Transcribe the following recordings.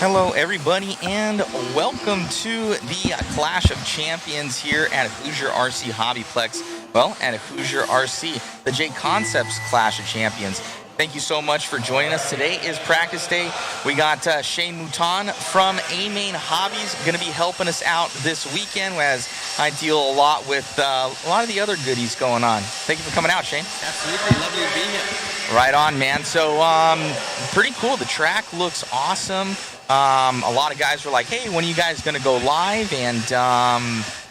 Hello everybody and welcome to the Clash of Champions here at Hoosier RC HobbyPlex. Well, at Hoosier RC, the JConcepts Clash of Champions. Thank you so much for joining us. Today is practice day. We got Shane Mouton from A-Main Hobbies going to be helping us out this weekend as I deal a lot with a lot of the other goodies going on. Thank you for coming out, Shane. Absolutely, lovely to be here. Right on, man. So pretty cool. The track looks awesome. A lot of guys were like, hey, when are you guys going to go live? And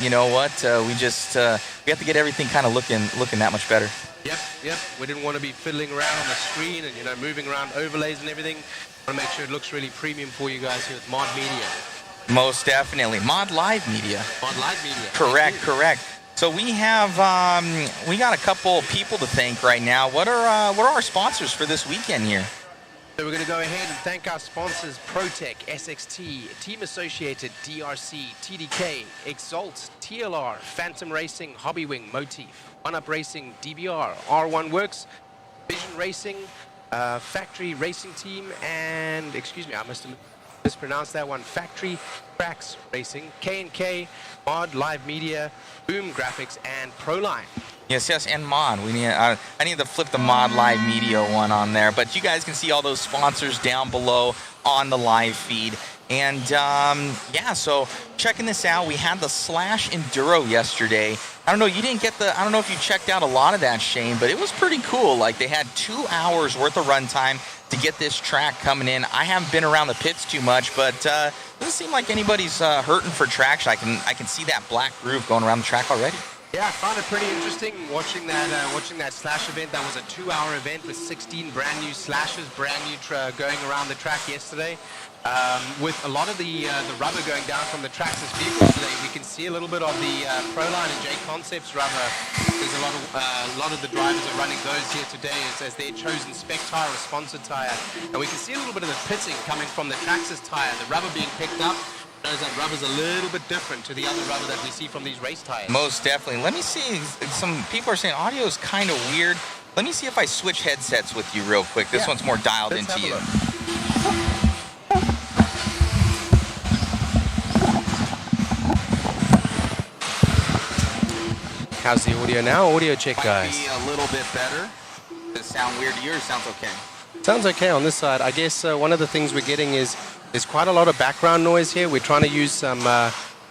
you know what? We have to get everything kind of looking that much better. Yep. We didn't want to be fiddling around on the screen and, moving around overlays and everything. Want to make sure it looks really premium for you guys here with Mod Media. Most definitely. Mod Live Media. Mod Live Media. Correct. So we have, we got a couple people to thank right now. What are our sponsors for this weekend here? So we're going to go ahead and thank our sponsors: ProTech, SXT, Team Associated, DRC, TDK, Exalt, TLR, Phantom Racing, Hobbywing, Motif, One Up Racing, DBR, R1 Works, Vision Racing, Factory Racing Team, and, excuse me, I must have mispronounced that one, Factory Tracks Racing, K&K, Mod Live Media, Boom Graphics, and Proline. Yes, and Mod. I need to flip the Mod Live Media one on there, but you guys can see all those sponsors down below on the live feed. And yeah, so checking this out, we had the Slash Enduro yesterday. I don't know if you checked out a lot of that, Shane, but it was pretty cool. Like, they had 2 hours worth of runtime to get this track coming in. I haven't been around the pits too much, but doesn't seem like anybody's hurting for traction. I can see that black groove going around the track already. Yeah, I found it pretty interesting watching that Slash event. That was a 2-hour event with 16 brand new Slashes, brand new going around the track yesterday. With a lot of the rubber going down from the tracks as vehicles today, we can see a little bit of the Proline and JConcepts rubber. There's a lot of the drivers are running those here today as their chosen spec tire or sponsored tire. And we can see a little bit of the pitting coming from the Traxxas tire, the rubber being picked up. That rubber's a little bit different to the other rubber that we see from these race tires. Most definitely. Let me see. Some people are saying audio is kind of weird. Let me see if I switch headsets with you real quick. This one's more dialed into you. How's the audio now? Audio check, guys. Might be a little bit better. Does it sound weird to you or sounds okay? Sounds okay on this side. I guess one of the things we're getting is there's quite a lot of background noise here. We're trying to use some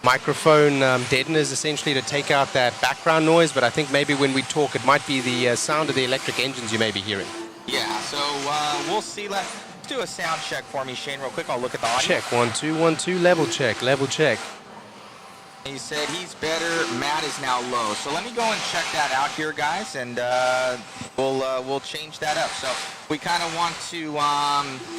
microphone deadeners essentially to take out that background noise, but I think maybe when we talk it might be the sound of the electric engines you may be hearing. Yeah, so we'll see. Let's do a sound check for me, Shane, real quick. I'll look at the audio. Check, 1 2 1 2, level check. He said he's better. Matt is now low. So let me go and check that out here, guys, and we'll change that up. So we kind of want to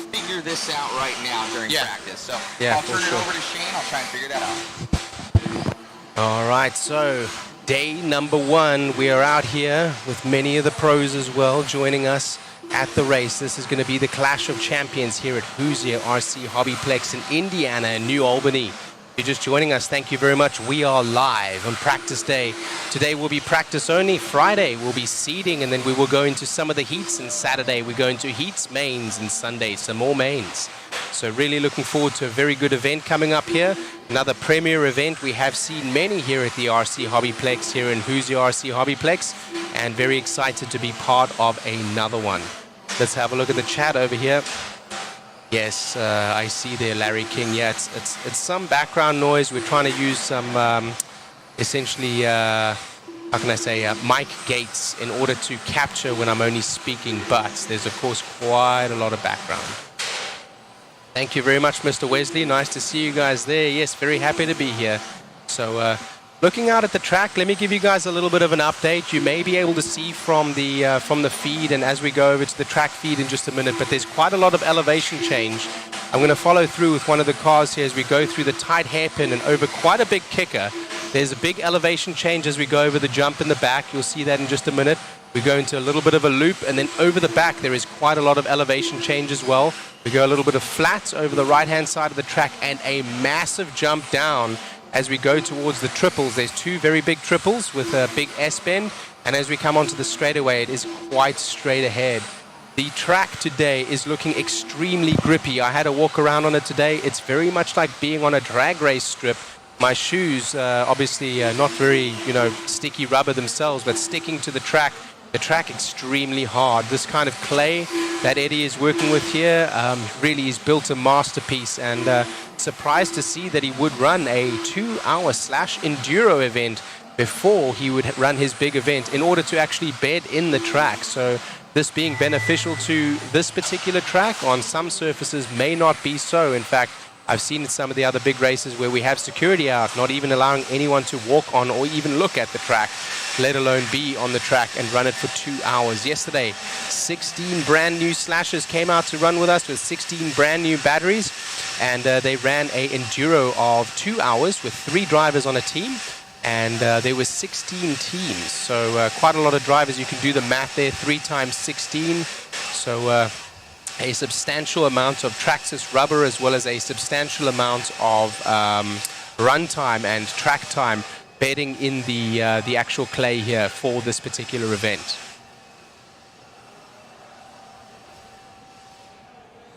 figure this out right now during practice. So I'll turn it over to Shane. I'll try and figure that out. All right, so day number 1. We are out here with many of the pros as well joining us at the race. This is going to be the Clash of Champions here at Hoosier RC HobbyPlex in Indiana and New Albany. If you're just joining us, thank you very much. We are live on practice day. Today will be practice only. Friday will be seeding, and then we will go into some of the heats. And Saturday we go into heats, mains, and Sunday some more mains. So really looking forward to a very good event coming up here. Another premier event. We have seen many here at the RC HobbyPlex here in Hoosier RC HobbyPlex, and very excited to be part of another one. Let's have a look at the chat over here. Yes, I see there, Larry King. Yeah, it's some background noise. We're trying to use some, essentially, how can I say, mic gates in order to capture when I'm only speaking, but there's, of course, quite a lot of background. Thank you very much, Mr. Wesley. Nice to see you guys there. Yes, very happy to be here. So, looking out at the track, let me give you guys a little bit of an update. You may be able to see from the feed, and as we go over to the track feed in just a minute, but there's quite a lot of elevation change. I'm going to follow through with one of the cars here as we go through the tight hairpin and over quite a big kicker. There's a big elevation change as we go over the jump in the back. You'll see that in just a minute. We go into a little bit of a loop, and then over the back there is quite a lot of elevation change as well. We go a little bit of flat over the right-hand side of the track and a massive jump down. As we go towards the triples, there's 2 very big triples with a big S-bend, and as we come onto the straightaway, it is quite straight ahead. The track today is looking extremely grippy. I had a walk around on it today. It's very much like being on a drag race strip. My shoes, obviously not very, sticky rubber themselves, but sticking to the track extremely hard. This kind of clay that Eddie is working with here really is built a masterpiece, and surprised to see that he would run a 2-hour / enduro event before he would run his big event in order to actually bed in the track. So this being beneficial to this particular track, on some surfaces may not be so. In fact, I've seen in some of the other big races where we have security out, not even allowing anyone to walk on or even look at the track, let alone be on the track and run it for 2 hours. Yesterday, 16 brand new slashers came out to run with us with 16 brand new batteries, and they ran a enduro of 2 hours with 3 drivers on a team, and there were 16 teams. So quite a lot of drivers. You can do the math there, 3 times 16. So a substantial amount of Traxxas rubber, as well as a substantial amount of run time and track time bedding in the actual clay here for this particular event.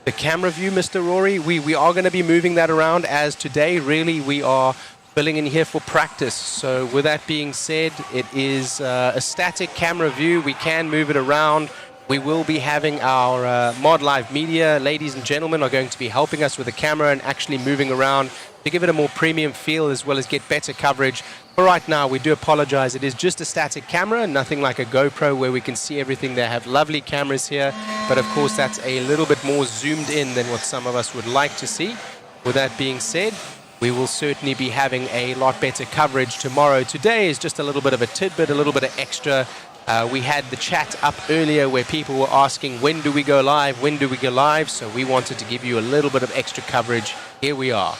The camera view, Mr. Rory, we are going to be moving that around, as today really we are filling in here for practice. So with that being said, it is a static camera view. We can move it around. We will be having our Mod Live media, ladies and gentlemen, are going to be helping us with the camera and actually moving around to give it a more premium feel, as well as get better coverage. But right now, we do apologize. It is just a static camera, nothing like a GoPro where we can see everything. They have lovely cameras here, but of course, that's a little bit more zoomed in than what some of us would like to see. With that being said, we will certainly be having a lot better coverage tomorrow. Today is just a little bit of a tidbit, a little bit of extra. We had the chat up earlier where people were asking, when do we go live? When do we go live? So we wanted to give you a little bit of extra coverage. Here we are.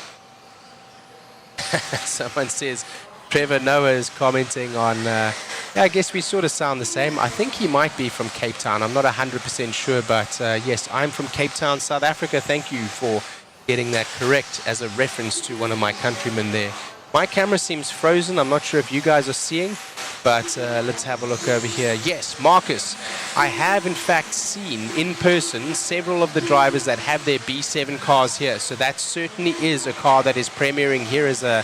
Someone says, Trevor Noah is commenting on, yeah, I guess we sort of sound the same. I think he might be from Cape Town. I'm not 100% sure, but yes, I'm from Cape Town, South Africa. Thank you for getting that correct as a reference to one of my countrymen there. My camera seems frozen. I'm not sure if you guys are seeing, but let's have a look over here. Yes, Marcus, I have in fact seen in person several of the drivers that have their B7 cars here. So that certainly is a car that is premiering here as a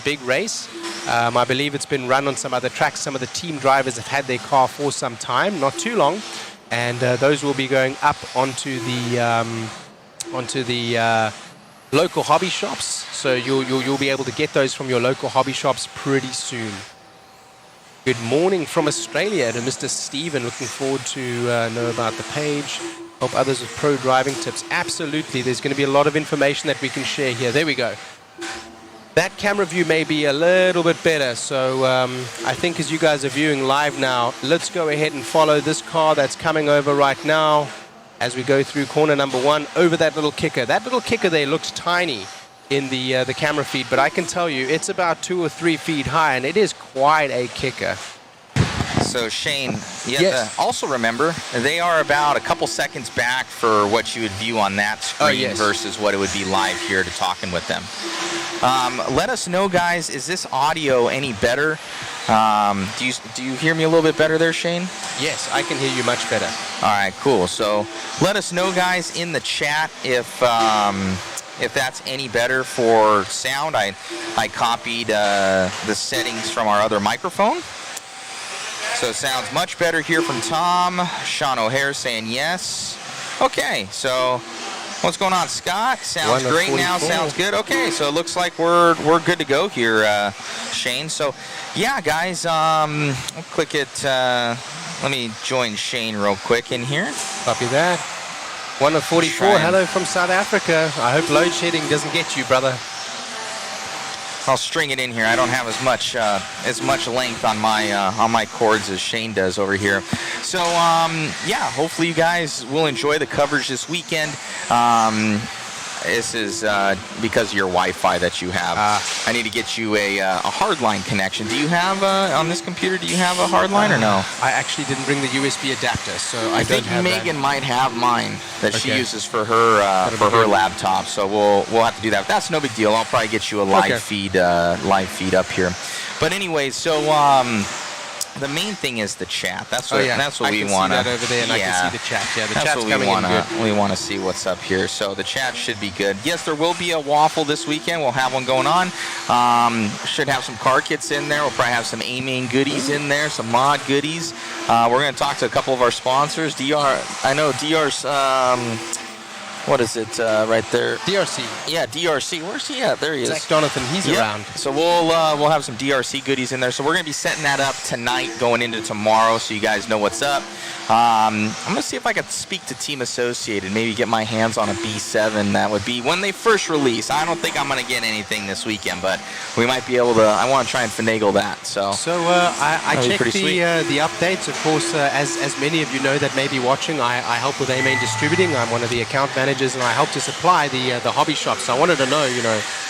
big race. I believe it's been run on some other tracks. Some of the team drivers have had their car for some time, not too long, and those will be going up onto the local hobby shops. So you'll be able to get those from your local hobby shops pretty soon. Good morning from Australia to Mr. Steven. Looking forward to know about the page. Help others with pro driving tips. Absolutely. There's going to be a lot of information that we can share here. There we go. That camera view may be a little bit better. So I think as you guys are viewing live now, let's go ahead and follow this car that's coming over right now as we go through corner number 1 over that little kicker. That little kicker there looks tiny in the camera feed, but I can tell you it's about 2 or 3 feet high, and it is quite a kicker. So Shane, you have to also remember they are about a couple seconds back for what you would view on that screen versus what it would be live here to talking with them. Let us know, guys, is this audio any better? Do you hear me a little bit better there, Shane? Yes, I can hear you much better. All right, cool. So let us know, guys, in the chat if that's any better for sound. I copied the settings from our other microphone. So it sounds much better here from Tom. Sean O'Hare saying yes. Okay, so what's going on, Scott? Sounds great now. Sounds good. Okay, so it looks like we're good to go here, Shane. So yeah, guys, I'll click it. Let me join Shane real quick in here. Copy that. 1 of 44. Hello from South Africa. I hope load shedding doesn't get you, brother. I'll string it in here. I don't have as much length on my cords as Shane does over here. So yeah, hopefully you guys will enjoy the coverage this weekend. This is because of your Wi-Fi that you have. I need to get you a hardline connection. Do you have on this computer? Do you have a hardline or no? I actually didn't bring the USB adapter, so I think Megan might have mine that she uses for her laptop. So we'll have to do that. That's no big deal. I'll probably get you a live feed up here. But anyway, so the main thing is the chat. That's Oh, what yeah. that's what I we can want see that over there, and I can see the chat. Yeah, the that's chat's what coming in good. we want to see what's up here. So the chat should be good. Yes, there will be a waffle this weekend. We'll have one going on. Should have some car kits in there. We'll probably have some A-Main goodies in there, some mod goodies. We're going to talk to a couple of our sponsors. DR, I know DR's. What is it right there? DRC. Yeah, DRC. Where's he at? There he is. Zach Donathan, he's around. So we'll have some DRC goodies in there. So we're going to be setting that up tonight going into tomorrow so you guys know what's up. I'm going to see if I can speak to Team Associated, maybe get my hands on a B7. That would be when they first release. I don't think I'm going to get anything this weekend, but we might be able to. I want to try and finagle that. So I checked the updates. Of course, as many of you know that may be watching, I help with A-Main Distributing. I'm one of the account managers, and I help to supply the hobby shop. So I wanted to know,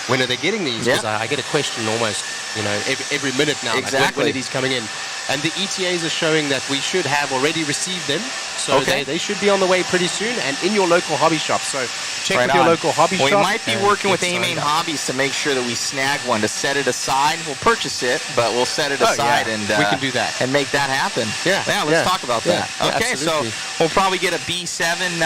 when are they getting these? Because I get a question almost, every minute now. Exactly. Like, when are these coming in? And the ETAs are showing that we should have already received them. So they should be on the way pretty soon and in your local hobby shop. So check with your local hobby shop. We might be working with A-Main Hobbies to make sure that we snag one, to set it aside. We'll purchase it, but we'll set it aside and we can do that and make that happen. Let's talk about that. Okay, absolutely. So we'll probably get a B7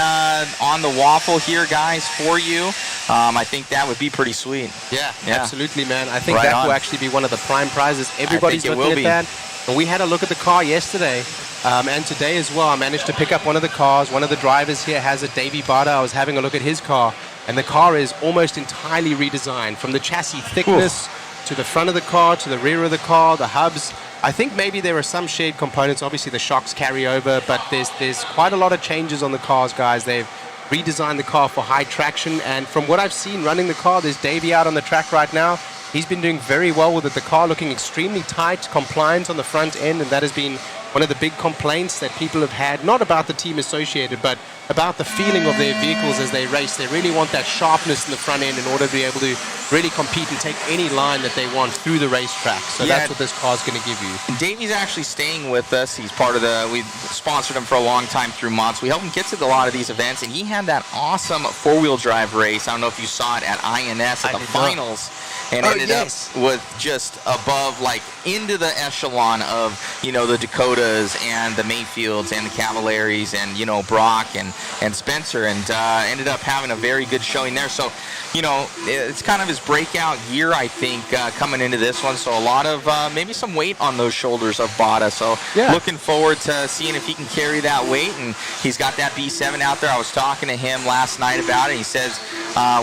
on the waffle here, guys, for you. I think that would be pretty sweet. Yeah, absolutely, man. I think that will actually be one of the prime prizes. Everybody's looking at that. And we had a look at the car yesterday and today as well. I managed to pick up one of the cars. One of the drivers here has a Davey Bada. I was having a look at his car, and the car is almost entirely redesigned, from the chassis thickness to the front of the car to the rear of the car, the hubs. I think maybe there are some shared components. Obviously, the shocks carry over, but there's quite a lot of changes on the cars, guys. They've redesigned the car for high traction, and from what I've seen running the car, there's Davey out on the track right now. He's been doing very well with it. The car looking extremely tight, compliant on the front end, and that has been one of the big complaints that people have had, not about the Team Associated, but about the feeling of their vehicles as they race. They really want that sharpness in the front end in order to be able to really compete and take any line that they want through the racetrack. So that's what this car is going to give you. Davey's actually staying with us. He's part of we sponsored him for a long time through mods. We helped him get to a lot of these events, and he had that awesome four-wheel drive race. I don't know if you saw it at INS at the finals. And ended up with just above, like, into the echelon of, the Dakotas and the Mayfields and the Cavaliers and, Brock and Spencer, and ended up having a very good showing there. So, it's kind of his breakout year, I think, coming into this one. So a lot of maybe some weight on those shoulders of Bada. So looking forward to seeing if he can carry that weight. And he's got that B7 out there. I was talking to him last night about it. He says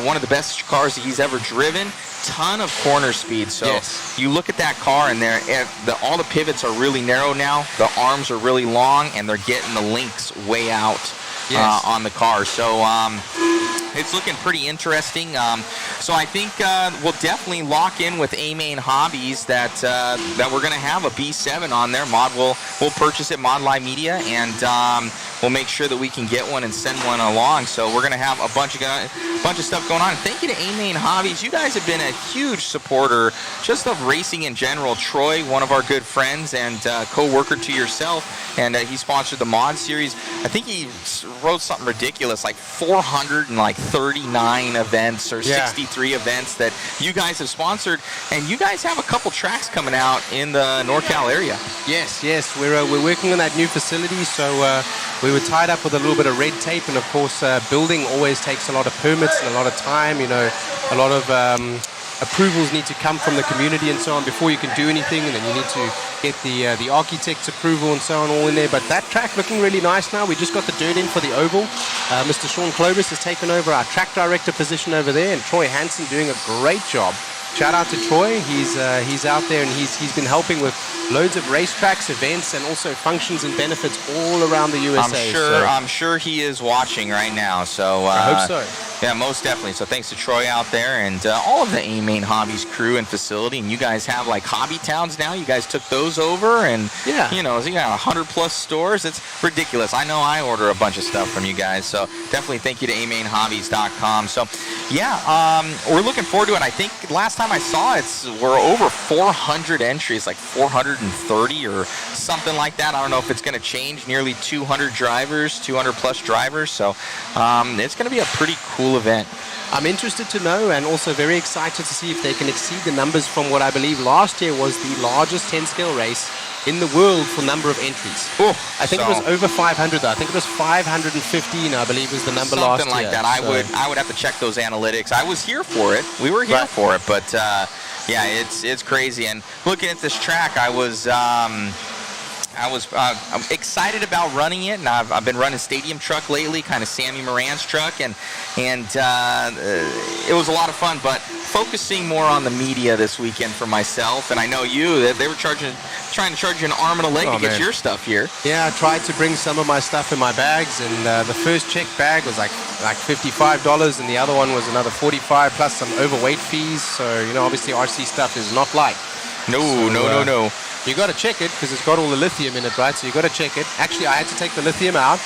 one of the best cars that he's ever driven. Ton of corner speed. So you look at that car, and all the pivots are really narrow now. The arms are really long, and they're getting the links way out on the car. So it's looking pretty interesting. So I think we'll definitely lock in with A-Main Hobbies that we're going to have a B7 on there. We'll purchase it, Mod Live Media, and we'll make sure that we can get one and send one along. So we're going to have a bunch of stuff going on. And thank you to A-Main Hobbies. You guys have been a huge supporter just of racing in general. Troy, one of our good friends and co-worker to yourself, and he sponsored the mod series. I think he wrote something ridiculous, like 439 events or 63 events that you guys have sponsored, and you guys have a couple tracks coming out in the NorCal area. Yes, we're working on that new facility, so we were tied up with a little bit of red tape, and of course building always takes a lot of permits and a lot of time. A lot of approvals need to come from the community and so on before you can do anything, and then you need to get the architect's approval and so on all in there. But that track looking really nice now. We just got the dirt in for the oval. Mr. Sean Clovis has taken over our track director position over there, and Troy Hansen doing a great job. Shout out to Troy. He's out there, and he's been helping with loads of racetracks, events, and also functions and benefits all around the USA. I'm sure he is watching right now. So I hope so. Yeah, most definitely. So thanks to Troy out there and all of the A-Main Hobbies crew and facility. And you guys have like hobby towns now. You guys took those over, and so you got 100+ stores. It's ridiculous. I know I order a bunch of stuff from you guys. So definitely thank you to amainhobbies.com. So we're looking forward to it. I think last time I saw it, we're over 400 entries, like 430 or something like that. I don't know if it's going to change. Nearly 200 drivers, 200+ drivers. So it's going to be a pretty cool cool event. I'm interested to know, and also very excited to see if they can exceed the numbers from what I believe last year was the largest 10-scale race in the world for number of entries. Ooh, I think it was over 500 though. I think it was 515, I believe, was the number last year. Something like that. I would have to check those analytics. I was here for it. We were here for it, but yeah, it's crazy. And looking at this track, I was I'm excited about running it, and I've been running Stadium Truck lately, kind of Sammy Moran's truck, and it was a lot of fun. But focusing more on the media this weekend for myself, and I know they were trying to charge you an arm and a leg to get your stuff here. Yeah, I tried to bring some of my stuff in my bags, and the first check bag was like $55, and the other one was another $45 plus some overweight fees. So obviously RC stuff is not light. No. You got to check it because it's got all the lithium in it, right? So you got to check it. Actually, I had to take the lithium out,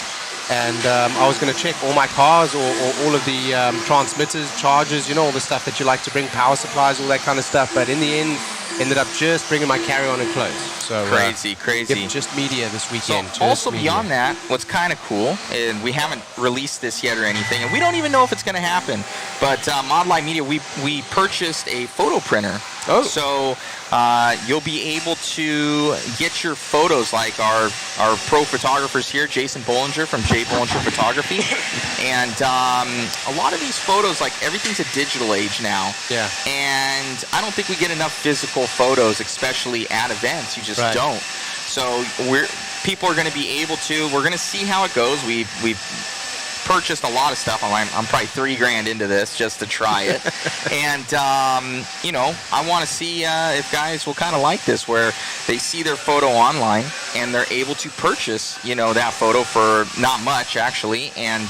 and I was going to check all my cars or all of the transmitters, chargers, all the stuff that you like to bring, power supplies, all that kind of stuff. But in the end, ended up just bringing my carry-on and clothes. So crazy. Just media this weekend. So also beyond that, what's kind of cool, and we haven't released this yet or anything, and we don't even know if it's going to happen. But Mod Live Media, we purchased a photo printer. Oh. So you'll be able to get your photos, like our pro photographers here, Jason Bollinger from J. Bollinger Photography, and a lot of these photos, like everything's a digital age now. Yeah. And I don't think we get enough physical photos, especially at events. You just don't. So people are going to be able to. We're going to see how it goes. We've purchased a lot of stuff. I'm probably $3,000 into this just to try it, and I want to see if guys will kind of like this, where they see their photo online and they're able to purchase that photo for not much actually, and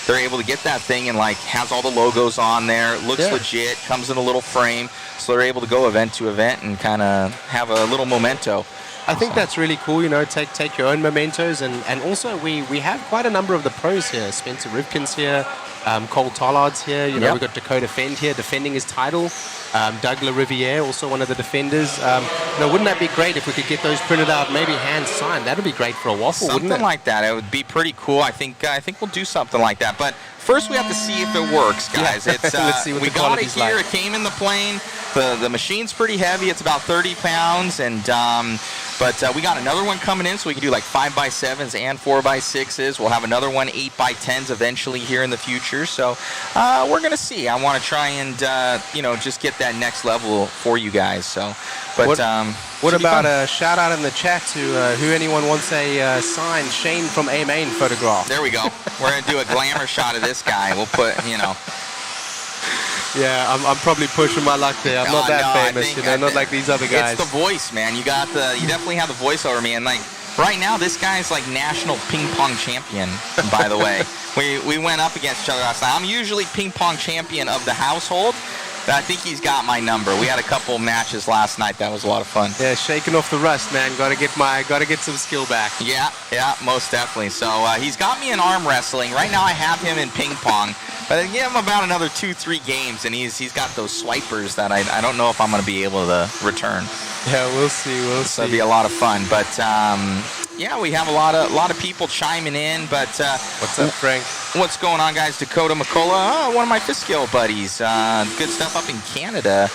they're able to get that thing and has all the logos on there. It looks legit, comes in a little frame, so they're able to go event to event and kind of have a little memento. I think that's really cool, take your own mementos, and also we have quite a number of the pros here. Spencer Rivkin's here, Cole Tollard's here, we've got Dakota Fend here defending his title, Doug LaRiviere, also one of the defenders. Wouldn't that be great if we could get those printed out, maybe hand signed? That would be great for a waffle, wouldn't it? Something like that. It would be pretty cool. I think we'll do something like that. But first we have to see if it works, guys. Yeah. It's Let's see what we the got it quality's here. like. It came in the plane. The machine's pretty heavy. It's about 30 pounds, and but we got another one coming in, so we can do 5x7s and 4x6s. We'll have another one 8x10s eventually here in the future. So we're gonna see. I want to try and just get that next level for you guys. So, but what about a shout out in the chat to who anyone wants a signed Shane from A Main photograph? There we go. We're gonna do a glamour shot of this guy. We'll put Yeah, I'm probably pushing my luck there. I'm not that famous, not like these other guys. It's the voice, man. You definitely have the voice over me. And right now, this guy's national ping pong champion, by the way. We went up against each other last night. I'm usually ping pong champion of the household, but I think he's got my number. We had a couple matches last night. That was a lot of fun. Yeah, shaking off the rust, man. Gotta get some skill back. Yeah, most definitely. So he's got me in arm wrestling. Right now I have him in ping pong. But I give him about another 2-3 games, and he's got those swipers that I don't know if I'm going to be able to return. Yeah, we'll see. So it'll be a lot of fun. But we have a lot of people chiming in. But what's up, Frank? What's going on, guys? Dakota McCullough, one of my Fiskill buddies. Good stuff up in Canada.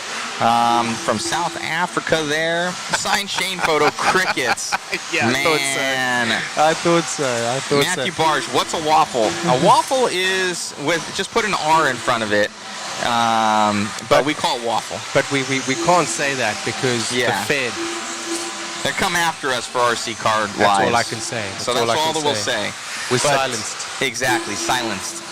From South Africa there. Signed Shane photo, crickets. Yeah, man. I thought so. Matthew Barge, what's a waffle? A waffle is just put an R in front of it. But we call it waffle. But we can't say that because the Fed. They come after us for RC Card Lives. That's all I can say. That's all that we'll say. We're silenced. Exactly, silenced.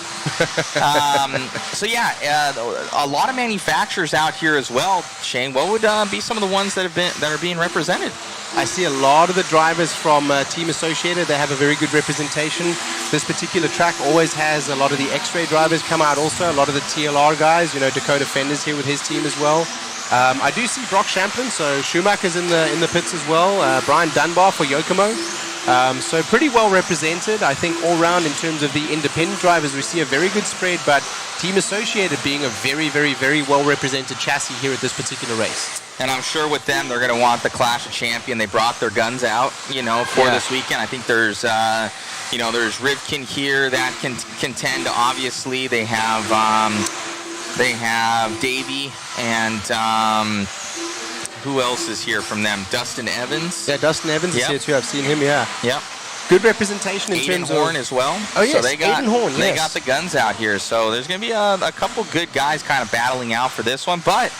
A lot of manufacturers out here as well. Shane, what would be some of the ones that are being represented? I see a lot of the drivers from Team Associated. They have a very good representation. This particular track always has a lot of the X-Ray drivers come out also. A lot of the TLR guys. Dakota Fender's here with his team as well. I do see Brock Champlin, so Schumacher's in the pits as well. Brian Dunbar for Yokomo. So pretty well represented. I think all round in terms of the independent drivers, we see a very good spread, but Team Associated being a very, very, very well represented chassis here at this particular race. And I'm sure with them, they're going to want the Clash of Champion. They brought their guns out, for this weekend. I think there's you know, there's Rivkin here that can contend. Obviously, they have Davey and who else is here from them? Dustin Evans. Yeah, Dustin Evans is here too. I've seen him. Yeah. Yep. Good representation in Aiden terms Horn of as well. Oh yes, so they got Aiden Horn. they got the guns out here. So there's going to be a couple good guys kind of battling out for this one, but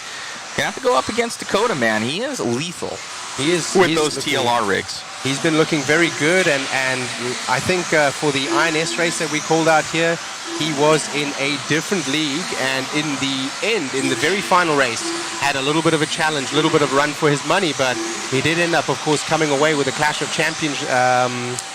gonna have to go up against Dakota, man. He is lethal. He is with those TLR rigs. He's been looking very good, and I think for the INS race that we called out here, he was in a different league, and in the end, in the very final race, had a little bit of a challenge, a little bit of run for his money, but he did end up, of course, coming away with the Clash of Champions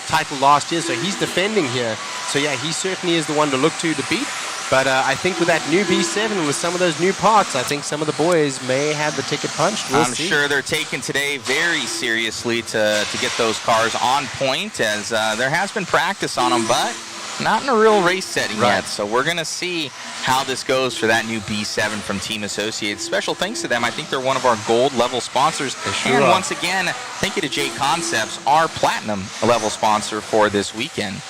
title last year, so he's defending here. So yeah, he certainly is the one to look to beat. But I think with that new B7 and with some of those new parts, I think some of the boys may have the ticket punched. We'll see. Sure they're taking today very seriously to get those cars on point, as there has been practice on them, but not in a real race setting yet. So we're going to see how this goes for that new B7 from Team Associates. Special thanks to them. I think they're one of our gold level sponsors. And once again, thank you to JConcepts, our platinum level sponsor for this weekend.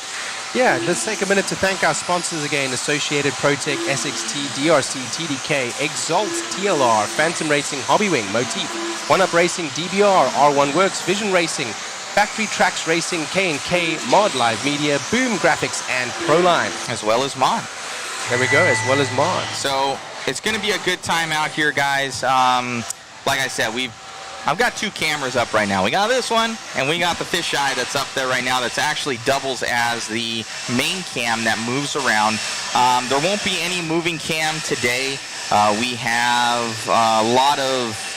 Yeah, let's take a minute to thank our sponsors again: Associated Protec, SXT, DRC, TDK, Exalt, TLR, Phantom Racing, Hobbywing, Motif, One Up Racing, DBR, R1 Works, Vision Racing, Factory Tracks Racing, K&K, Mod Live Media, Boom Graphics, and Proline. As well as Mod. There we go, as well as Mod. So it's going to be a good time out here, guys. Like I said, I've got two cameras up right now. We got this one, and we got the fisheye that's up there right now that's actually doubles as the main cam that moves around. There won't be any moving cam today. We have a lot of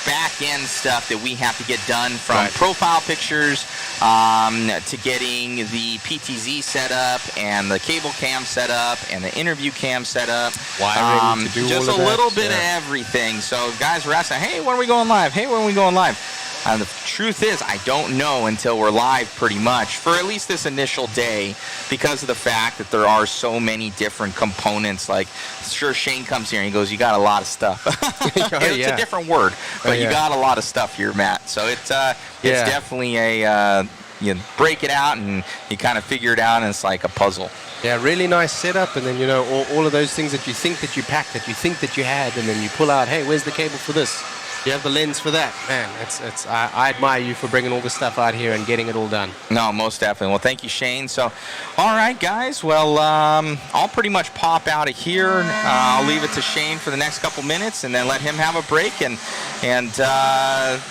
back-end stuff that we have to get done, from profile pictures to getting the PTZ set up and the cable cam set up and the interview cam set up. Wiring to do just all of a little that. bit of everything. So guys were asking, hey, when are we going live? Hey, when are we going live? The truth is, I don't know until we're live pretty much for at least this initial day, because of the fact that there are so many different components. Like, sure, Shane comes here and he goes, you got a lot of stuff. It's a different word, but you got a lot of stuff here, Matt. So it's definitely you break it out and you kind of figure it out, and it's like a puzzle. Yeah, really nice setup, and then, you know, all of those things that you think that you packed, that you think that you had, and then you pull out, hey, where's the cable for this? You have the lens for that. Man, I admire you for bringing all this stuff out here and getting it all done. No, most definitely. Well, thank you, Shane. So, all right, guys. Well, I'll pretty much pop out of here. I'll leave it to Shane for the next couple minutes, and then let him have a break, and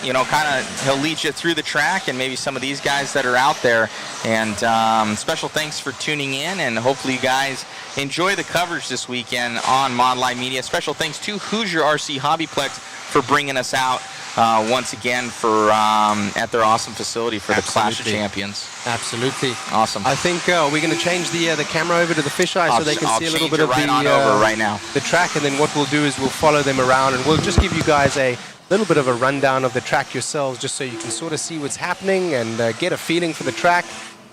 you know, kind of he'll lead you through the track and maybe some of these guys that are out there. And special thanks for tuning in, and hopefully you guys enjoy the coverage this weekend on Mod Live Media. Special thanks to Hoosier RC HobbyPlex for bringing us out once again for at their awesome facility for the Clash of Champions. Absolutely. Awesome. I think we're going to change the camera over to the fisheye so they can see a little bit of the track, and then what we'll do is we'll follow them around, and we'll just give you guys a little bit of a rundown of the track yourselves, just so you can sort of see what's happening and get a feeling for the track,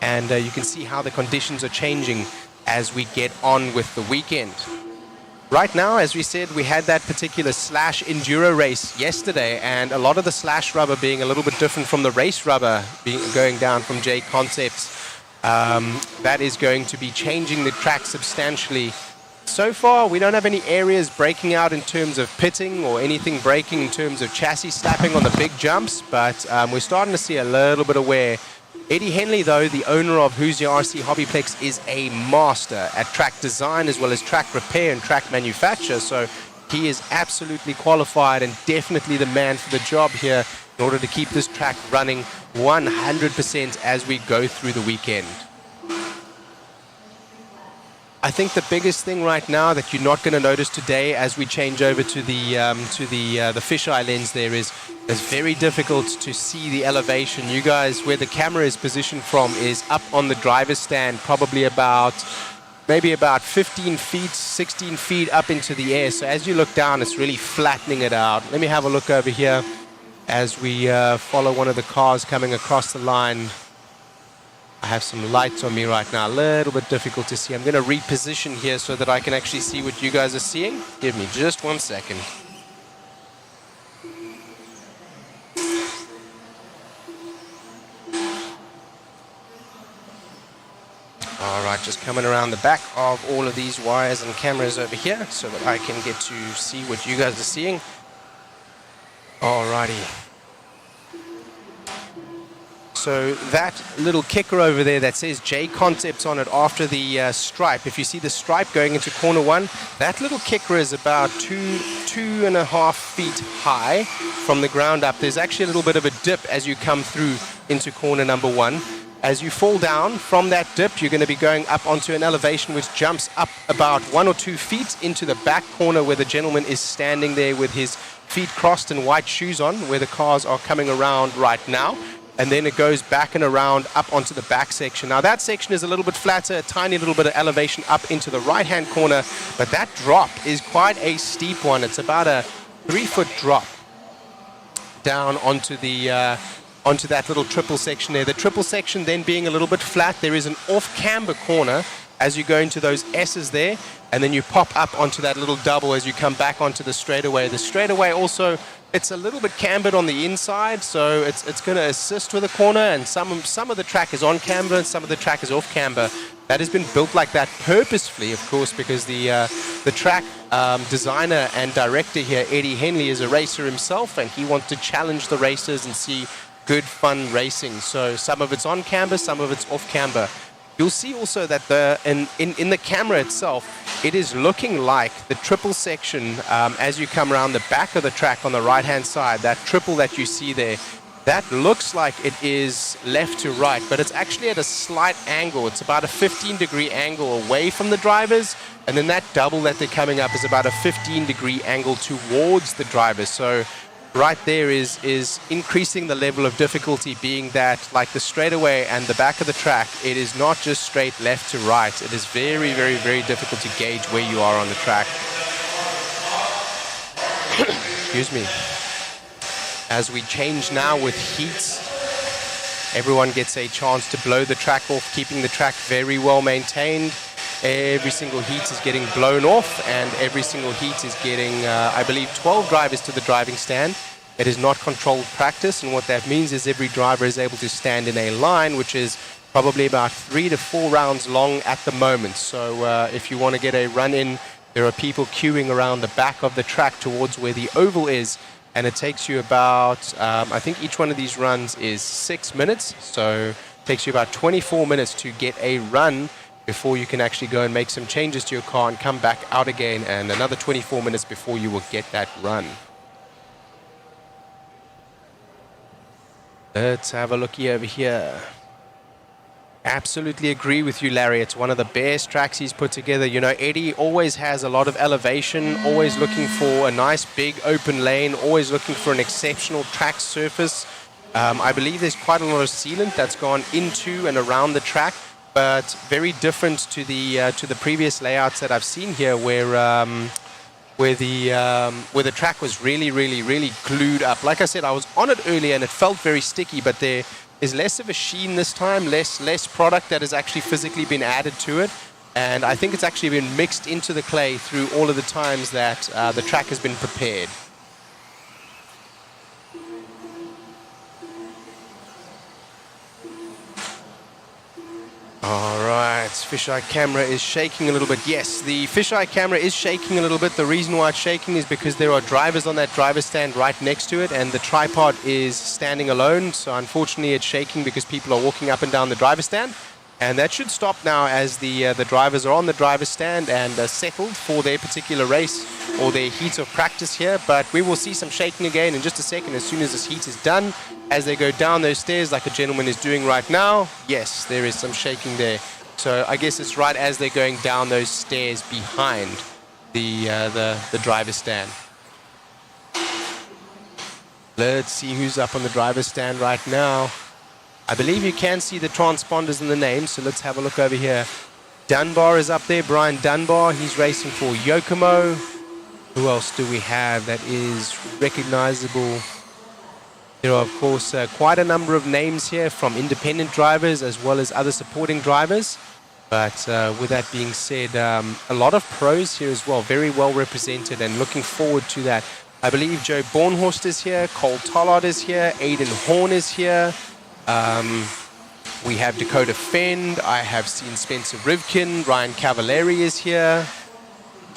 and you can see how the conditions are changing as we get on with the weekend. Right now, as we said, we had that particular Slash Enduro race yesterday, and a lot of the Slash rubber being a little bit different from the race rubber going down from JConcepts. That is going to be changing the track substantially. So far, we don't have any areas breaking out in terms of pitting or anything breaking in terms of chassis slapping on the big jumps, but we're starting to see a little bit of wear. Eddie Henley, though, the owner of Hoosier RC HobbyPlex, is a master at track design as well as track repair and track manufacture. So he is absolutely qualified and definitely the man for the job here in order to keep this track running 100% as we go through the weekend. I think the biggest thing right now that you're not going to notice today as we change over to the fisheye lens there is it's very difficult to see the elevation. You guys, where the camera is positioned from is up on the driver's stand, probably maybe about 15 feet, 16 feet up into the air. So as you look down, it's really flattening it out. Let me have a look over here as we follow one of the cars coming across the line. I have some lights on me right now, a little bit difficult to see. I'm going to reposition here so that I can actually see what you guys are seeing. Give me just 1 second. All right, just coming around the back of all of these wires and cameras over here so that I can get to see what you guys are seeing. All righty. So that little kicker over there that says JConcepts on it after the stripe, if you see the stripe going into corner one, that little kicker is about 2.5 feet high from the ground up. There's actually a little bit of a dip as you come through into corner number one. As you fall down from that dip, you're going to be going up onto an elevation which jumps up about 1 or 2 feet into the back corner where the gentleman is standing there with his feet crossed and white shoes on, where the cars are coming around right now. And then it goes back and around up onto the back section. Now that section is a little bit flatter, a tiny little bit of elevation up into the right-hand corner, but that drop is quite a steep one. It's about a 3-foot drop down onto the onto that little triple section there. The triple section then being a little bit flat, there is an off-camber corner as you go into those S's there, and then you pop up onto that little double as you come back onto the straightaway. The straightaway also, it's a little bit cambered on the inside, so it's going to assist with the corner, and some of the track is on camber and some of the track is off camber. That has been built like that purposefully, of course, because the track designer and director here, Eddie Henley, is a racer himself, and he wants to challenge the racers and see good, fun racing. So some of it's on camber, some of it's off camber. You'll see also that in the camera itself, it is looking like the triple section as you come around the back of the track on the right-hand side, that triple that you see there, that looks like it is left to right, but it's actually at a slight angle. It's about a 15-degree angle away from the drivers, and then that double that they're coming up is about a 15-degree angle towards the drivers. So right there is increasing the level of difficulty, being that, like the straightaway and the back of the track, it is not just straight left to right. It is very, very, very difficult to gauge where you are on the track. Excuse me. As we change now with heats, everyone gets a chance to blow the track off, keeping the track very well maintained. Every single heat is getting blown off, and every single heat is getting, I believe, 12 drivers to the driving stand. It is not controlled practice, and what that means is every driver is able to stand in a line, which is probably about 3 to 4 rounds long at the moment. So if you want to get a run in, there are people queuing around the back of the track towards where the oval is, and it takes you about, I think each one of these runs is 6 minutes, so it takes you about 24 minutes to get a run before you can actually go and make some changes to your car and come back out again, and another 24 minutes before you will get that run. Let's have a looky over here. Absolutely agree with you, Larry. It's one of the best tracks he's put together. You know, Eddie always has a lot of elevation, always looking for a nice big open lane, always looking for an exceptional track surface. I believe there's quite a lot of sealant that's gone into and around the track, but very different to the previous layouts that I've seen here, where the track was really glued up. Like I said, I was on it earlier and it felt very sticky, but there is less of a sheen this time, less product that has actually physically been added to it, and I think it's actually been mixed into the clay through all of the times that the track has been prepared. All right, fisheye camera is shaking a little bit. Yes, the fisheye camera is shaking a little bit. The reason why it's shaking is because there are drivers on that driver stand right next to it, and the tripod is standing alone. So unfortunately, it's shaking because people are walking up and down the driver stand. And that should stop now as the drivers are on the driver stand and settled for their particular race or their heat of practice here. But we will see some shaking again in just a second as soon as this heat is done. As they go down those stairs like a gentleman is doing right now, yes, there is some shaking there. So I guess it's right as they're going down those stairs behind the driver stand. Let's see who's up on the driver stand right now. I believe you can see the transponders in the name, so let's have a look over here. Dunbar is up there, Brian Dunbar. He's racing for Yokomo. Who else do we have that is recognizable? There are, of course, quite a number of names here from independent drivers as well as other supporting drivers. But with that being said, a lot of pros here as well, very well represented, and looking forward to that. I believe Joe Bornhorst is here, Cole Tollard is here, Aidan Horn is here. We have Dakota Fend. I have seen Spencer Rivkin. Ryan Cavallari is here.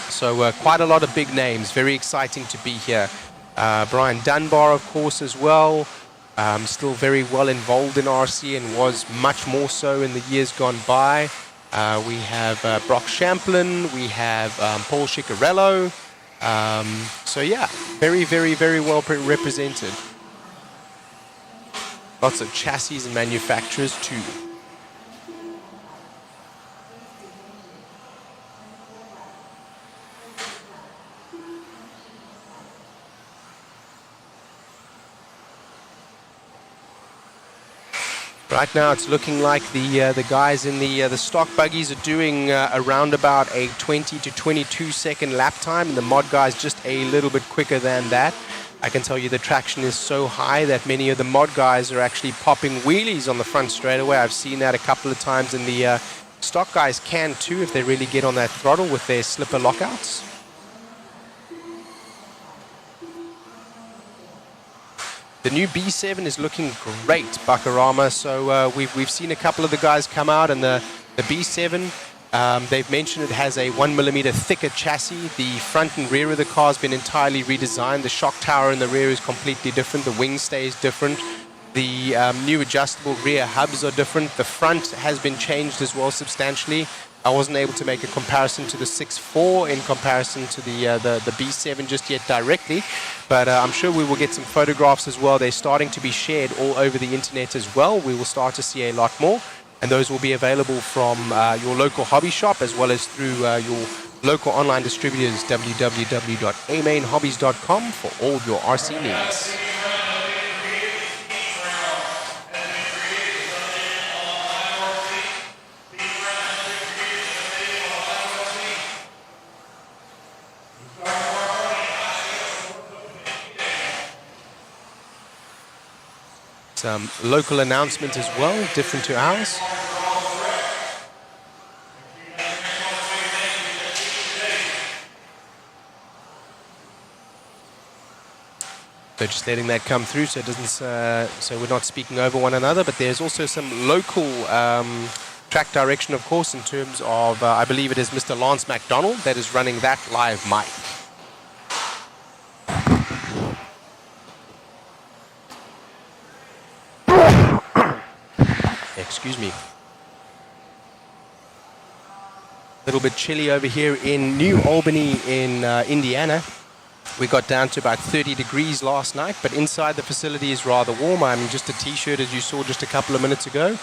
So quite a lot of big names. Very exciting to be here. Brian Dunbar, of course, as well. Still very well involved in RC and was much more so in the years gone by. We have Brock Champlin. We have Paul Ciccarello. So yeah, very, very, very well represented. Lots of chassis and manufacturers too. Right now it's looking like the guys in the stock buggies are doing around about a 20 to 22 second lap time, and the mod guys just a little bit quicker than that. I can tell you the traction is so high that many of the mod guys are actually popping wheelies on the front straightaway. I've seen that a couple of times, and the stock guys can too if they really get on that throttle with their slipper lockouts. The new B7 is looking great, Bakarama. So we've seen a couple of the guys come out, and the B7, they've mentioned it has a 1mm thicker chassis. The front and rear of the car has been entirely redesigned. The shock tower in the rear is completely different. The wing stays different. The new adjustable rear hubs are different. The front has been changed as well substantially. I wasn't able to make a comparison to the 6.4 in comparison to the B7 just yet directly, but I'm sure we will get some photographs as well. They're starting to be shared all over the internet as well. We will start to see a lot more, and those will be available from your local hobby shop as well as through your local online distributors, www.amainhobbies.com, for all your RC needs. Some local announcement as well, different to ours. So just letting that come through, so it doesn't, so we're not speaking over one another. But there's also some local track direction, of course, in terms of I believe it is Mr. Lance McDonald that is running that live mic. Excuse me. A little bit chilly over here in New Albany in Indiana. We got down to about 30 degrees last night, but inside the facility is rather warm. I'm in just a t-shirt, as you saw just a couple of minutes ago.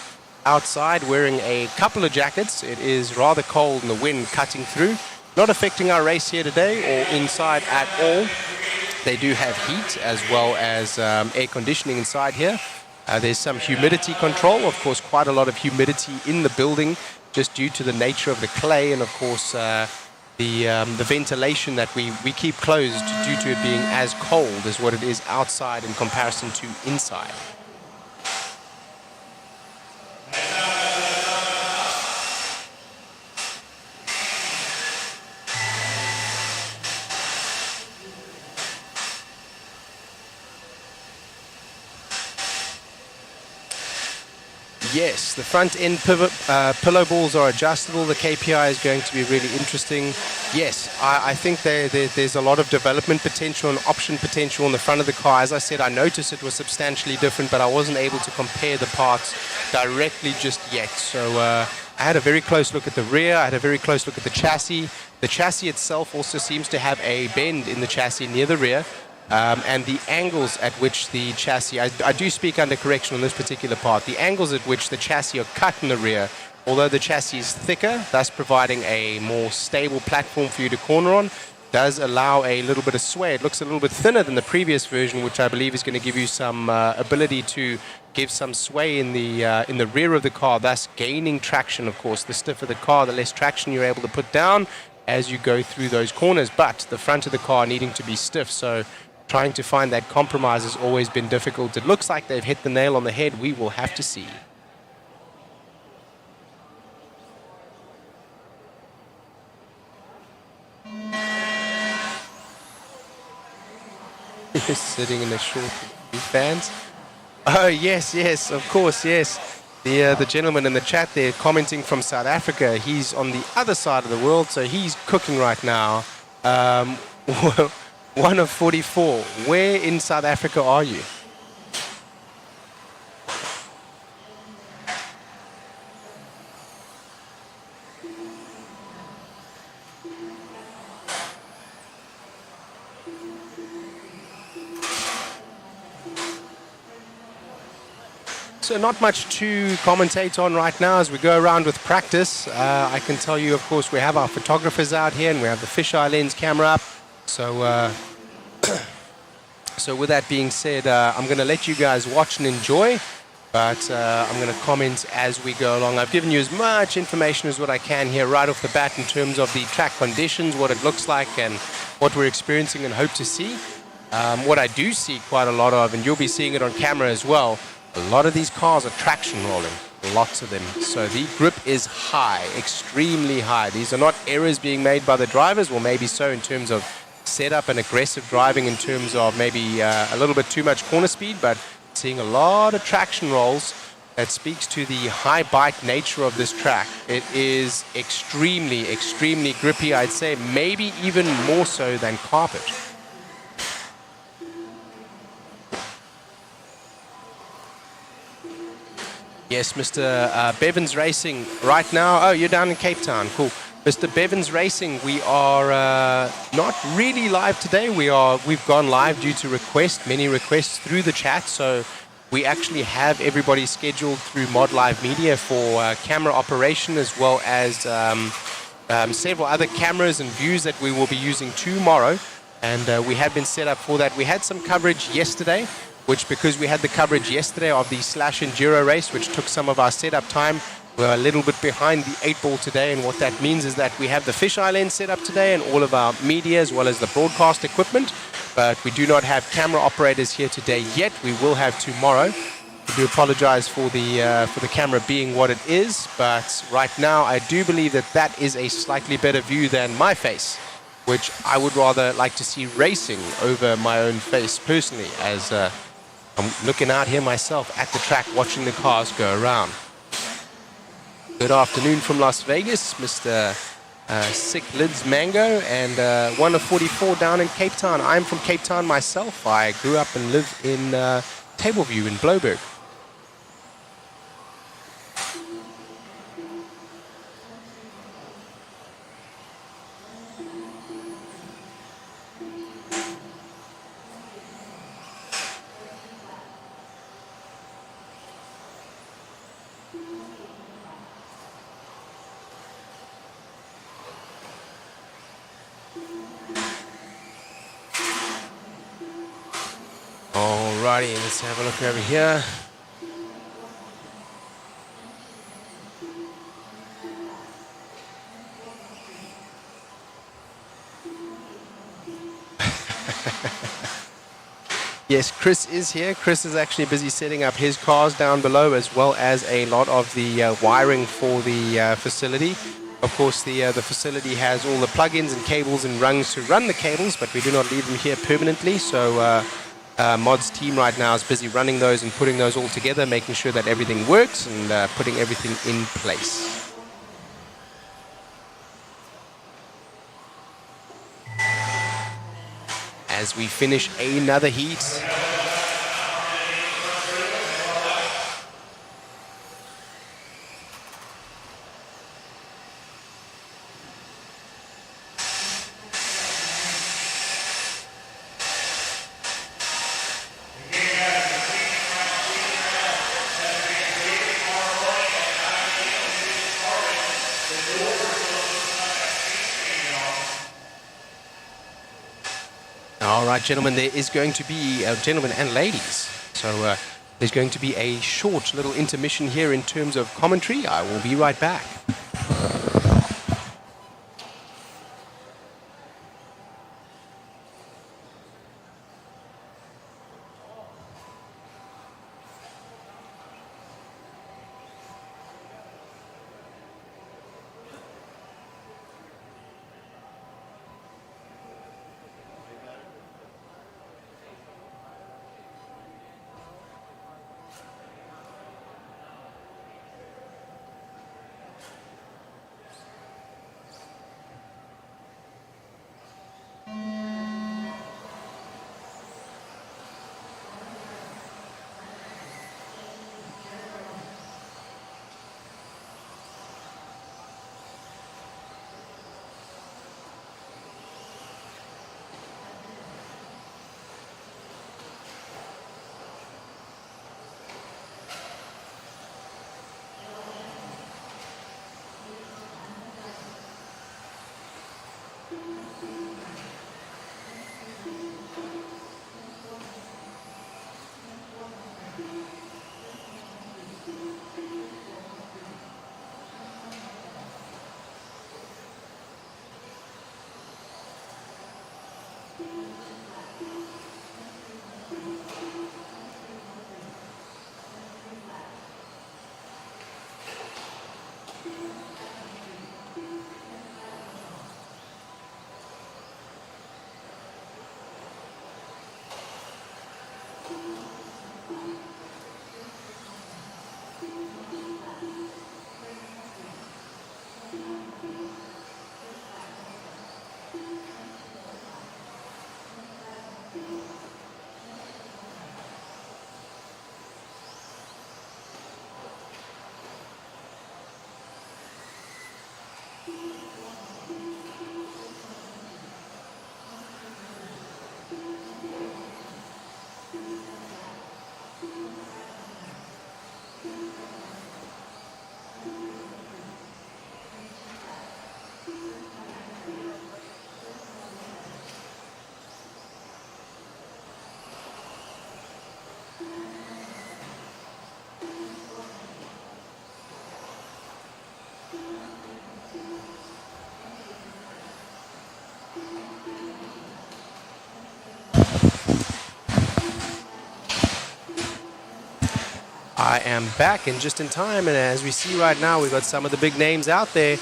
Outside wearing a couple of jackets. It is rather cold and the wind cutting through. Not affecting our race here today or inside at all. They do have heat as well as air conditioning inside here. There's some humidity control, of course, quite a lot of humidity in the building just due to the nature of the clay, and of course the ventilation that we keep closed due to it being as cold as what it is outside in comparison to inside. Yes, the front end pivot pillow balls are adjustable. The KPI is going to be really interesting. Yes, I think there's a lot of development potential and option potential on the front of the car. As I said, I noticed it was substantially different, but I wasn't able to compare the parts directly just yet. So I had a very close look at the rear. I had a very close look at the chassis. The chassis itself also seems to have a bend in the chassis near the rear. And the angles at which the chassis, I do speak under correction on this particular part, the angles at which the chassis are cut in the rear, although the chassis is thicker, thus providing a more stable platform for you to corner on, does allow a little bit of sway. It looks a little bit thinner than the previous version, which I believe is going to give you some ability to give some sway in the rear of the car, thus gaining traction. Of course, the stiffer the car, the less traction you're able to put down as you go through those corners, but the front of the car needing to be stiff, so trying to find that compromise has always been difficult. It looks like they've hit the nail on the head. We will have to see. Sitting in a short fans. Oh, yes, of course, yes. The gentleman in the chat there commenting from South Africa, he's on the other side of the world, so he's cooking right now. 1 of 44. Where in South Africa are you? So not much to commentate on right now as we go around with practice. I can tell you, of course, we have our photographers out here and we have the fisheye lens camera up. So, so with that being said, I'm going to let you guys watch and enjoy, but I'm going to comment as we go along. I've given you as much information as what I can here right off the bat in terms of the track conditions, what it looks like and what we're experiencing and hope to see. What I do see quite a lot of, and you'll be seeing it on camera as well, a lot of these cars are traction rolling, lots of them. So the grip is high, extremely high. These are not errors being made by the drivers, well maybe so in terms of setup and aggressive driving in terms of maybe a little bit too much corner speed, but seeing a lot of traction rolls. That speaks to the high bike nature of this track. It is extremely, extremely grippy, I'd say maybe even more so than carpet. Yes, Mr. Bevins Racing right now. Oh, you're down in Cape Town. Cool. Mr. Bevins Racing, we are not really live today. We've gone live due to many requests through the chat. So we actually have everybody scheduled through Mod Live Media for camera operation as well as several other cameras and views that we will be using tomorrow. And we have been set up for that. We had some coverage yesterday, which because we had the coverage yesterday of the Slash Enduro race, which took some of our setup time, we're a little bit behind the 8 ball today. And what that means is that we have the fisheye lens set up today and all of our media as well as the broadcast equipment. But we do not have camera operators here today yet. We will have tomorrow. I do apologize for the camera being what it is. But right now, I do believe that that is a slightly better view than my face, which I would rather like to see racing over my own face personally, as I'm looking out here myself at the track watching the cars go around. Good afternoon from Las Vegas, Mr. Sick Lids Mango, and 1 of 44 down in Cape Town. I'm from Cape Town myself. I grew up and live in Tableview in Bloberg. Alrighty, let's have a look over here. Yes, Chris is here. Chris is actually busy setting up his cars down below, as well as a lot of the wiring for the facility. Of course, the facility has all the plugins and cables and rungs to run the cables, but we do not leave them here permanently. So Mod's team right now is busy running those and putting those all together, making sure that everything works and putting everything in place. As we finish another heat. All right, gentlemen, there is going to be, gentlemen and ladies, so there's going to be a short little intermission here in terms of commentary. I will be right back. I am back and just in time, and as we see right now, we've got some of the big names out there.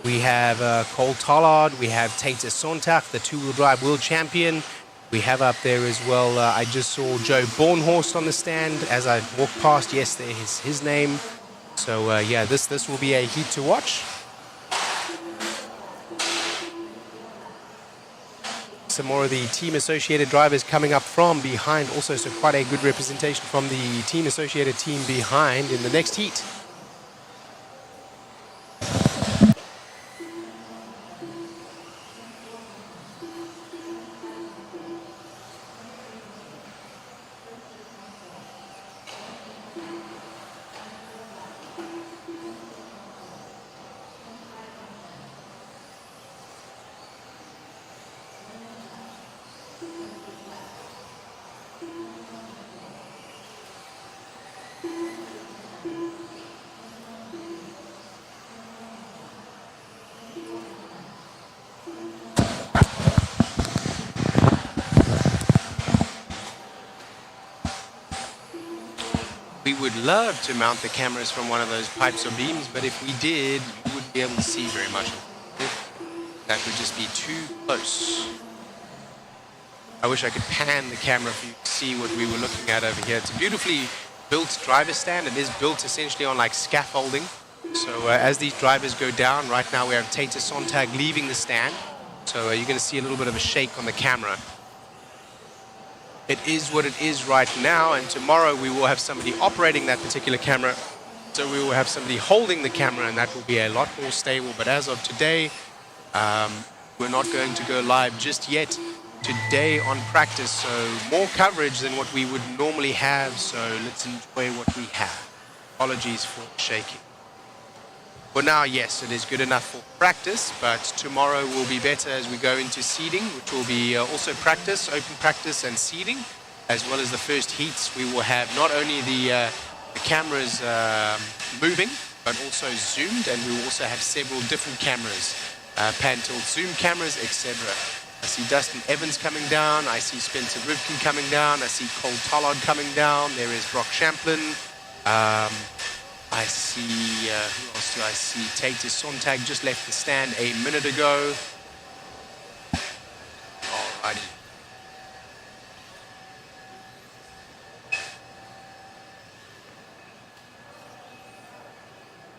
We have Cole Tollard, we have Tate Sonntag, the two-wheel drive world champion. We have up there as well, I just saw Joe Bornhorst on the stand as I walked past. Yes, there is his name. So yeah, this will be a heat to watch. Some more of the team associated drivers coming up from behind also, so quite a good representation from the team associated team behind in the next heat. We would love to mount the cameras from one of those pipes or beams, but if we did, you wouldn't be able to see very much. That would just be too close. I wish I could pan the camera for you to see what we were looking at over here. It's a beautifully built driver stand. It is built essentially on like scaffolding. So as these drivers go down, right now we have Tate Sonntag leaving the stand. So you're going to see a little bit of a shake on the camera. It is what it is right now, and tomorrow we will have somebody operating that particular camera. So we will have somebody holding the camera, and that will be a lot more stable. But as of today, we're not going to go live just yet today on practice. So more coverage than what we would normally have. So let's enjoy what we have. Apologies for shaking. For now, yes, it is good enough for practice, but tomorrow will be better as we go into seeding, which will be also practice, open practice and seeding, as well as the first heats. We will have not only the cameras moving, but also zoomed, and we will also have several different cameras, pan-tilt zoom cameras, etc. I see Dustin Evans coming down, I see Spencer Rivkin coming down, I see Cole Tollard coming down, there is Brock Champlin, I see, who else do I see? Tate Sonntag just left the stand a minute ago. Alrighty.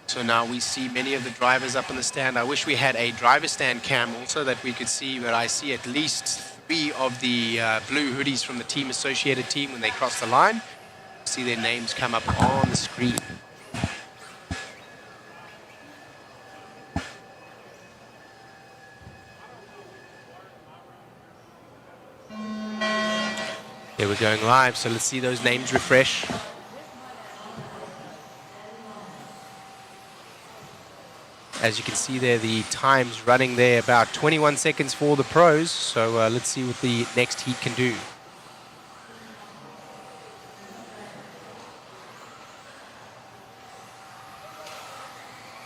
So now we see many of the drivers up on the stand. I wish we had a driver stand cam also that we could see, but I see at least 3 of the blue hoodies from the team associated team when they cross the line. See their names come up on the screen. There we're going live, so let's see those names refresh. As you can see there, the time's running there about 21 seconds for the pros, so let's see what the next heat can do.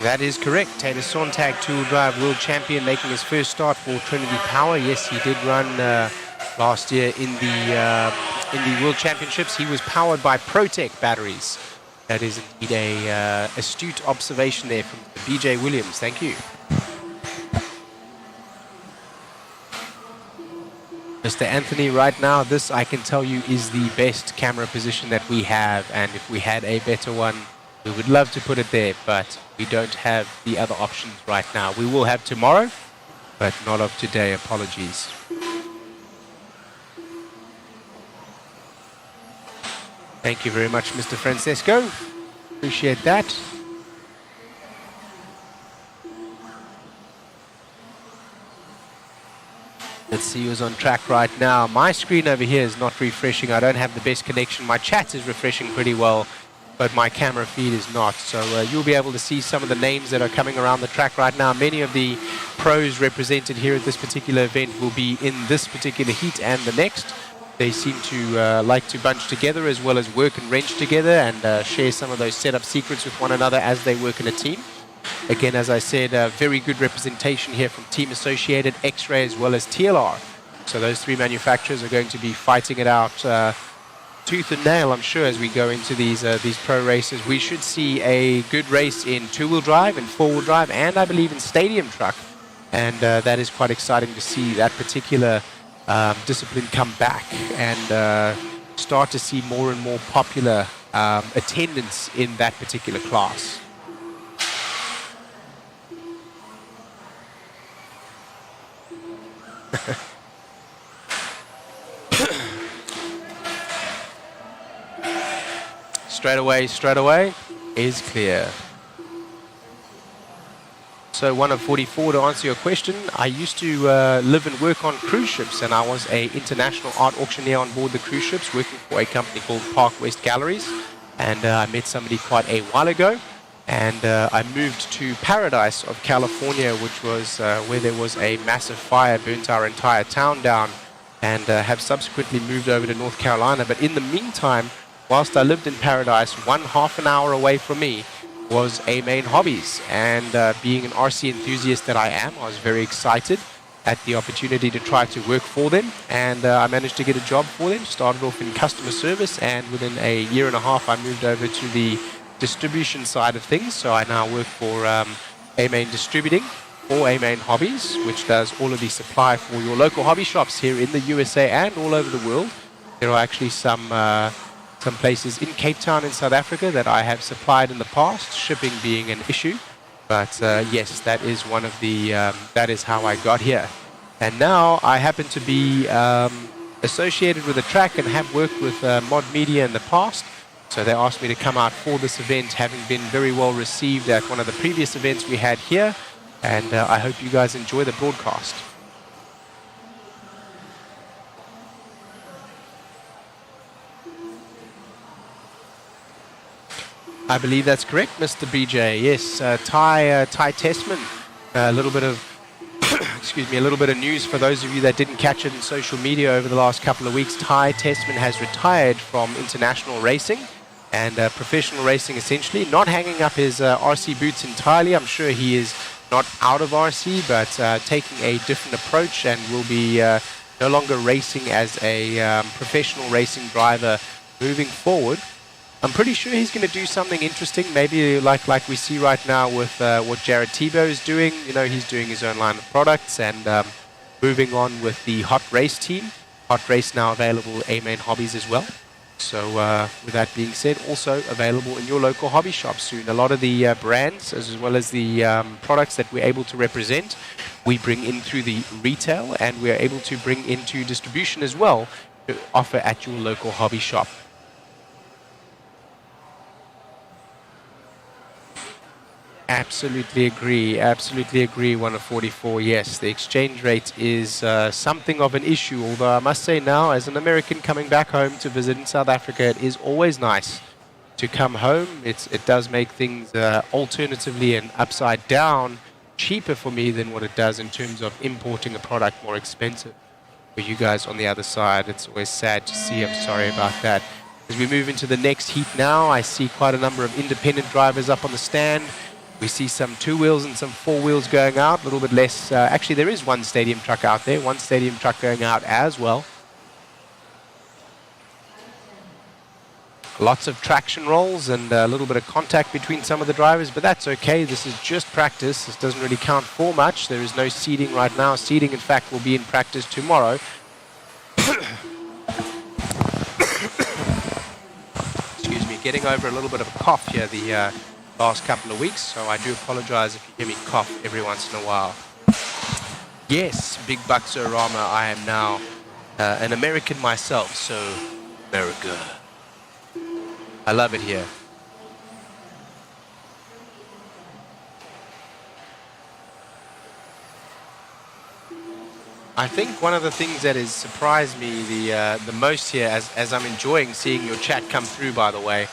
That is correct. Tate Sonntag, two-wheel drive world champion, making his first start for Trinity Power. Yes, he did run last year in the World Championships. He was powered by Protec batteries. That is indeed a astute observation there from BJ Williams. Thank you. Mr. Anthony, right now, this I can tell you is the best camera position that we have, and if we had a better one, we would love to put it there, but we don't have the other options right now. We will have tomorrow, but not of today. Apologies. Thank you very much, Mr. Francesco. Appreciate that. Let's see who's on track right now. My screen over here is not refreshing. I don't have the best connection. My chat is refreshing pretty well, but my camera feed is not. So you'll be able to see some of the names that are coming around the track right now. Many of the pros represented here at this particular event will be in this particular heat and the next. They seem to like to bunch together as well as work and wrench together and share some of those setup secrets with one another as they work in a team. Again, as I said, very good representation here from Team Associated, X-Ray, as well as TLR. So those three manufacturers are going to be fighting it out tooth and nail, I'm sure, as we go into these pro races. We should see a good race in two-wheel drive and four-wheel drive, and I believe in stadium truck. And that is quite exciting to see that particular discipline come back and start to see more and more popular attendance in that particular class. Straight away is clear. So 1 of 44, to answer your question, I used to live and work on cruise ships, and I was a international art auctioneer on board the cruise ships, working for a company called Park West Galleries. And I met somebody quite a while ago, and I moved to Paradise of California, which was where there was a massive fire, burnt our entire town down, and have subsequently moved over to North Carolina. But in the meantime, whilst I lived in Paradise, half an hour away from me was A-Main Hobbies. And being an RC enthusiast that I am, I was very excited at the opportunity to try to work for them. And I managed to get a job for them, started off in customer service, and within a year and a half, I moved over to the distribution side of things. So I now work for A-Main Distributing for A-Main Hobbies, which does all of the supply for your local hobby shops here in the USA and all over the world. There are actually some places in Cape Town in South Africa that I have supplied in the past, shipping being an issue. But yes, that is one of the, that is how I got here. And now I happen to be associated with a track and have worked with Mod Media in the past. So they asked me to come out for this event, having been very well received at one of the previous events we had here. And I hope you guys enjoy the broadcast. I believe that's correct, Mr. BJ. Yes, Ty Testman. A little bit of, excuse me, a little bit of news for those of you that didn't catch it in social media over the last couple of weeks. Ty Testman has retired from international racing and professional racing, essentially. Not hanging up his RC boots entirely. I'm sure he is not out of RC, but taking a different approach and will be no longer racing as a professional racing driver moving forward. I'm pretty sure he's going to do something interesting, maybe like we see right now with what Jared Tebow is doing. You know, he's doing his own line of products and moving on with the Hot Race team. Hot Race now available at A-Main Hobbies as well. So with that being said, also available in your local hobby shop soon. A lot of the brands as well as the products that we're able to represent, we bring in through the retail, and we're able to bring into distribution as well to offer at your local hobby shop. Absolutely agree, 1 of 44. Yes, the exchange rate is something of an issue, although I must say now, as an American coming back home to visit in South Africa, it is always nice to come home. It does make things alternatively and upside down cheaper for me than what it does in terms of importing a product more expensive. For you guys on the other side, it's always sad to see. I'm sorry about that. As we move into the next heat now, I see quite a number of independent drivers up on the stand. We see some 2 wheels and some 4 wheels going out, a little bit less. Actually, there is one stadium truck out there, one stadium truck going out as well. Lots of traction rolls and a little bit of contact between some of the drivers, but that's okay. This is just practice. This doesn't really count for much. There is no seeding right now. Seeding, in fact, will be in practice tomorrow. Excuse me, getting over a little bit of a cough here the last couple of weeks, so I do apologize if you hear me cough every once in a while. Yes, Big Bucks Orama, I am now an American myself, so America. I love it here. I think one of the things that has surprised me the most here, as I'm enjoying seeing your chat come through, by the way,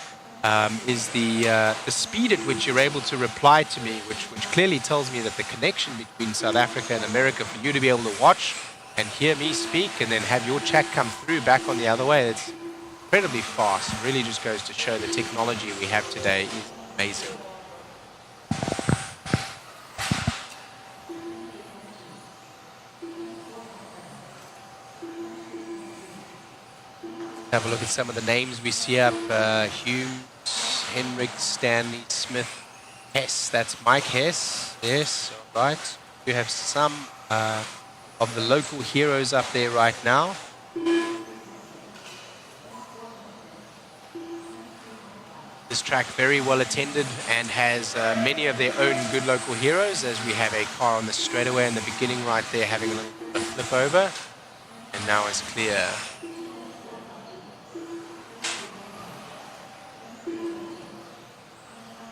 is the speed at which you're able to reply to me, which clearly tells me that the connection between South Africa and America, for you to be able to watch and hear me speak and then have your chat come through back on the other way, it's incredibly fast. It really just goes to show the technology we have today is amazing. Have a look at some of the names we see up. Hughes, Henrik, Stanley, Smith, Hess. That's Mike Hess. Yes, all right. You have some of the local heroes up there right now. This track very well attended and has many of their own good local heroes, as we have a car on the straightaway in the beginning right there having a little flip over. And now it's clear.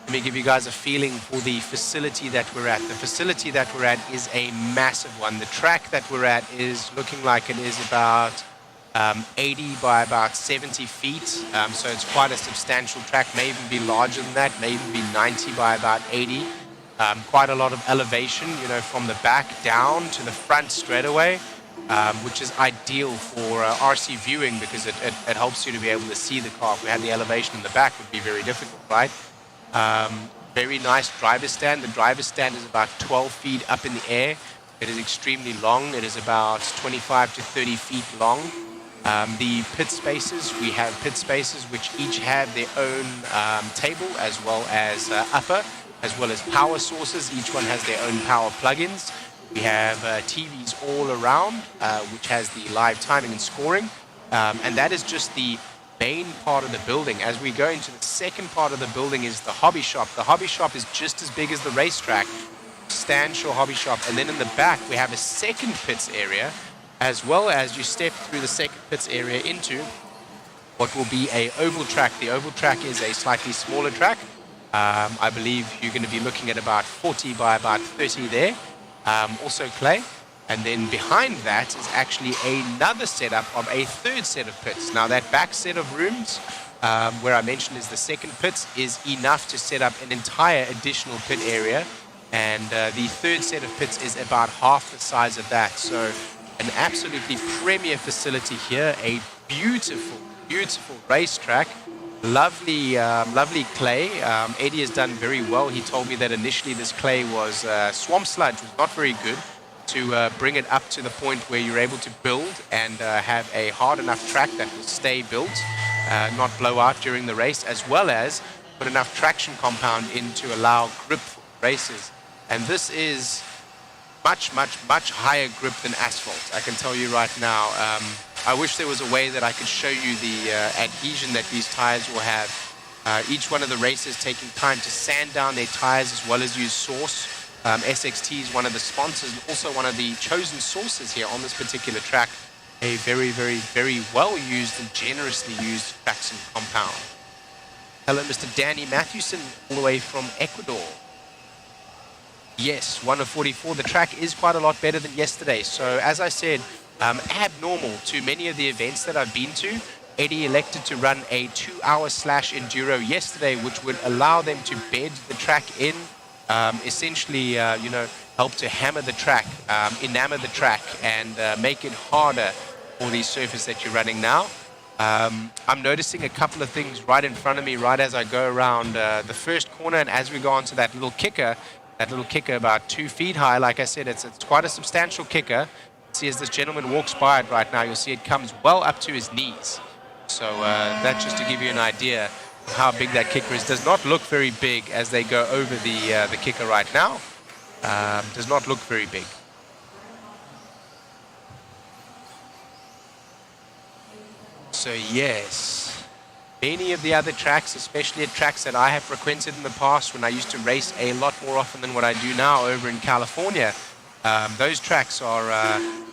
Let me give you guys a feeling for the facility that we're at. The facility that we're at is a massive one. The track that we're at is looking like it is about 80 by about 70 feet. So it's quite a substantial track, may even be larger than that, may even be 90 by about 80. Quite a lot of elevation, you know, from the back down to the front straightaway, which is ideal for RC viewing because it helps you to be able to see the car. If we had the elevation in the back, it would be very difficult, right? Very nice driver stand. The driver stand is about 12 feet up in the air. It is extremely long. It is about 25 to 30 feet long. The pit spaces, we have pit spaces which each have their own table as well as upper, as well as power sources. Each one has their own power plugins. We have TVs all around, which has the live timing and scoring. And that is just the main part of the building. As we go into the second part of the building is the hobby shop. The hobby shop is just as big as the racetrack, substantial hobby shop. And then in the back, we have a second pits area, as well as you step through the second pits area into what will be a oval track. The oval track is a slightly smaller track. I believe you're going to be looking at about 40 by about 30 there. Also clay. And then behind that is actually another setup of a third set of pits. Now that back set of rooms, where I mentioned is the second pits, is enough to set up an entire additional pit area. And the third set of pits is about half the size of that. So an absolutely premier facility here, a beautiful, beautiful racetrack. Lovely, lovely clay. Eddie has done very well. He told me that initially this clay was swamp sludge, was not very good, to bring it up to the point where you're able to build and have a hard enough track that will stay built, not blow out during the race, as well as put enough traction compound in to allow grip for races. And this is much, much, much higher grip than asphalt, I can tell you right now. I wish there was a way that I could show you the adhesion that these tires will have. Each one of the racers taking time to sand down their tires as well as use source. SXT is one of the sponsors and also one of the chosen sources here on this particular track. A very, very, very well used and generously used traction compound. Hello, Mr. Danny Matthewson, all the way from Ecuador. Yes, 1 of 44. The track is quite a lot better than yesterday. So as I said, abnormal to many of the events that I've been to. Eddie elected to run a 2-hour slash enduro yesterday, which would allow them to bed the track in, essentially, help to hammer the track, enamor the track, and make it harder for the surface that you're running now. I'm noticing a couple of things right in front of me right as I go around the first corner, and as we go onto that little kicker about 2 feet high. Like I said, it's quite a substantial kicker. See, as this gentleman walks by it right now, you'll see it comes well up to his knees. So that's just to give you an idea of how big that kicker is. Does not look very big as they go over the kicker right now. Does not look very big. So yes, many of the other tracks, especially at tracks that I have frequented in the past when I used to race a lot more often than what I do now over in California, those tracks are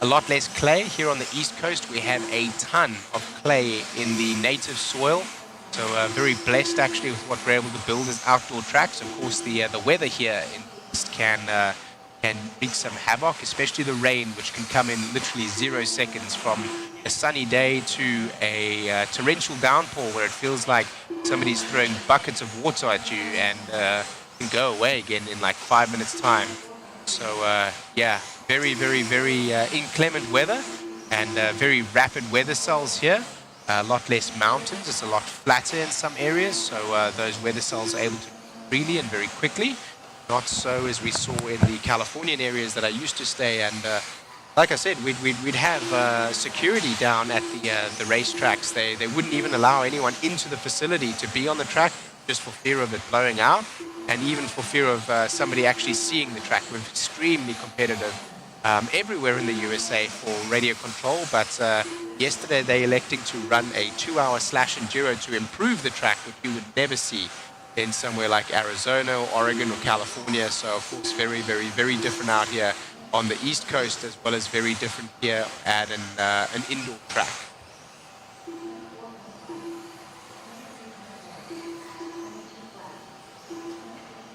a lot less clay. Here on the East Coast, we have a ton of clay in the native soil. So very blessed actually with what we're able to build as outdoor tracks. Of course, the weather here in the East can can wreak some havoc, especially the rain, which can come in literally 0 seconds from a sunny day to a torrential downpour where it feels like somebody's throwing buckets of water at you and can go away again in like 5 minutes time. So yeah, very, very, very inclement weather and very rapid weather cells here. A lot less mountains. It's a lot flatter in some areas, so those weather cells are able to freely and very quickly. Not so as we saw in the Californian areas that I used to stay. And like I said, we'd have security down at the racetracks. They wouldn't even allow anyone into the facility to be on the track just for fear of it blowing out, and even for fear of somebody actually seeing the track. We're extremely competitive everywhere in the USA for radio control, but yesterday they electing to run a 2-hour slash enduro to improve the track, which you would never see in somewhere like Arizona or Oregon or California. So of course very, very, very different out here on the East Coast, as well as very different here at an indoor track.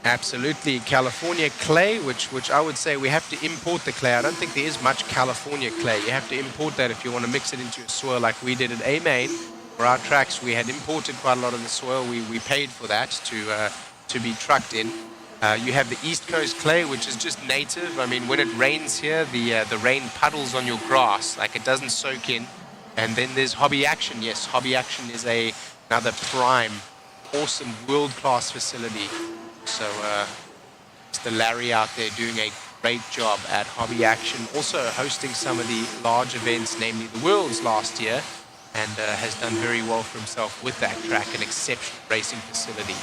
Absolutely, California clay, which I would say we have to import the clay. I don't think there is much California clay. You have to import that if you want to mix it into your soil, like we did at A-Main. For our tracks, we had imported quite a lot of the soil. We paid for that to be trucked in. You have the East Coast clay, which is just native. I mean, when it rains here, the rain puddles on your grass, like it doesn't soak in. And then there's Hobby Action. Yes, Hobby Action is another prime, awesome, world-class facility. So Mr. Larry out there doing a great job at Hobby Action, also hosting some of the large events, namely the Worlds last year, and has done very well for himself with that track, an exceptional racing facility.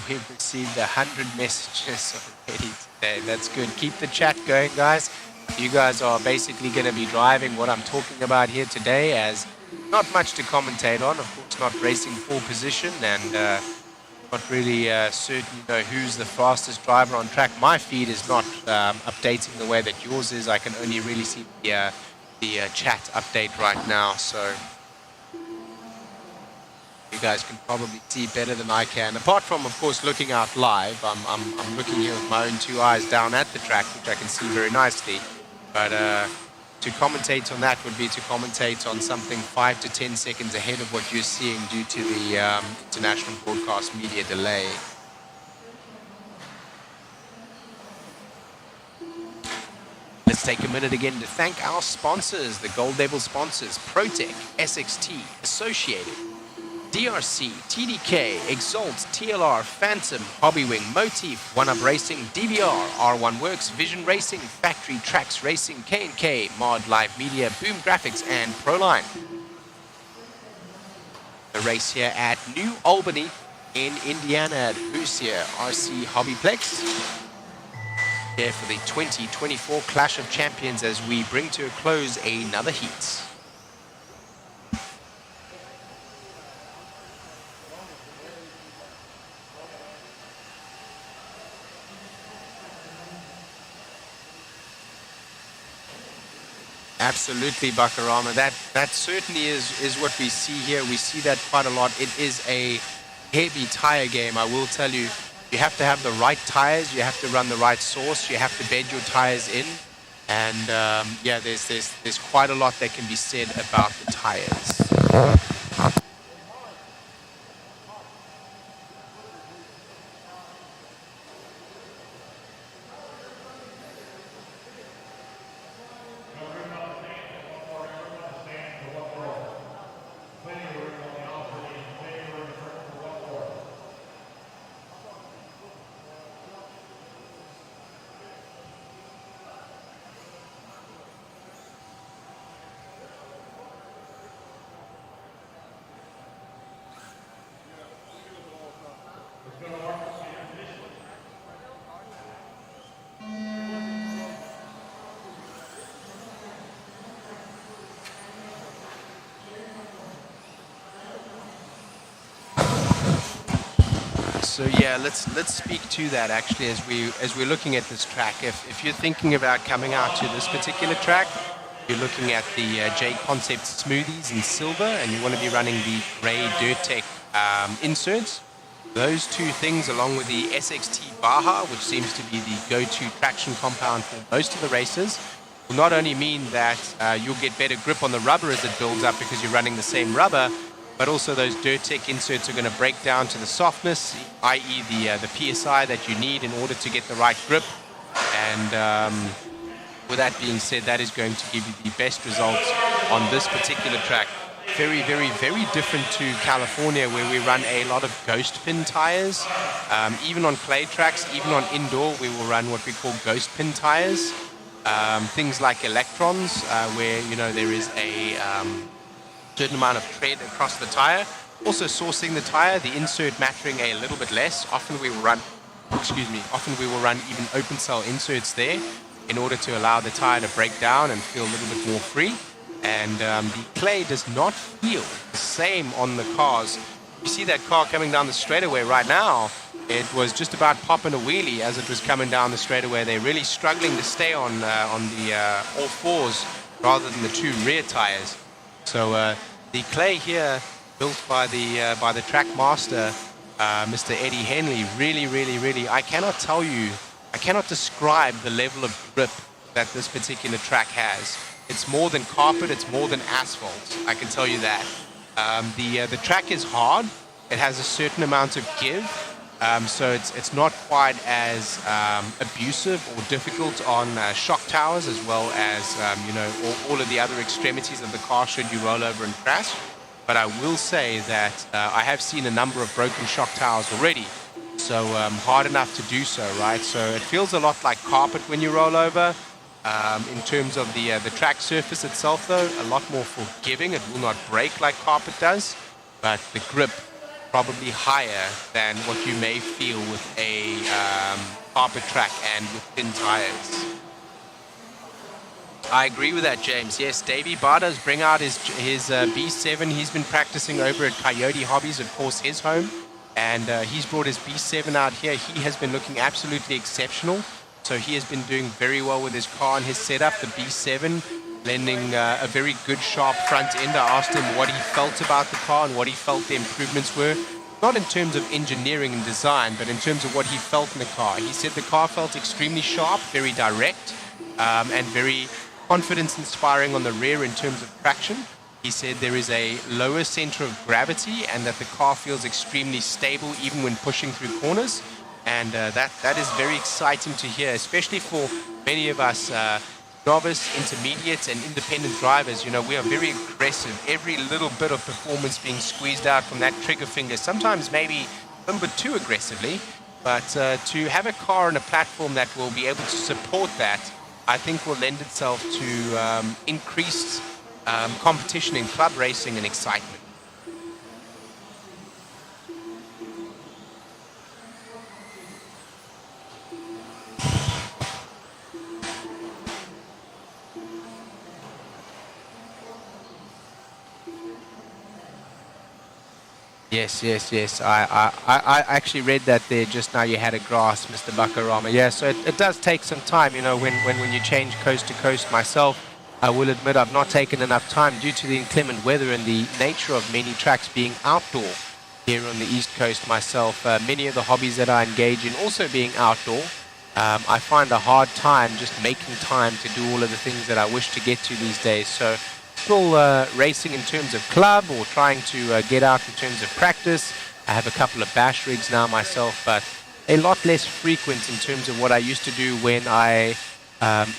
We've received 100 messages already today. That's good. Keep the chat going, guys. You guys are basically going to be driving what I'm talking about here today, as not much to commentate on. Of course, not racing for position, and not really certain, who's the fastest driver on track. My feed is not updating the way that yours is. I can only really see the chat update right now, so you guys can probably see better than I can. Apart from, of course, looking out live, I'm looking here with my own 2 eyes down at the track, which I can see very nicely. But to commentate on that would be to commentate on something 5 to 10 seconds ahead of what you're seeing due to the international broadcast media delay. Let's take a minute again to thank our sponsors, the Gold Level sponsors: ProTech, SXT, Associated, DRC, TDK, Exalt, TLR, Phantom, Hobbywing, Motif, One Up Racing, DVR, R1 Works, Vision Racing, Factory Tracks Racing, K&K, Mod Live Media, Boom Graphics, and Proline. The race here at New Albany in Indiana at Hoosier RC HobbyPlex. Here for the 2024 Clash of Champions as we bring to a close another heat. Absolutely, Bakarama. That certainly is what we see here. We see that quite a lot. It is a heavy tire game, I will tell you. You have to have the right tires. You have to run the right source. You have to bed your tires in. And yeah, there's quite a lot that can be said about the tires. So yeah, let's speak to that actually as we're looking at this track. If you're thinking about coming out to this particular track, you're looking at the JConcepts smoothies in silver, and you want to be running the gray Dirt Tech inserts. Those two things, along with the SXT Baja, which seems to be the go-to traction compound for most of the racers, will not only mean that you'll get better grip on the rubber as it builds up because you're running the same rubber, but also those Dirt Tech inserts are going to break down to the softness, i.e. the PSI that you need in order to get the right grip. And with that being said, that is going to give you the best results on this particular track. Very, very, very different to California, where we run a lot of ghost pin tires. Even on clay tracks, even on indoor, we will run what we call ghost pin tires. Things like electrons, where there is a certain amount of tread across the tire. Also sourcing the tire, the insert mattering a little bit less. Often we will run even open cell inserts there in order to allow the tire to break down and feel a little bit more free. And the clay does not feel the same on the cars. You see that car coming down the straightaway right now. It was just about popping a wheelie as it was coming down the straightaway. They're really struggling to stay on the all fours rather than the two rear tires. So the clay here, built by the track master, Mr. Eddie Henley, really, I cannot describe the level of grip that this particular track has. It's more than carpet, it's more than asphalt, I can tell you that. The track is hard, it has a certain amount of give, so it's not quite as abusive or difficult on shock towers, as well as all of the other extremities of the car should you roll over and crash. But I will say that I have seen a number of broken shock towers already, so hard enough to do so, right? So it feels a lot like carpet when you roll over. In terms of the track surface itself, though, a lot more forgiving. It will not break like carpet does, but the grip probably higher than what you may feel with a carpet track and with thin tires. I agree with that, James. Yes, Davey Bardas bring out his B7. He's been practicing over at Coyote Hobbies, of course, his home, and he's brought his B7 out here. He has been looking absolutely exceptional. So he has been doing very well with his car and his setup, the B7, lending a very good sharp front end. I asked him what he felt about the car and what he felt the improvements were. Not in terms of engineering and design, but in terms of what he felt in the car. He said the car felt extremely sharp, very direct, and very confidence-inspiring on the rear in terms of traction. He said there is a lower center of gravity and that the car feels extremely stable even when pushing through corners. And that is very exciting to hear, especially for many of us novice, intermediate, and independent drivers. We are very aggressive. Every little bit of performance being squeezed out from that trigger finger, sometimes maybe a little bit too aggressively. But to have a car and a platform that will be able to support that, I think will lend itself to increased competition in club racing and excitement. Yes. I actually read that there just now. You had a grass, Mr. Bakarama. Yeah, so it does take some time, when you change coast to coast. Myself, I will admit I've not taken enough time due to the inclement weather and the nature of many tracks being outdoor here on the East Coast myself. Many of the hobbies that I engage in also being outdoor. I find a hard time just making time to do all of the things that I wish to get to these days. So still racing in terms of club or trying to get out in terms of practice. I have a couple of bash rigs now myself, but a lot less frequent in terms of what I used to do when I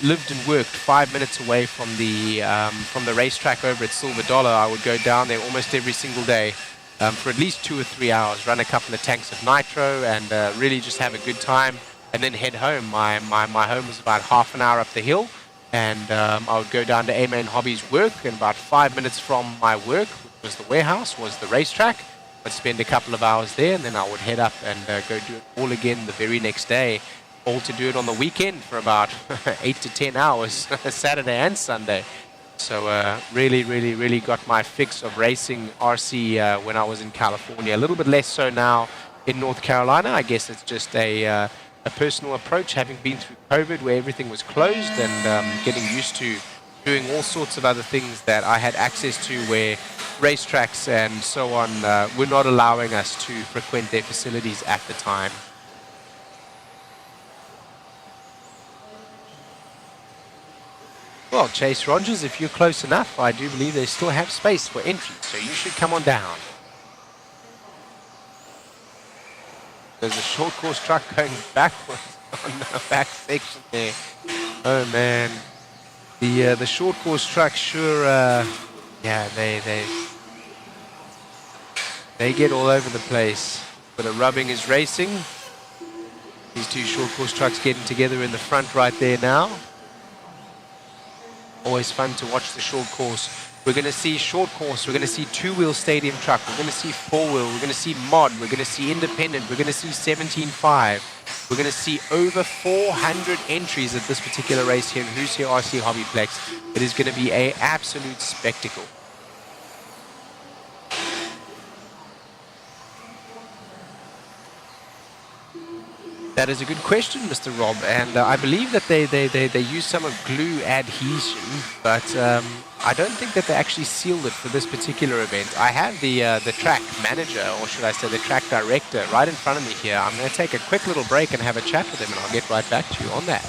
lived and worked 5 minutes away from the racetrack over at Silver Dollar. I would go down there almost every single day for at least 2 or 3 hours, run a couple of tanks of nitro, and really just have a good time, and then head home. My home was about half an hour up the hill. And I would go down to A-Main Hobbies work, and about 5 minutes from my work, which was the warehouse, was the racetrack. I'd spend a couple of hours there, and then I would head up and go do it all again the very next day, all to do it on the weekend for about 8 to 10 hours, Saturday and Sunday. So really got my fix of racing RC when I was in California. A little bit less so now in North Carolina. I guess it's just a personal approach, having been through COVID where everything was closed, and getting used to doing all sorts of other things that I had access to, where racetracks and so on were not allowing us to frequent their facilities at the time. Well, Chase Rogers, if you're close enough, I do believe they still have space for entry, so you should come on down. There's a short course truck going backwards on the back section there. Oh man, the short course truck sure, yeah, they get all over the place. But the rubbing is racing. These two short course trucks getting together in the front right there now. Always fun to watch the short course. We're going to see short course. We're going to see two-wheel stadium truck. We're going to see four-wheel. We're going to see mod. We're going to see independent. We're going to see 17.5. We're going to see over 400 entries at this particular race here in Hoosier RC HobbyPlex. It is going to be an absolute spectacle. That is a good question, Mr. Rob, and I believe that they use some of glue adhesion, but I don't think that they actually sealed it for this particular event. I have the track manager, or should I say the track director, right in front of me here. I'm going to take a quick little break and have a chat with him, and I'll get right back to you on that.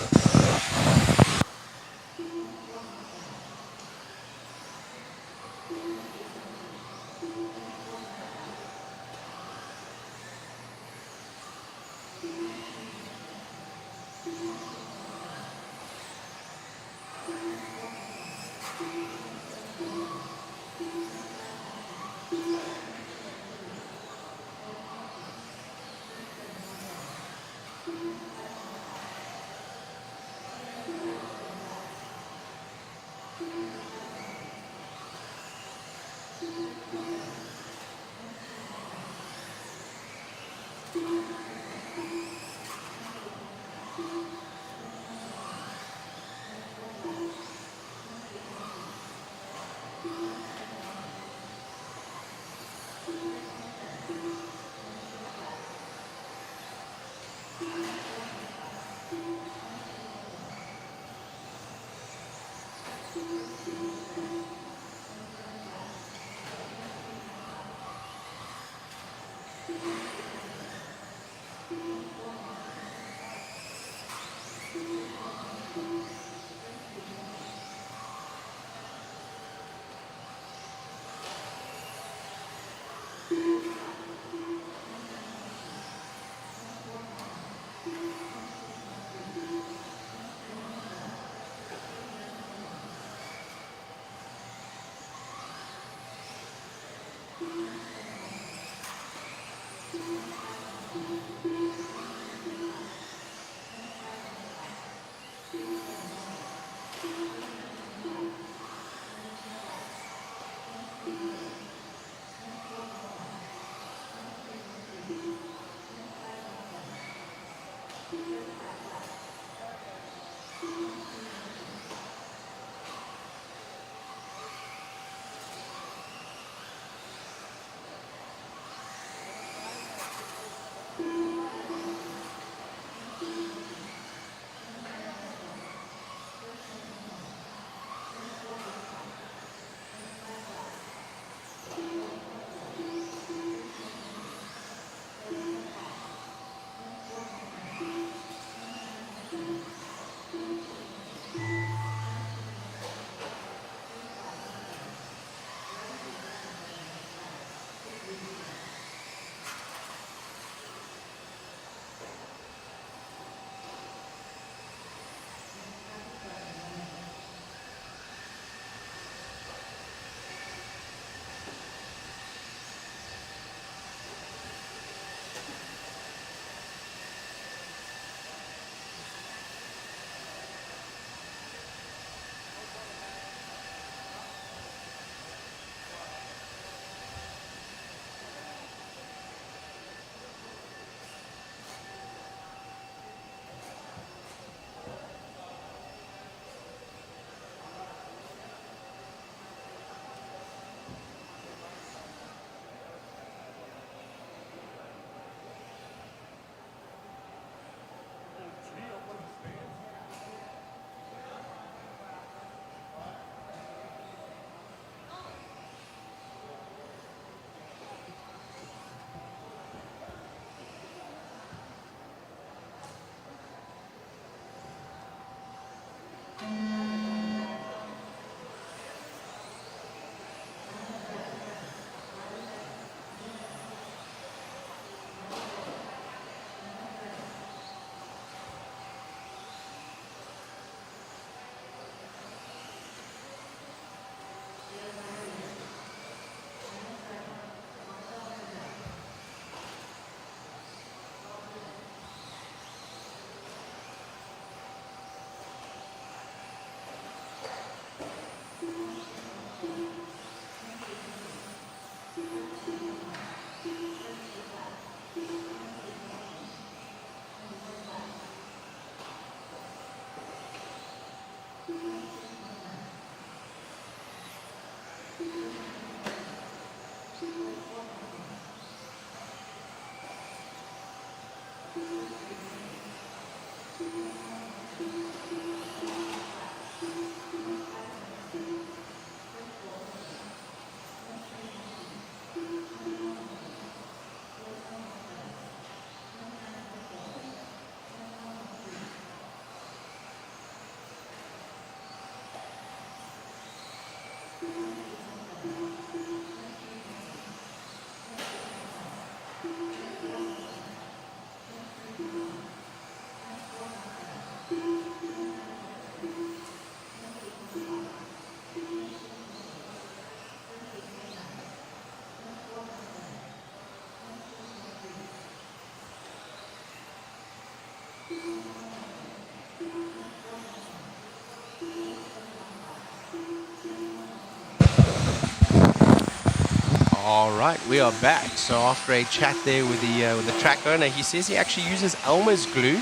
All right, we are back. So after a chat there with the track owner, he says he actually uses Elmer's glue.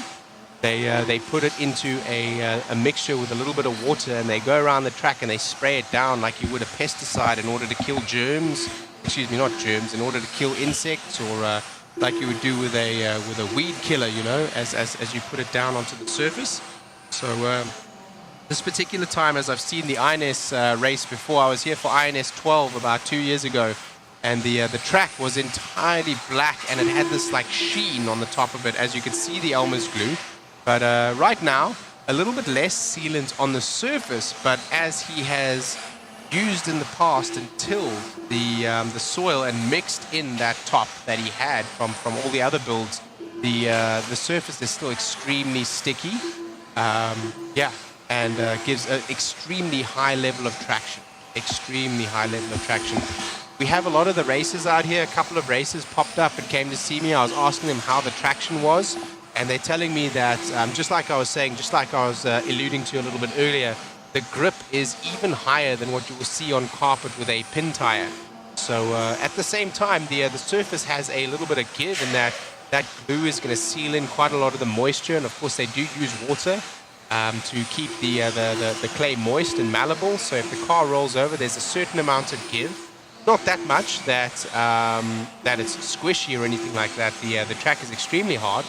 They put it into a mixture with a little bit of water, and they go around the track and they spray it down like you would a pesticide in order to kill germs. Excuse me, not germs, in order to kill insects, or like you would do with a weed killer, you know, as you put it down onto the surface. So this particular time, as I've seen the INS race before, I was here for INS 12 about 2 years ago. And the track was entirely black, and it had this like sheen on the top of it, as you could see the Elmer's glue. But right now, a little bit less sealant on the surface, but as he has used in the past and tilled the soil and mixed in that top that he had from all the other builds, the surface is still extremely sticky. Yeah, and gives an extremely high level of traction. Extremely high level of traction. We have a lot of the racers out here. A couple of racers popped up and came to see me. I was asking them how the traction was, and they're telling me that, just like I was saying, just like I was alluding to a little bit earlier, the grip is even higher than what you will see on carpet with a pin tire. So at the same time, the surface has a little bit of give in that glue is going to seal in quite a lot of the moisture, and of course they do use water to keep the clay moist and malleable. So if the car rolls over, there's a certain amount of give. Not that much that it's squishy or anything like that. The track is extremely hard,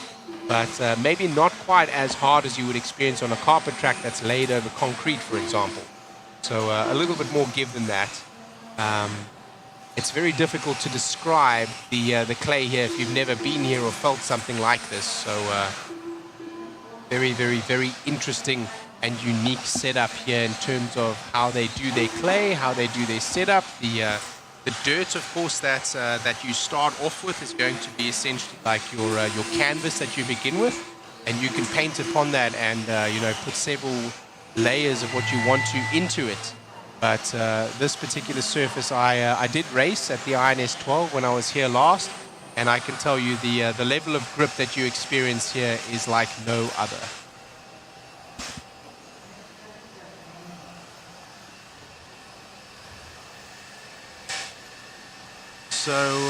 but maybe not quite as hard as you would experience on a carpet track that's laid over concrete, for example. So a little bit more give than that. It's very difficult to describe the clay here if you've never been here or felt something like this. So very, very, very interesting and unique setup here in terms of how they do their clay, how they do their setup. The dirt, of course, that you start off with is going to be essentially like your canvas that you begin with, and you can paint upon that and put several layers of what you want to into it. But this particular surface, I did race at the INS 12 when I was here last, and I can tell you the level of grip that you experience here is like no other. So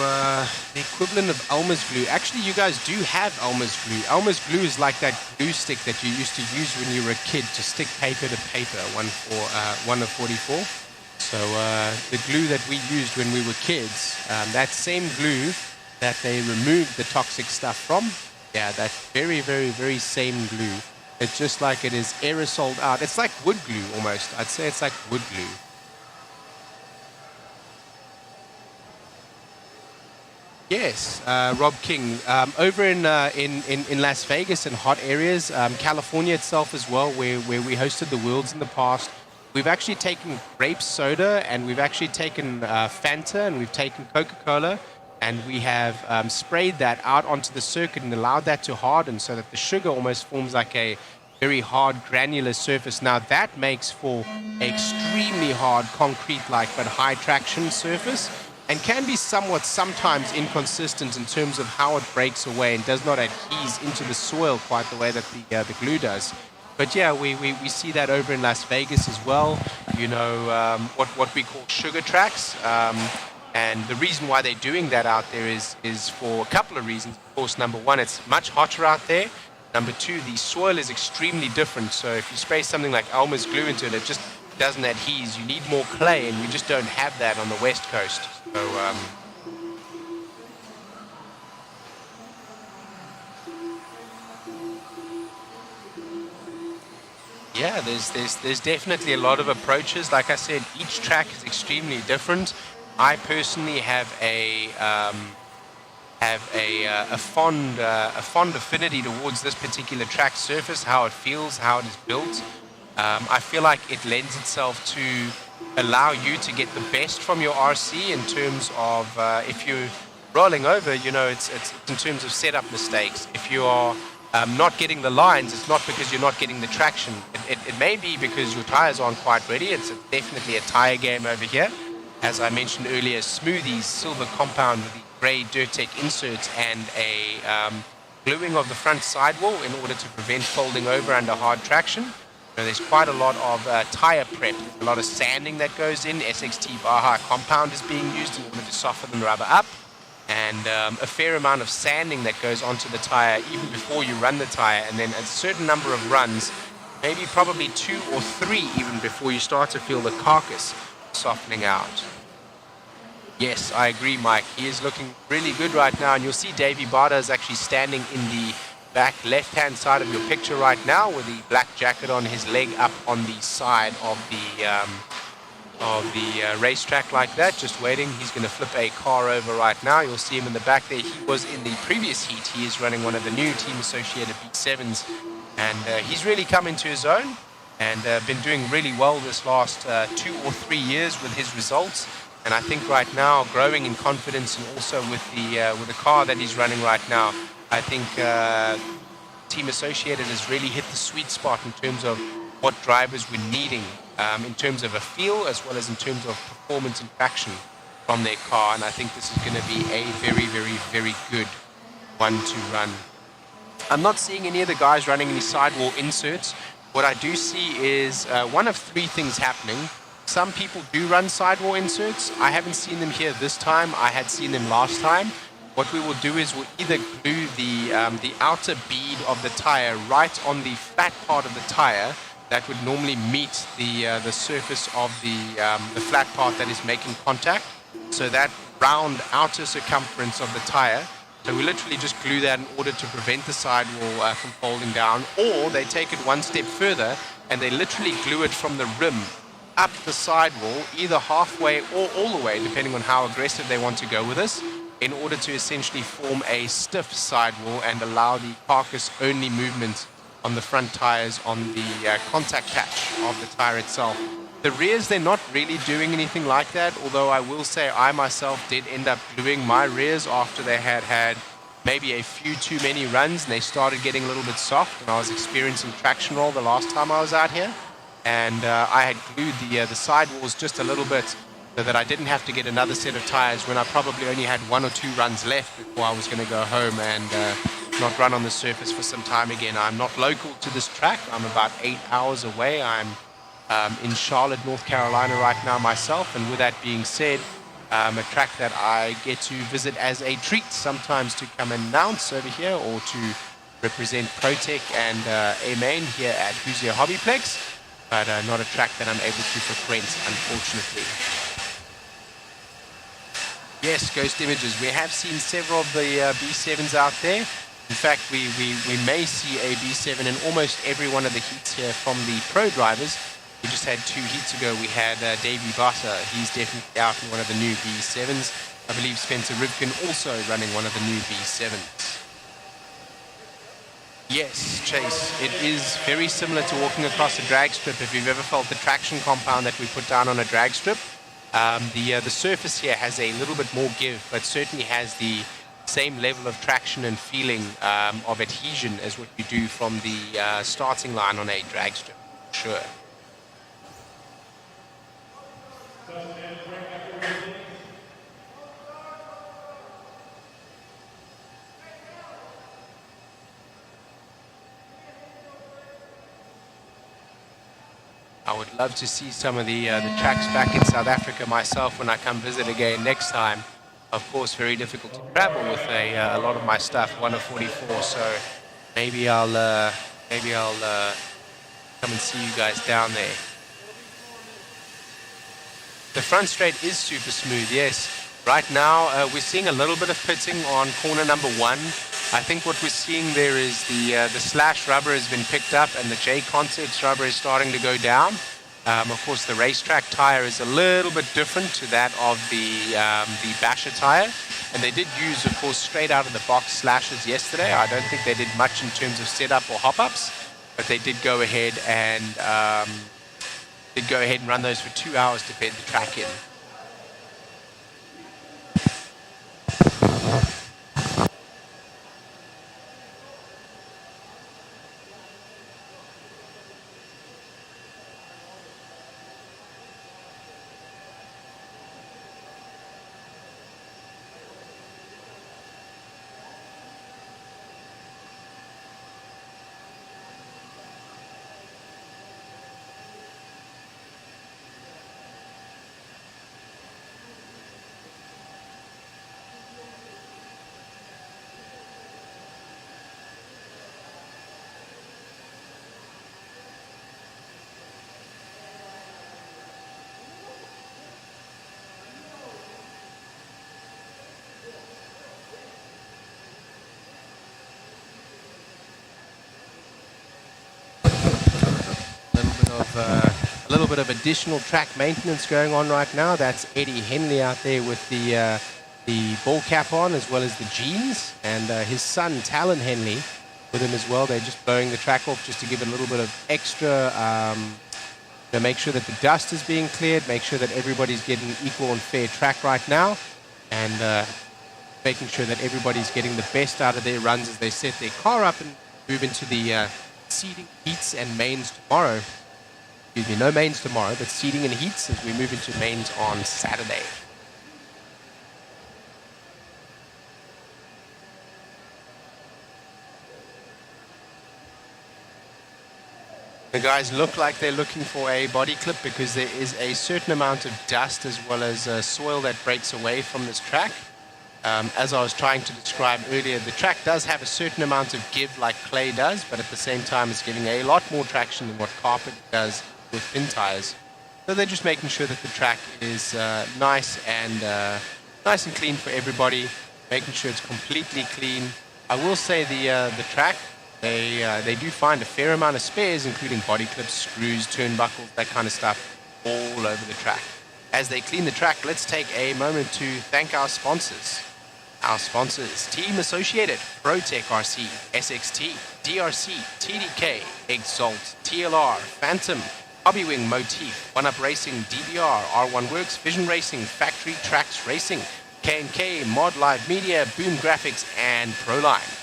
the equivalent of Elmer's glue. Actually, you guys do have Elmer's glue. Elmer's glue is like that glue stick that you used to use when you were a kid to stick paper to paper, 1 of 44. So the glue that we used when we were kids, that same glue that they removed the toxic stuff from, yeah, that very, very, very same glue. It's just like it is aerosoled out. It's like wood glue almost. I'd say it's like wood glue. Yes, Rob King. Over in Las Vegas and hot areas, California itself as well, where we hosted the Worlds in the past, we've actually taken grape soda, and we've actually taken Fanta, and we've taken Coca-Cola, and we have sprayed that out onto the circuit and allowed that to harden so that the sugar almost forms like a very hard granular surface. Now that makes for an extremely hard concrete-like but high traction surface, and can be sometimes inconsistent in terms of how it breaks away and does not adhere into the soil quite the way that the glue does. But yeah, we see that over in Las Vegas as well. You know, what we call sugar tracks. And the reason why they're doing that out there is for a couple of reasons. Of course, number one, it's much hotter out there. Number two, the soil is extremely different. So if you spray something like Elmer's glue into it, it just doesn't adhere. You need more clay, and you just don't have that on the West Coast. So Yeah, there's definitely a lot of approaches. Like I said, each track is extremely different. I personally have a fond affinity towards this particular track surface, how it feels, how it is built. I feel like it lends itself to allow you to get the best from your RC in terms of if you're rolling over, it's in terms of setup mistakes. If you are not getting the lines, it's not because you're not getting the traction. It may be because your tires aren't quite ready. It's definitely a tire game over here. As I mentioned earlier, Smoothie's silver compound with the grey Durtec inserts and a gluing of the front sidewall in order to prevent folding over under hard traction. There's quite a lot of tire prep, a lot of sanding that goes in. SXT Baja compound is being used in order to soften the rubber up, and a fair amount of sanding that goes onto the tire even before you run the tire, and then a certain number of runs, maybe probably 2 or 3 even before you start to feel the carcass softening out. Yes, I agree, Mike. He is looking really good right now, and you'll see Davey Barda is actually standing in the back left-hand side of your picture right now with the black jacket on, his leg up on the side of the racetrack like that, just waiting. He's going to flip a car over right now. You'll see him in the back there. He was in the previous heat. He is running one of the new team-associated B7s, and he's really come into his own and been doing really well this last 2 or 3 years with his results. And I think right now, growing in confidence, and also with the car that he's running right now, I think Team Associated has really hit the sweet spot in terms of what drivers we're needing, in terms of a feel as well as in terms of performance and traction from their car. And I think this is going to be a very, very, very good one to run. I'm not seeing any of the guys running any sidewall inserts. What I do see is one of 3 things happening. Some people do run sidewall inserts. I haven't seen them here this time. I had seen them last time. What we will do is we'll either glue the outer bead of the tire right on the flat part of the tire that would normally meet the surface of the flat part that is making contact. So that round outer circumference of the tire. So we literally just glue that in order to prevent the sidewall from folding down. Or they take it one step further and they literally glue it from the rim up the sidewall, either halfway or all the way, depending on how aggressive they want to go with this, in order to essentially form a stiff sidewall and allow the carcass-only movement on the front tires on the contact patch of the tire itself. The rears, they're not really doing anything like that, although I will say I myself did end up gluing my rears after they had maybe a few too many runs and they started getting a little bit soft, and I was experiencing traction roll the last time I was out here. And I had glued the sidewalls just a little bit so that I didn't have to get another set of tires when I probably only had 1 or 2 runs left before I was going to go home and not run on the surface for some time again. I'm not local to this track. I'm about 8 hours away. I'm in Charlotte, North Carolina right now myself, and with that being said, a track that I get to visit as a treat, sometimes to come and announce over here or to represent ProTech and A-Main here at Hoosier HobbyPlex. But not a track that I'm able to frequent, unfortunately. Yes, Ghost Images. We have seen several of the B7s out there. In fact, we may see a B7 in almost every one of the heats here from the pro drivers. We just had 2 heats ago. We had Davey Barda. He's definitely out in one of the new B7s. I believe Spencer Rivkin also running one of the new B7s. Yes, Chase, it is very similar to walking across a drag strip. If you've ever felt the traction compound that we put down on a drag strip, the surface here has a little bit more give, but certainly has the same level of traction and feeling of adhesion as what you do from the starting line on a drag strip. Sure. I would love to see some of the tracks back in South Africa myself when I come visit again next time. Of course, very difficult to travel with a lot of my stuff, 1 of 44. So maybe I'll come and see you guys down there. The front straight is super smooth. Yes. Right now we're seeing a little bit of pitting on corner number 1. I think what we're seeing there is the Slash rubber has been picked up and the JConcepts rubber is starting to go down. Of course, the racetrack tire is a little bit different to that of the Basher tire. And they did use, of course, straight out of the box Slashes yesterday. I don't think they did much in terms of setup or hop-ups, but they did go ahead and run those for 2 hours to bed the track in. A little bit of additional track maintenance going on right now. That's Eddie Henley out there with the ball cap on as well as the jeans, and his son Talon Henley with him as well. They're just blowing the track off just to give it a little bit of extra, to make sure that the dust is being cleared, make sure that everybody's getting equal and fair track right now, and making sure that everybody's getting the best out of their runs as they set their car up and move into the seeding heats and mains tomorrow. Excuse me, no mains tomorrow, but seeding and heats as we move into mains on Saturday. The guys look like they're looking for a body clip because there is a certain amount of dust as well as soil that breaks away from this track. As I was trying to describe earlier, the track does have a certain amount of give like clay does, but at the same time it's giving a lot more traction than what carpet does with thin tires. So they're just making sure that the track is nice and clean for everybody, making sure it's completely clean. I will say the track, they do find a fair amount of spares, including body clips, screws, turnbuckles, that kind of stuff, all over the track. As they clean the track, let's take a moment to thank our sponsors. Our sponsors: Team Associated, ProTech RC, SXT, DRC, TDK, Exalt, TLR, Phantom, Hobbywing, Motif, One Up Racing, DBR, R1 Works, Vision Racing, Factory Tracks Racing, K&K, Mod Live Media, Boom Graphics, and Proline.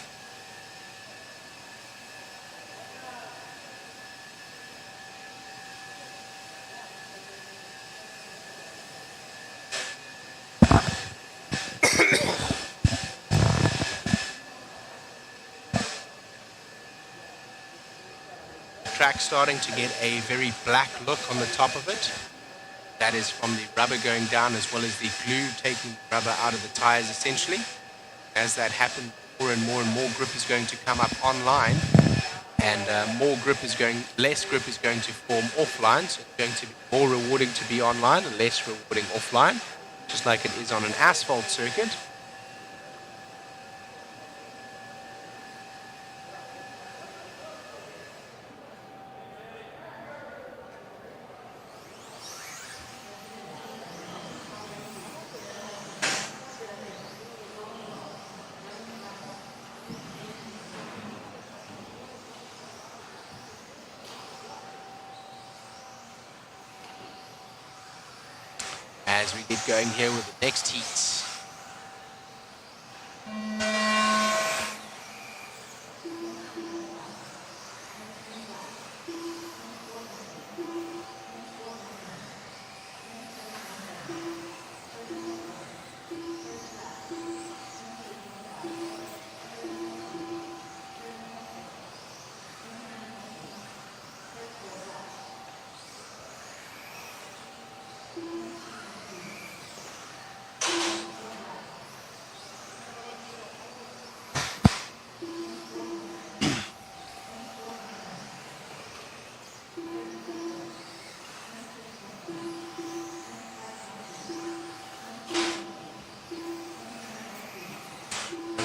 Track starting to get a very black look on the top of it. That is from the rubber going down as well as the glue taking the rubber out of the tires essentially. As that happens, more and more grip is going to come up online, and less grip is going to form offline. So it's going to be more rewarding to be online and less rewarding offline, just like it is on an asphalt circuit. As we get going here with the next heats.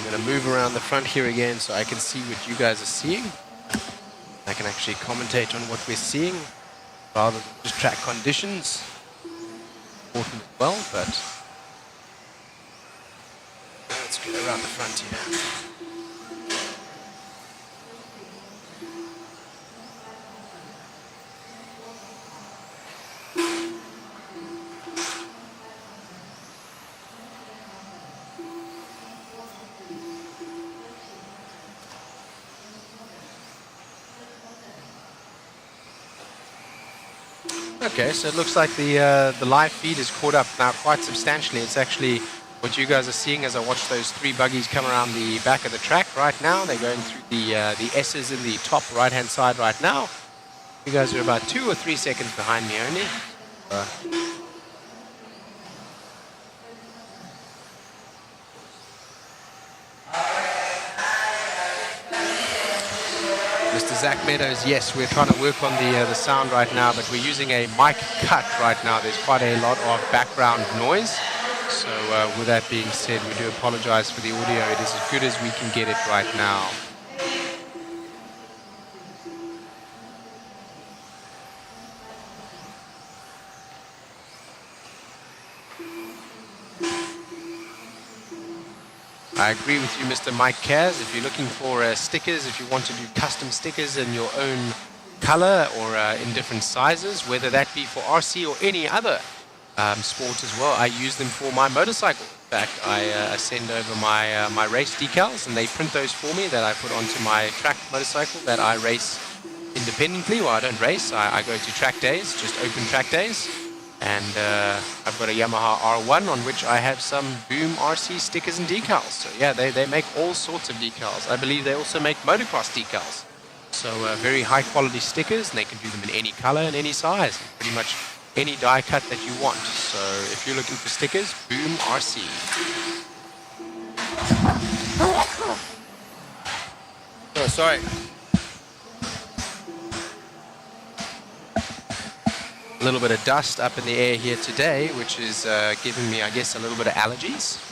I'm going to move around the front here again so I can see what you guys are seeing. I can actually commentate on what we're seeing rather than just track conditions. Important as well, but let's go around the front here. Okay, so it looks like the live feed is caught up now quite substantially. It's actually what you guys are seeing as I watch those 3 buggies come around the back of the track right now. They're going through the S's in the top right-hand side right now. You guys are about 2 or 3 seconds behind me only. Mr. Zach Meadows, yes, we're trying to work on the sound right now, but we're using a mic cut right now. There's quite a lot of background noise. So with that being said, we do apologize for the audio. It is as good as we can get it right now. I agree with you, Mr. Mike Kaz. If you're looking for stickers, if you want to do custom stickers in your own color or in different sizes, whether that be for RC or any other sport as well, I use them for my motorcycle. In fact, I send over my race decals and they print those for me that I put onto my track motorcycle that I race independently. Well, I don't race. I go to track days, just open track days. And I've got a Yamaha R1 on which I have some Boom RC stickers and decals. So yeah, they make all sorts of decals. I believe they also make motocross decals. So very high quality stickers, and they can do them in any color and any size. Pretty much any die cut that you want. So if you're looking for stickers, Boom RC. Oh, sorry. A little bit of dust up in the air here today, which is giving me, I guess, a little bit of allergies.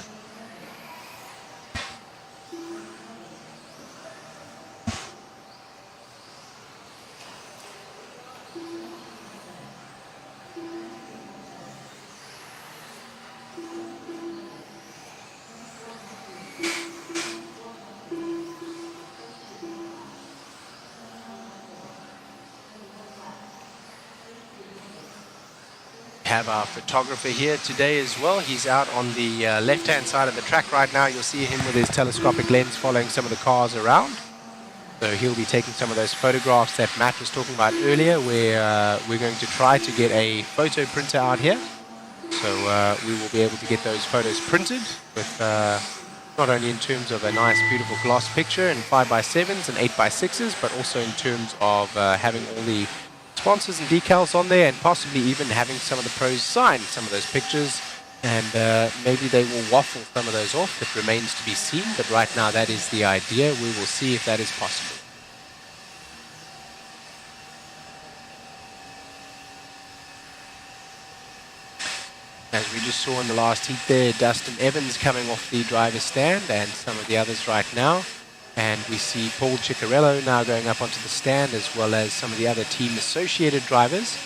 Have our photographer here today as well. He's out on the left-hand side of the track right now. You'll see him with his telescopic lens following some of the cars around. So he'll be taking some of those photographs that Matt was talking about earlier, where we're going to try to get a photo printer out here. So we will be able to get those photos printed with not only in terms of a nice, beautiful gloss picture in 5x7s and 8x6s, but also in terms of having all the sponsors and decals on there, and possibly even having some of the pros sign some of those pictures, and maybe they will waffle some of those off. It remains to be seen, but right now that is the idea. We will see if that is possible. As we just saw in the last heat there, Dustin Evans coming off the driver's stand and some of the others right now. And we see Paul Ciccarello now going up onto the stand, as well as some of the other team associated drivers.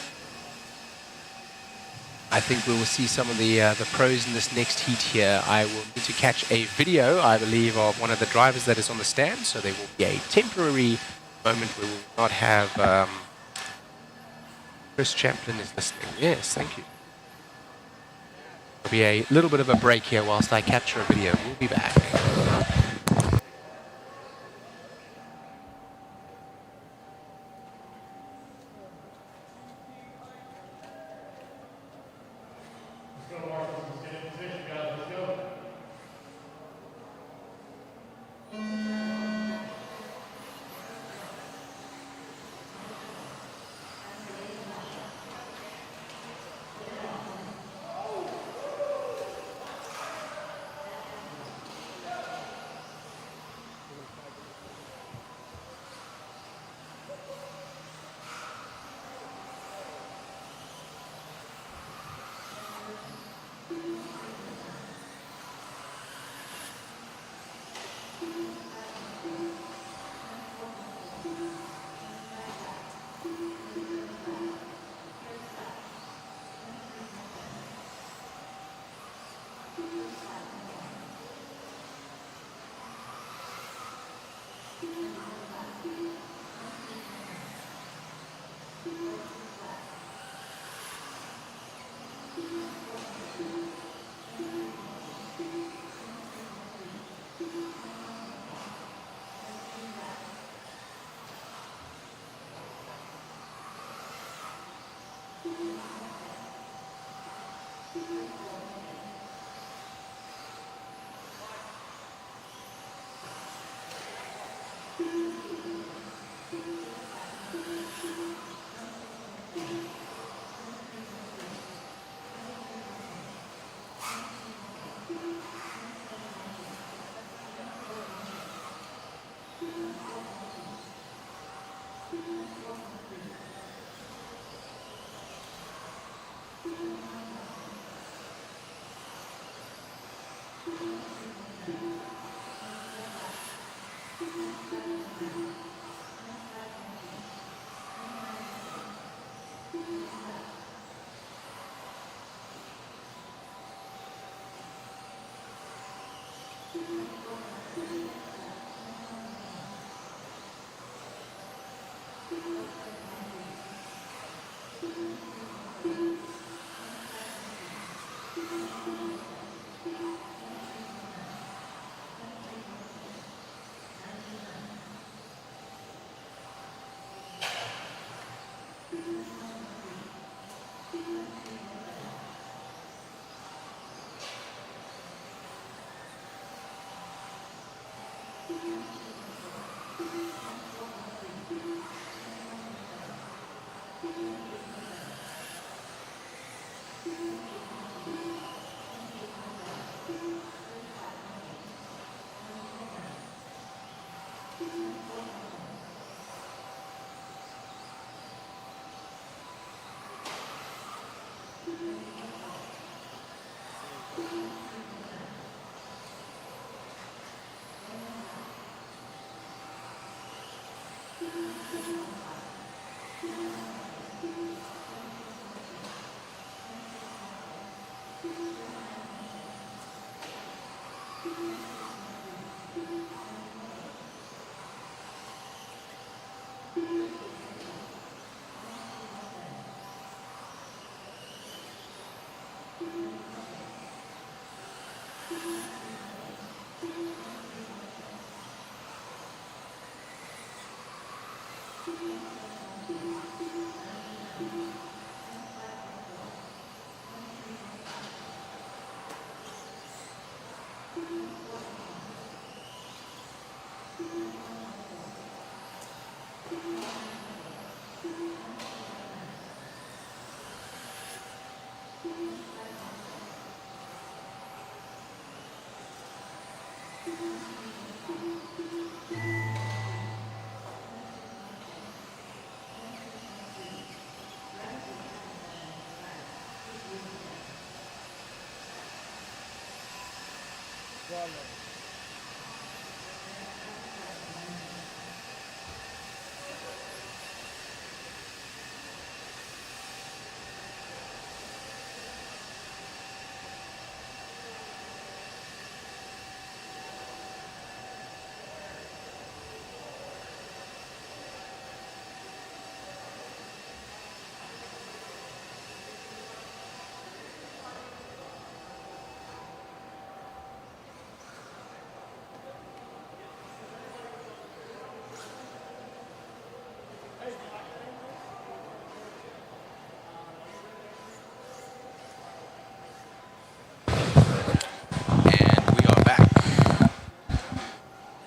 I think we will see some of the pros in this next heat here. I will need to catch a video, I believe, of one of the drivers that is on the stand. So there will be a temporary moment where we will not have... Chris Champlin is listening. Yes, thank you. There'll be a little bit of a break here whilst I capture a video. We'll be back.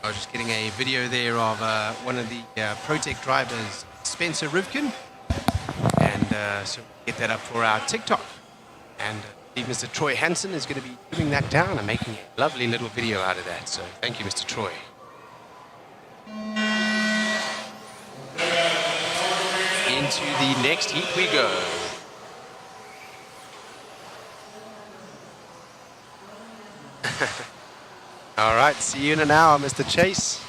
I was just getting a video there of one of the ProTech drivers, Spencer Rivkin, and so we'll get that up for our TikTok. And Mr. Troy Hansen is going to be trimming that down and making a lovely little video out of that. So thank you, Mr. Troy. Into the next heat we go. All right, see you in an hour, Mr. Chase.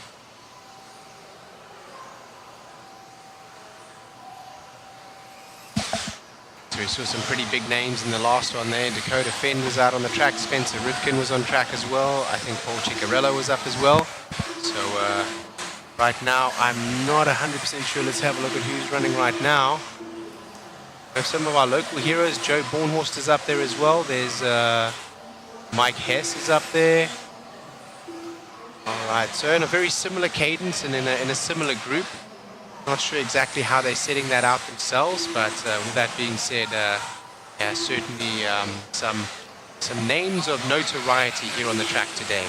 So we saw some pretty big names in the last one there. Dakota Fenn was out on the track. Spencer Rivkin was on track as well. I think Paul Ciccarello was up as well. So right now, I'm not 100% sure. Let's have a look at who's running right now. We have some of our local heroes. Joe Bornhorst is up there as well. There's Mike Hess is up there. All right, so in a very similar cadence and in a similar group. Not sure exactly how they're setting that out themselves, but with that being said, yeah, certainly some names of notoriety here on the track today.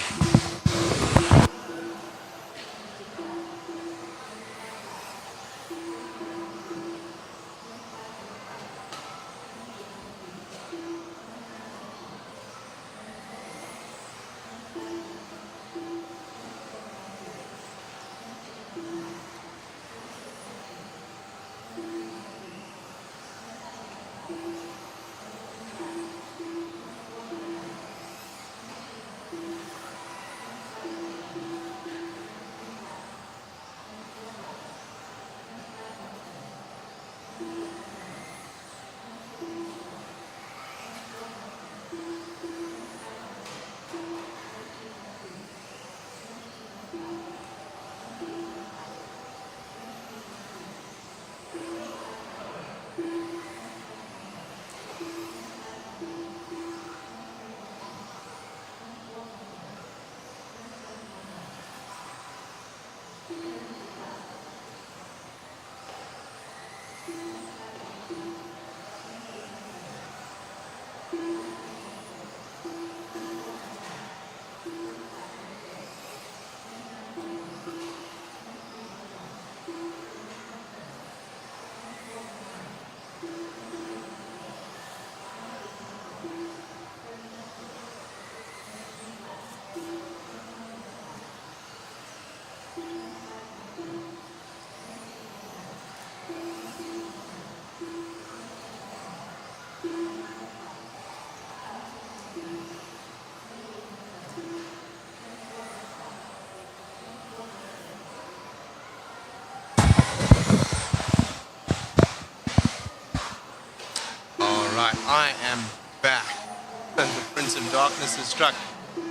was struck.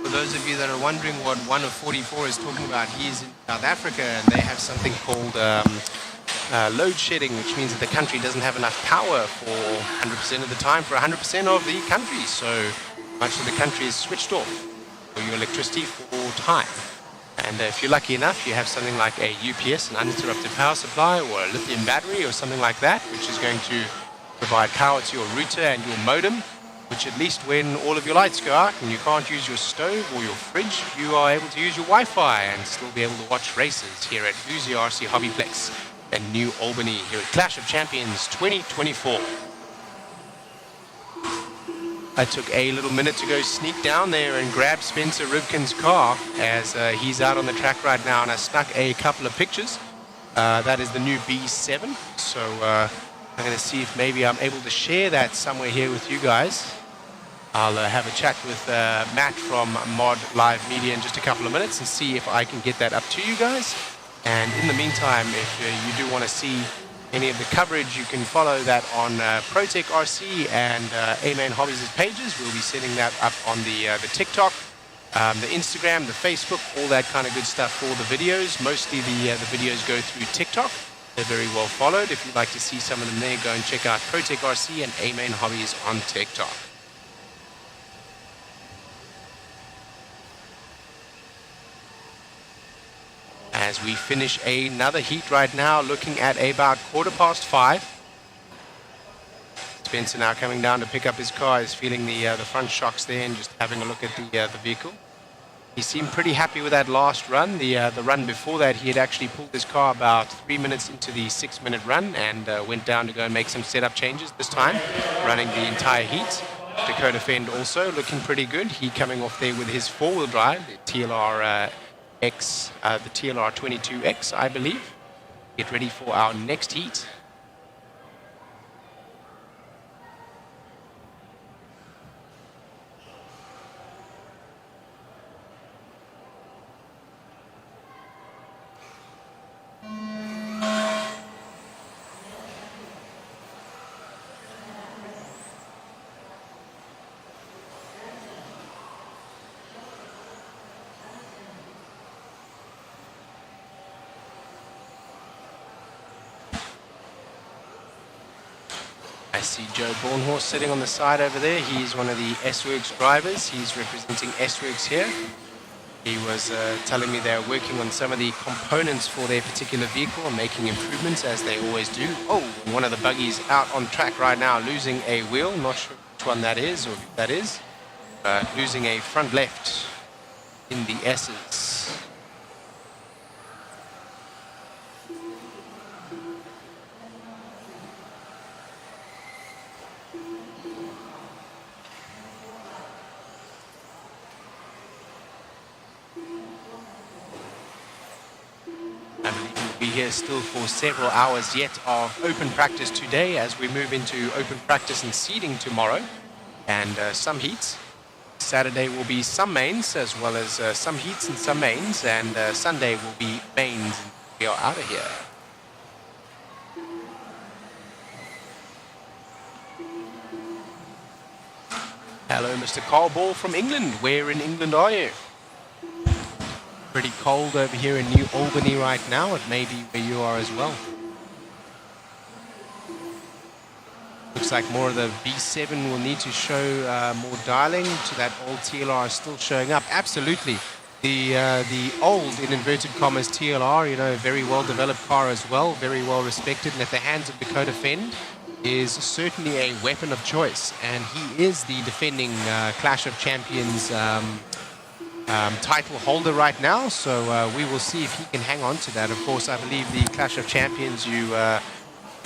For those of you that are wondering what 1 of 44 is talking about, he's in South Africa and they have something called load shedding, which means that the country doesn't have enough power for 100% of the time for 100% of the country. So much of the country is switched off for your electricity for all time. And if you're lucky enough, you have something like a UPS, an uninterrupted power supply, or a lithium battery or something like that, which is going to provide power to your router and your modem, which at least when all of your lights go out and you can't use your stove or your fridge, you are able to use your Wi-Fi and still be able to watch races here at Hoosier RC HobbyPlex in New Albany here at Clash of Champions 2024. I took a little minute to go sneak down there and grab Spencer Rivkin's car as he's out on the track right now, and I snuck a couple of pictures. That is the new B7, so I'm going to see if maybe I'm able to share that somewhere here with you guys. I'll have a chat with Matt from Mod Live Media in just a couple of minutes and see if I can get that up to you guys. And in the meantime, if you do want to see any of the coverage, you can follow that on ProTech RC and A-Main Hobbies' pages. We'll be setting that up on the TikTok, the Instagram, the Facebook, all that kind of good stuff for the videos. Mostly the videos go through TikTok. They're very well followed. If you'd like to see some of them there, go and check out ProTech RC and A-Main Hobbies on TikTok. As we finish another heat right now, looking at about 5:15. Spencer now coming down to pick up his car. He's feeling the front shocks there and just having a look at the vehicle. He seemed pretty happy with that last run. The run before that, he had actually pulled his car about 3 minutes into the 6-minute run and went down to go and make some setup changes this time, running the entire heat. Dakota Fend also looking pretty good. He coming off there with his 4-wheel drive, the TLR X, the TLR 22X, I believe. Get ready for our next heat. I see Joe Bornhorst sitting on the side over there. He's one of the S-Works drivers. He's representing S-Works here. He was telling me they're working on some of the components for their particular vehicle and making improvements as they always do. Oh, one of the buggies out on track right now, losing a wheel. Not sure which one that is or who that is. Losing a front left in the S's. I believe we'll be here still for several hours yet of open practice today as we move into open practice and seeding tomorrow and some heats. Saturday will be some mains as well as some heats and some mains, and Sunday will be mains. We are out of here. Hello, Mr. Carl Ball from England. Where in England are you? Pretty cold over here in New Albany right now. It may be where you are as well. Looks like more of the B7 will need to show more dialing to that old TLR is still showing up. Absolutely. The old, in inverted commas, TLR, you know, very well developed car as well, very well respected, and at the hands of Dakota Fend is certainly a weapon of choice. And he is the defending Clash of Champions title holder right now, so we will see if he can hang on to that. Of course, I believe the Clash of Champions, you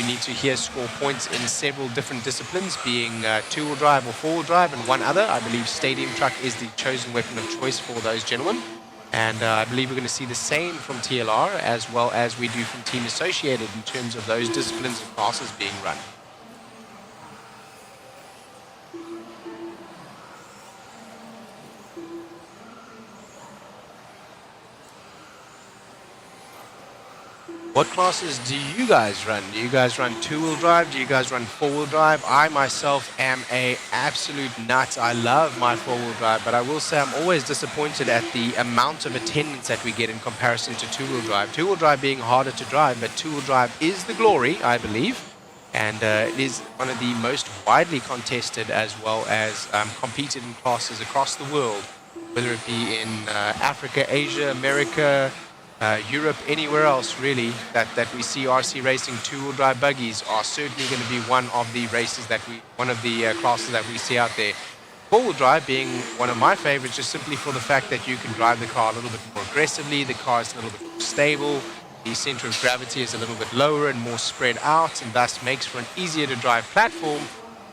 need to here score points in several different disciplines, being two-wheel drive or four-wheel drive and one other. I believe Stadium Truck is the chosen weapon of choice for those gentlemen. And I believe we're going to see the same from TLR as well as we do from Team Associated in terms of those disciplines of classes being run. What classes do you guys run? Do you guys run two-wheel drive? Do you guys run four-wheel drive? I myself am a absolute nut. I love my four-wheel drive, but I will say I'm always disappointed at the amount of attendance that we get in comparison to two-wheel drive. Two-wheel drive being harder to drive, but two-wheel drive is the glory, I believe, and it is one of the most widely contested as well as competed in classes across the world, whether it be in Africa, Asia, America, Europe, anywhere else really that we see RC racing. Two-wheel drive buggies are certainly going to be one of the races one of the classes that we see out there. Four-wheel drive being one of my favorites, just simply for the fact that you can drive the car a little bit more aggressively. The car is a little bit more stable. The center of gravity is a little bit lower and more spread out, and thus makes for an easier to drive platform.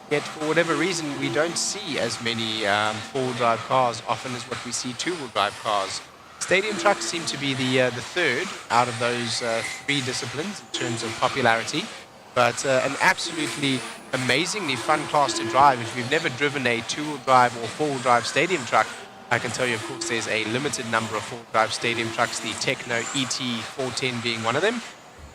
Yet for whatever reason, we don't see as many four-wheel drive cars often as what we see two-wheel drive cars. Stadium trucks seem to be the third out of those three disciplines in terms of popularity, but an absolutely amazingly fun class to drive. If you've never driven a two-wheel drive or four-wheel drive stadium truck, I can tell you, of course, there's a limited number of four-wheel drive stadium trucks, the Techno ET410 being one of them.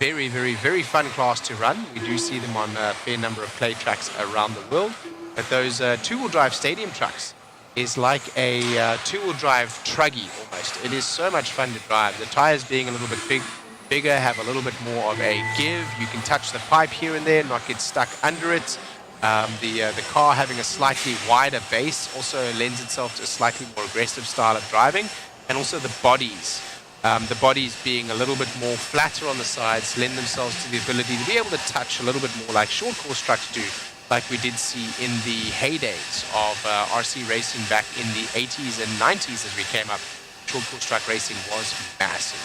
Very, very, very fun class to run. We do see them on a fair number of clay tracks around the world, but those two-wheel drive stadium trucks is like a two-wheel drive truggy almost. It is so much fun to drive. The tires being a little bit bigger, have a little bit more of a give. You can touch the pipe here and there, not get stuck under it. The car having a slightly wider base also lends itself to a slightly more aggressive style of driving. And also the bodies. The bodies being a little bit more flatter on the sides lend themselves to the ability to be able to touch a little bit more like short course trucks do, like we did see in the heydays of RC racing back in the 80s and 90s as we came up. Short course truck racing was massive.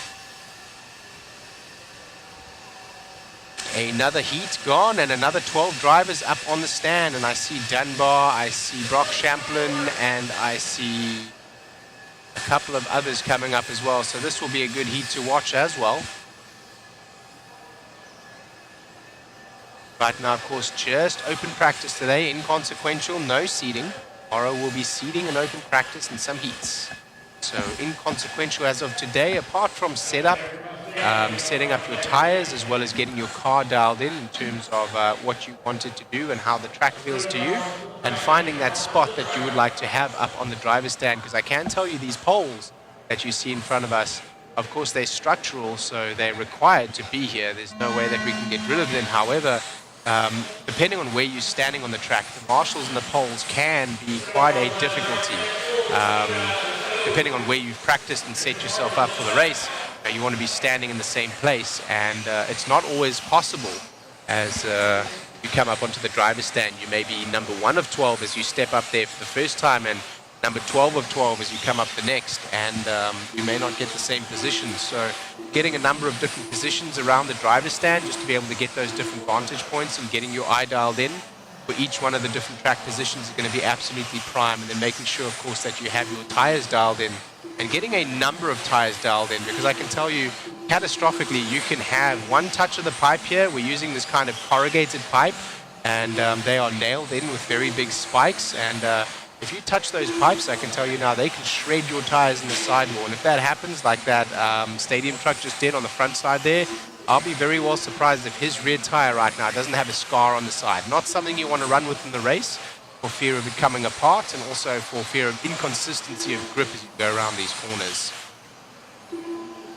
Another heat gone and another 12 drivers up on the stand, and I see Dunbar, I see Brock Champlin, and I see a couple of others coming up as well. So this will be a good heat to watch as well. Right now, of course, just open practice today, inconsequential, no seeding. Tomorrow will be seeding and open practice and some heats. So inconsequential as of today, apart from setup, setting up your tires as well as getting your car dialed in terms of what you wanted to do and how the track feels to you, and finding that spot that you would like to have up on the driver's stand. Because I can tell you these poles that you see in front of us, of course, they're structural, so they're required to be here. There's no way that we can get rid of them. However, depending on where you're standing on the track, the marshals and the poles can be quite a difficulty. Depending on where you've practiced and set yourself up for the race, you want to be standing in the same place, and it's not always possible. As you come up onto the driver's stand, you may be number 1 of 12 as you step up there for the first time, and number 12 of 12 as you come up the next, and you may not get the same position. So getting a number of different positions around the driver's stand just to be able to get those different vantage points and getting your eye dialed in for each one of the different track positions is going to be absolutely prime. And then making sure, of course, that you have your tires dialed in and getting a number of tires dialed in, because I can tell you catastrophically you can have one touch of the pipe here. We're using this kind of corrugated pipe, and they are nailed in with very big spikes, and if you touch those pipes, I can tell you now, they can shred your tires in the sidewall. And if that happens, like that stadium truck just did on the front side there, I'll be very well surprised if his rear tire right now doesn't have a scar on the side. Not something you want to run with in the race for fear of it coming apart, and also for fear of inconsistency of grip as you go around these corners.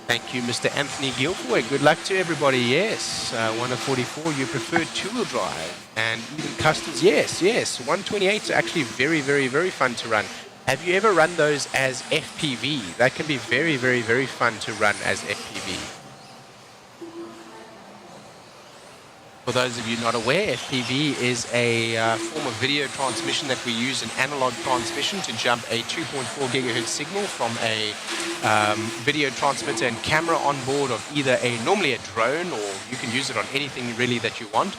Thank you, Mr. Anthony Guilfoy. Good luck to everybody. Yes, 1 of 44, you prefer two-wheel drive. And even customs, yes. 128 are actually very, very, very fun to run. Have you ever run those as FPV? That can be very, very, very fun to run as FPV. For those of you not aware, FPV is a form of video transmission that we use, an analog transmission, to jump a 2.4 gigahertz signal from a video transmitter and camera on board of either normally a drone, or you can use it on anything really that you want,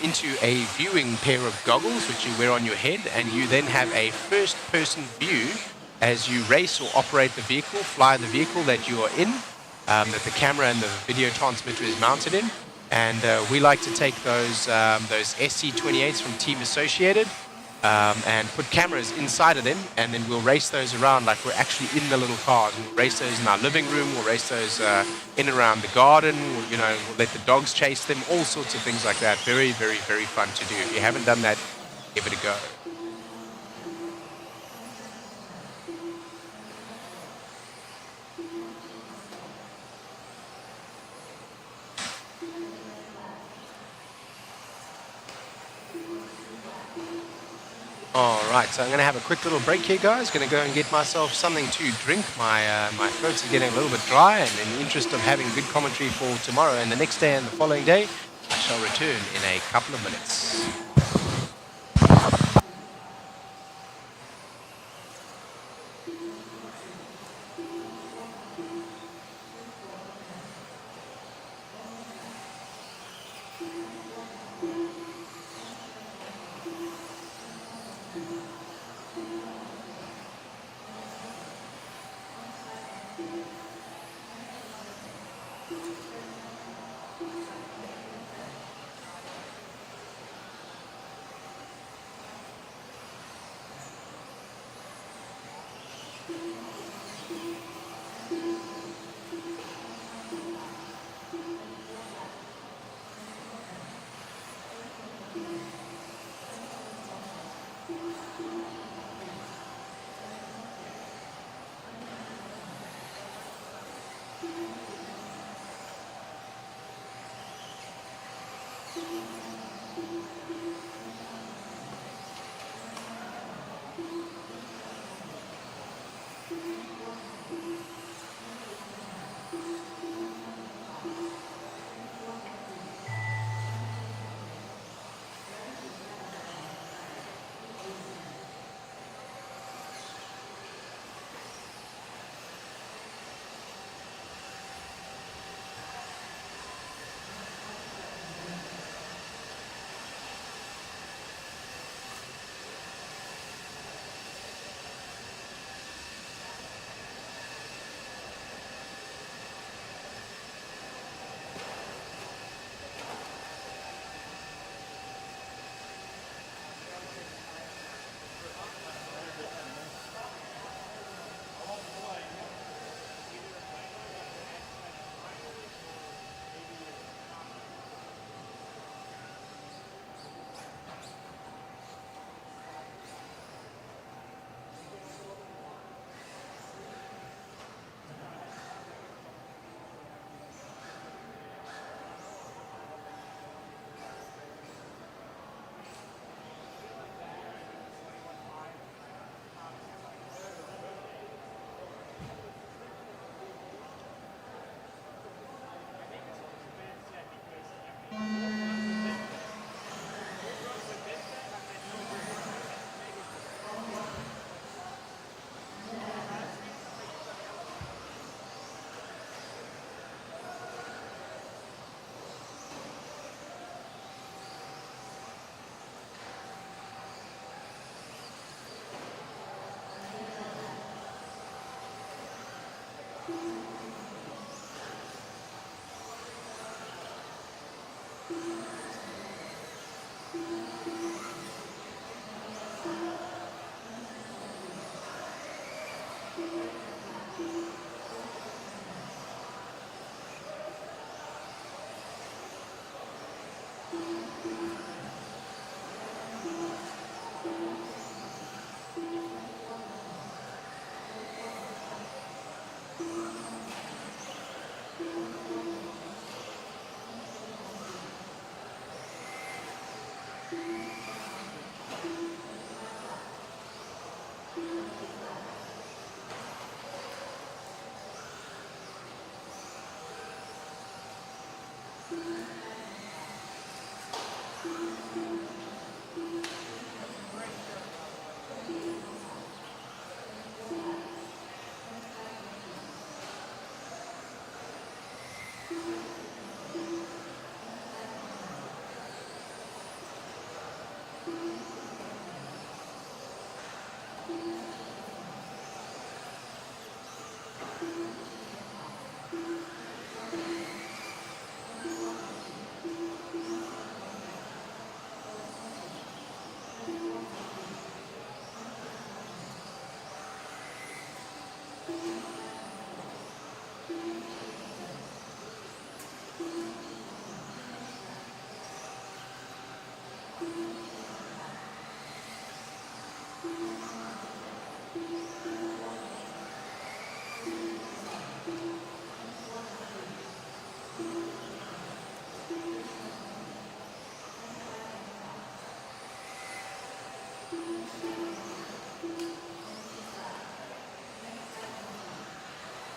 into a viewing pair of goggles which you wear on your head, and you then have a first-person view as you race or operate the vehicle, fly the vehicle that you are in, that the camera and the video transmitter is mounted in. And we like to take those SC28s from Team Associated, and put cameras inside of them, and then we'll race those around like we're actually in the little cars. We'll race those in our living room, we'll race those in and around the garden, we'll let the dogs chase them, all sorts of things like that. Very, very, very fun to do. If you haven't done that, give it a go. All right, so I'm going to have a quick little break here, guys. Going to go and get myself something to drink. My throats are getting a little bit dry, and in the interest of having good commentary for tomorrow and the next day and the following day, I shall return in a couple of minutes.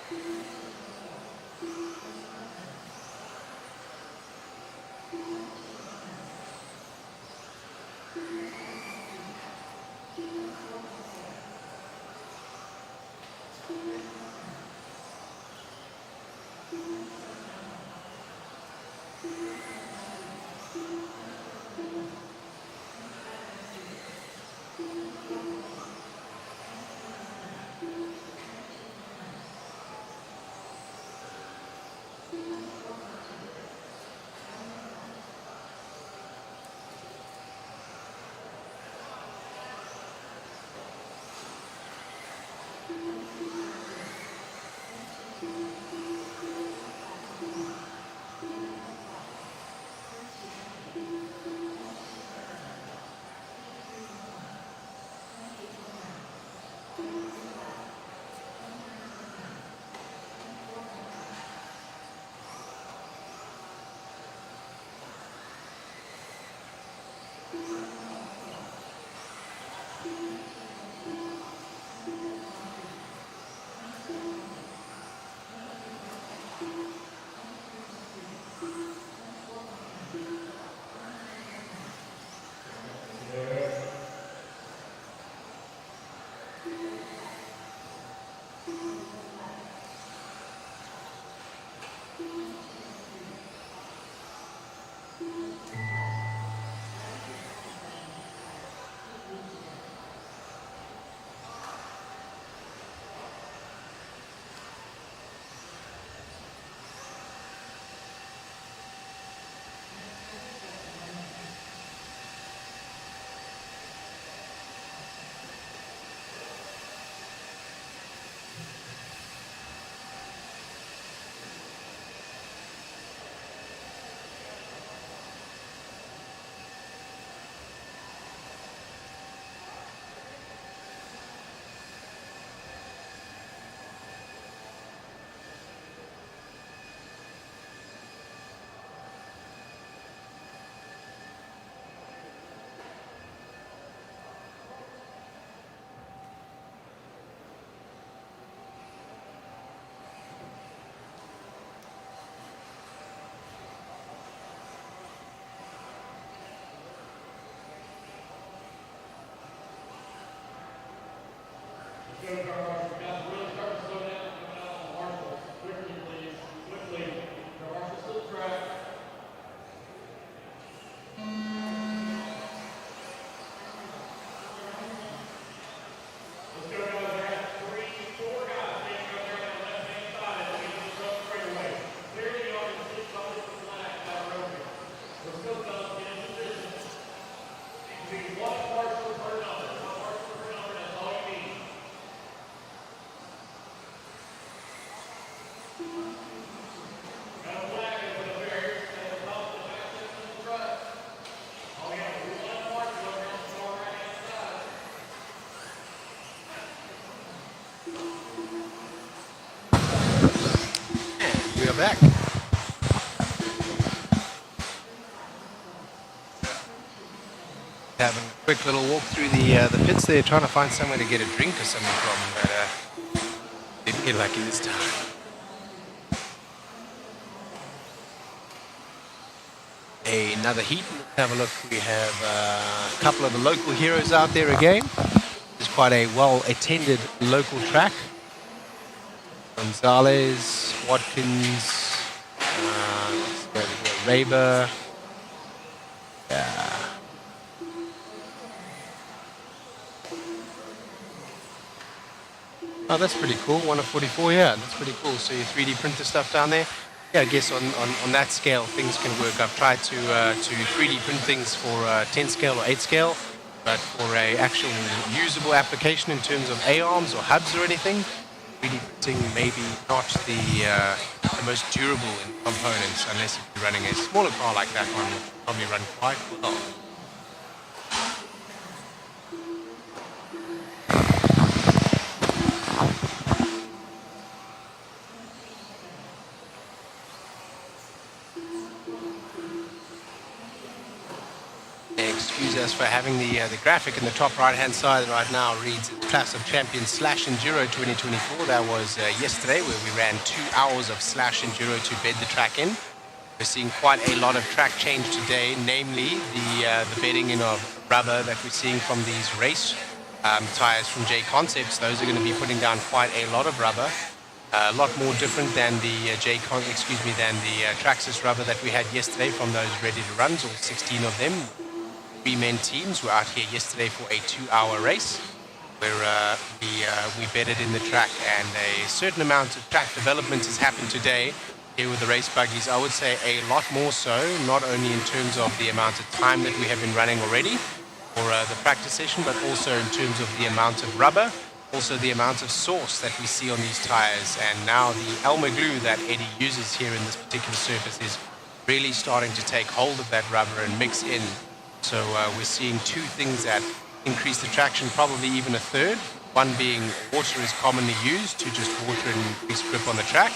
We are back. Having a quick little walk through the pits there, trying to find somewhere to get a drink or something from, but didn't get lucky this time. Another heat. Let's have a look. We have a couple of the local heroes out there again. It's quite a well-attended local track. Gonzalez, Watkins, let's go over here, Raber. Oh, that's pretty cool. 1 of 44, yeah, that's pretty cool. So your 3D printer stuff down there. Yeah, I guess on that scale things can work. I've tried to 3D print things for 10 scale or 8 scale, but for a actual usable application in terms of A-arms or hubs or anything, 3D printing maybe not the most durable in components, unless if you're running a smaller car like that one, will probably run quite well. excuse us for having the graphic in the top right-hand side right now reads Class of Champions / Enduro 2024. That was yesterday, where we ran 2 hours of / Enduro to bed the track in. We're seeing quite a lot of track change today, namely the bedding in of rubber that we're seeing from these race tires from JConcepts. Those are going to be putting down quite a lot of rubber. A lot more different than the Traxxas rubber that we had yesterday from those ready to runs, all 16 of them. 3-man teams were out here yesterday for a 2-hour race where we bedded in the track, and a certain amount of track development has happened today here with the race buggies. I would say a lot more so, not only in terms of the amount of time that we have been running already for the practice session, but also in terms of the amount of rubber, also the amount of source that we see on these tires. And now the Elmer glue that Eddie uses here in this particular surface is really starting to take hold of that rubber and mix in. So we're seeing two things that increase the traction, probably even a third. One being water is commonly used to just water and increase grip on the track.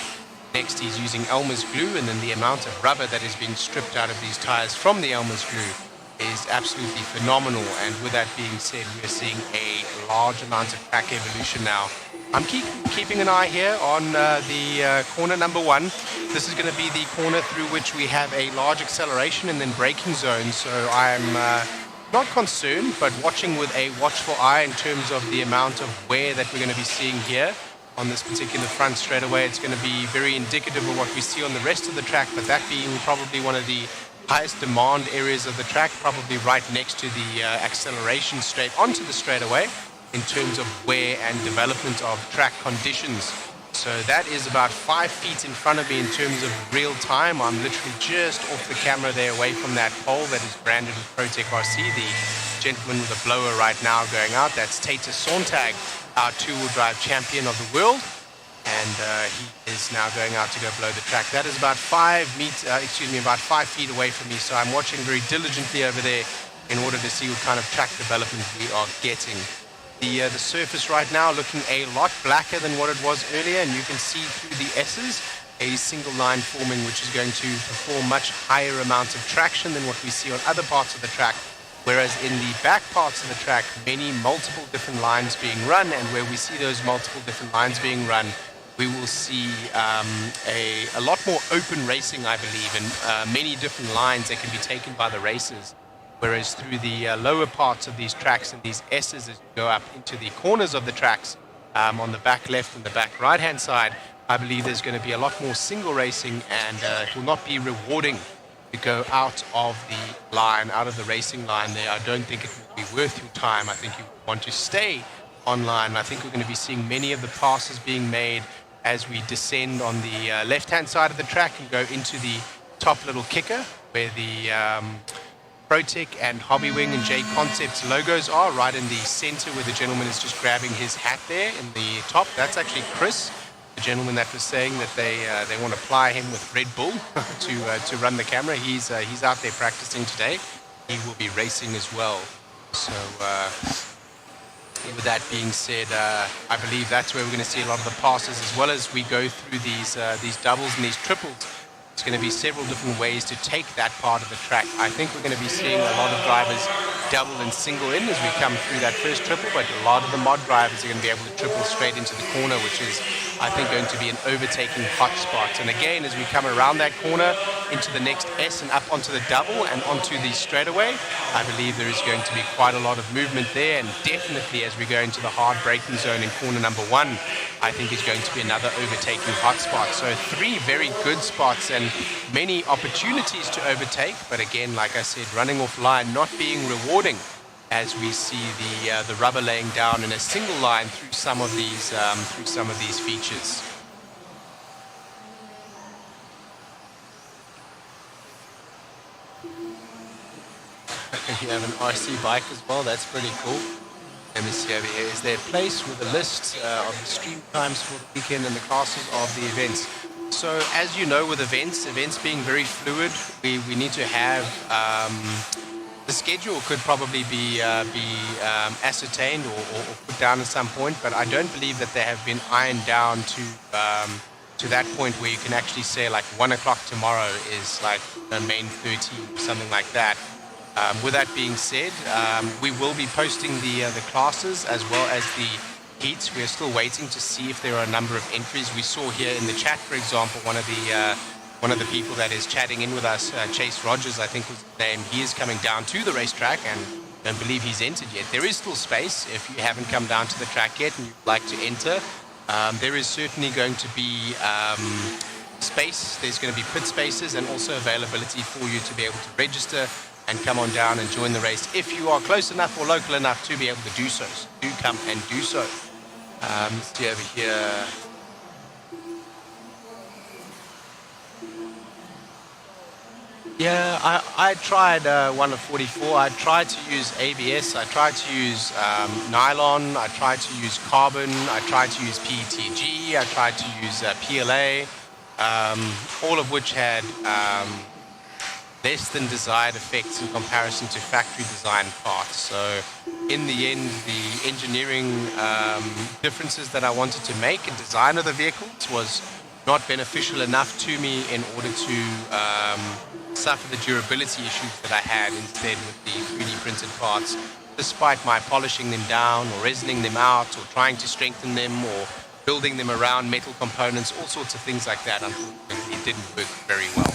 Next, he's using Elmer's glue, and then the amount of rubber that is being stripped out of these tires from the Elmer's glue is absolutely phenomenal. And with that being said, we're seeing a large amount of track evolution now. I'm keeping an eye here on the corner number 1. This is going to be the corner through which we have a large acceleration and then braking zone. So I'm not concerned, but watching with a watchful eye in terms of the amount of wear that we're going to be seeing here on this particular front straightaway. It's going to be very indicative of what we see on the rest of the track, but that being probably one of the highest demand areas of the track, probably right next to the acceleration straight onto the straightaway in terms of wear and development of track conditions. So that is about 5 feet in front of me in terms of real time. I'm literally just off the camera there, away from that pole that is branded with ProTech RC. The gentleman with the blower right now going out, that's Tater Sontag, our 2-wheel drive champion of the world. And he is now going out to go blow the track. That is about 5 feet away from me. So I'm watching very diligently over there in order to see what kind of track development we are getting. The surface right now looking a lot blacker than what it was earlier, and you can see through the S's a single line forming, which is going to perform much higher amounts of traction than what we see on other parts of the track. Whereas in the back parts of the track, multiple different lines being run, and where we see those multiple different lines being run, we will see a lot more open racing, I believe, and many different lines that can be taken by the racers. Whereas through the lower parts of these tracks and these S's, as you go up into the corners of the tracks, on the back left and the back right-hand side, I believe there's going to be a lot more single racing, and it will not be rewarding to go out of the line, out of the racing line there. I don't think it will be worth your time. I think you want to stay online. I think we're going to be seeing many of the passes being made as we descend on the left-hand side of the track and go into the top little kicker where the ProTech and Hobbywing and JConcepts logos are, right in the center where the gentleman is just grabbing his hat there in the top. That's actually Chris, the gentleman that was saying that they want to ply him with Red Bull to run the camera. He's out there practicing today. He will be racing as well. So with that being said, I believe that's where we're going to see a lot of the passes, as well as we go through these doubles and these triples. It's going to be several different ways to take that part of the track. I think we're going to be seeing a lot of drivers double and single in as we come through that first triple, but a lot of the mod drivers are going to be able to triple straight into the corner, which is, I think, going to be an overtaking hot spot. And again, as we come around that corner into the next S and up onto the double and onto the straightaway, I believe there is going to be quite a lot of movement there. And definitely as we go into the hard braking zone in corner number 1, I think is going to be another overtaking hot spot. So 3 very good spots and many opportunities to overtake, but again, like I said, running offline not being rewarding as we see the rubber laying down in a single line through some of these features. You have an RC bike as well. That's pretty cool. Let me see over here. Is there a place with a list of the stream times for the weekend and the classes of the events? So as you know, with events being very fluid, we need to have the schedule could probably be ascertained or put down at some point, but I don't believe that they have been ironed down to that point where you can actually say like 1 o'clock tomorrow is like the main 13, something like that. With that being said, we will be posting the classes as well as the heats. We are still waiting to see if there are a number of entries. We saw here in the chat, for example, one of the people that is chatting in with us, Chase Rogers, I think was his name. He is coming down to the racetrack, and I don't believe he's entered yet. There is still space if you haven't come down to the track yet and you'd like to enter. There is certainly going to be space. There's going to be pit spaces and also availability for you to be able to register and come on down and join the race if you are close enough or local enough to be able to do so. So do come and do so. Let's see over here. Yeah, I tried one of 44. I tried to use ABS. I tried to use nylon. I tried to use carbon. I tried to use PETG. I tried to use PLA, all of which had less than desired effects in comparison to factory design parts. So in the end, the engineering differences that I wanted to make in design of the vehicles was not beneficial enough to me in order to suffer the durability issues that I had instead with the 3D printed parts, despite my polishing them down or resining them out or trying to strengthen them or building them around metal components, all sorts of things like that. Unfortunately, it didn't work very well.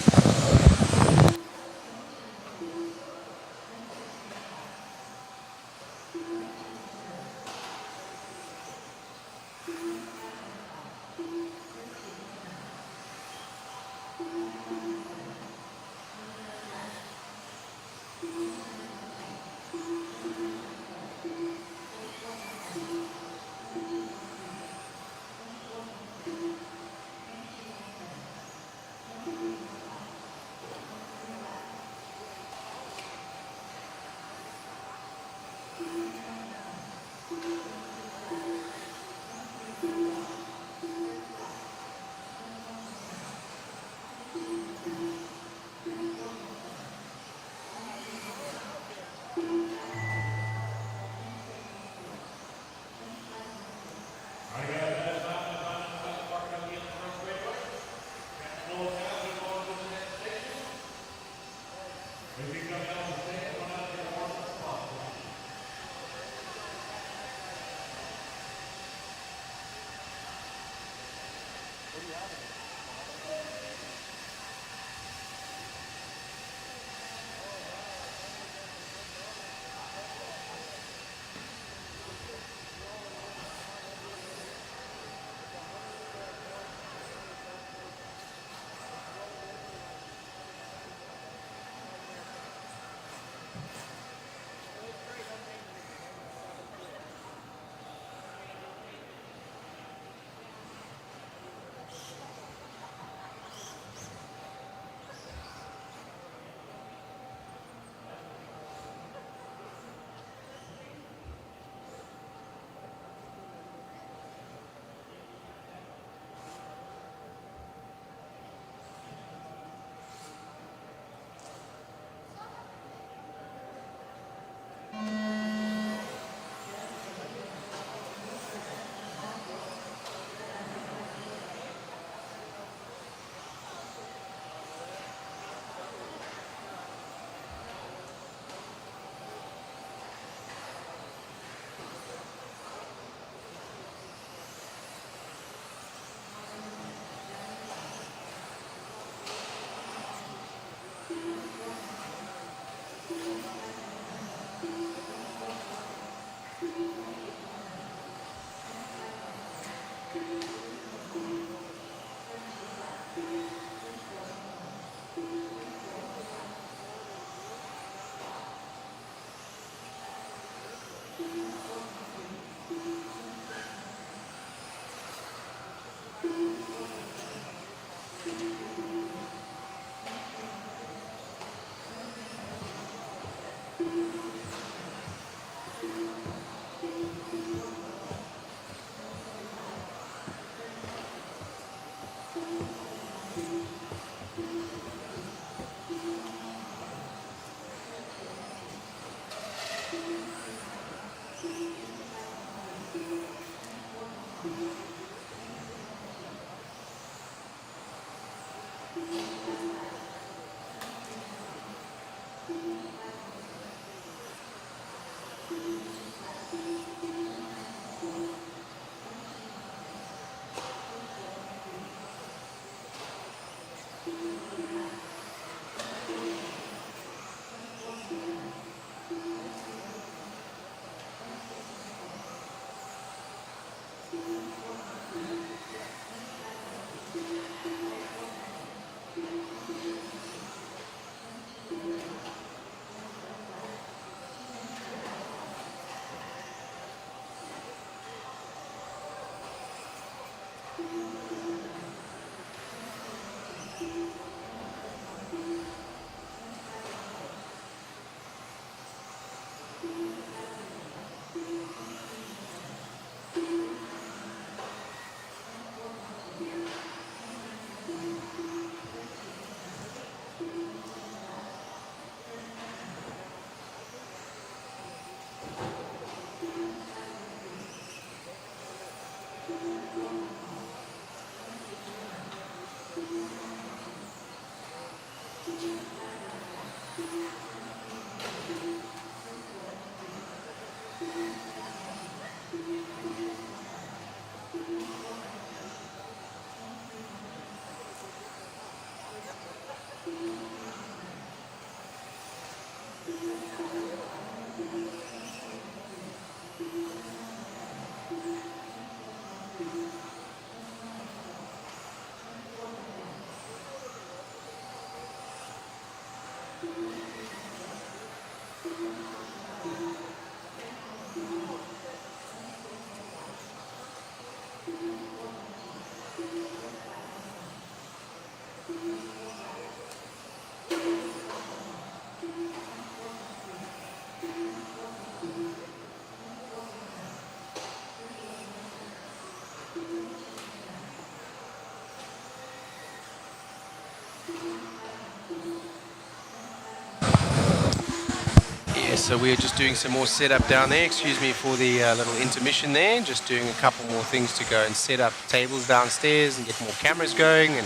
So we're just doing some more setup down there. Excuse me for the little intermission there. Just doing a couple more things to go and set up tables downstairs and get more cameras going and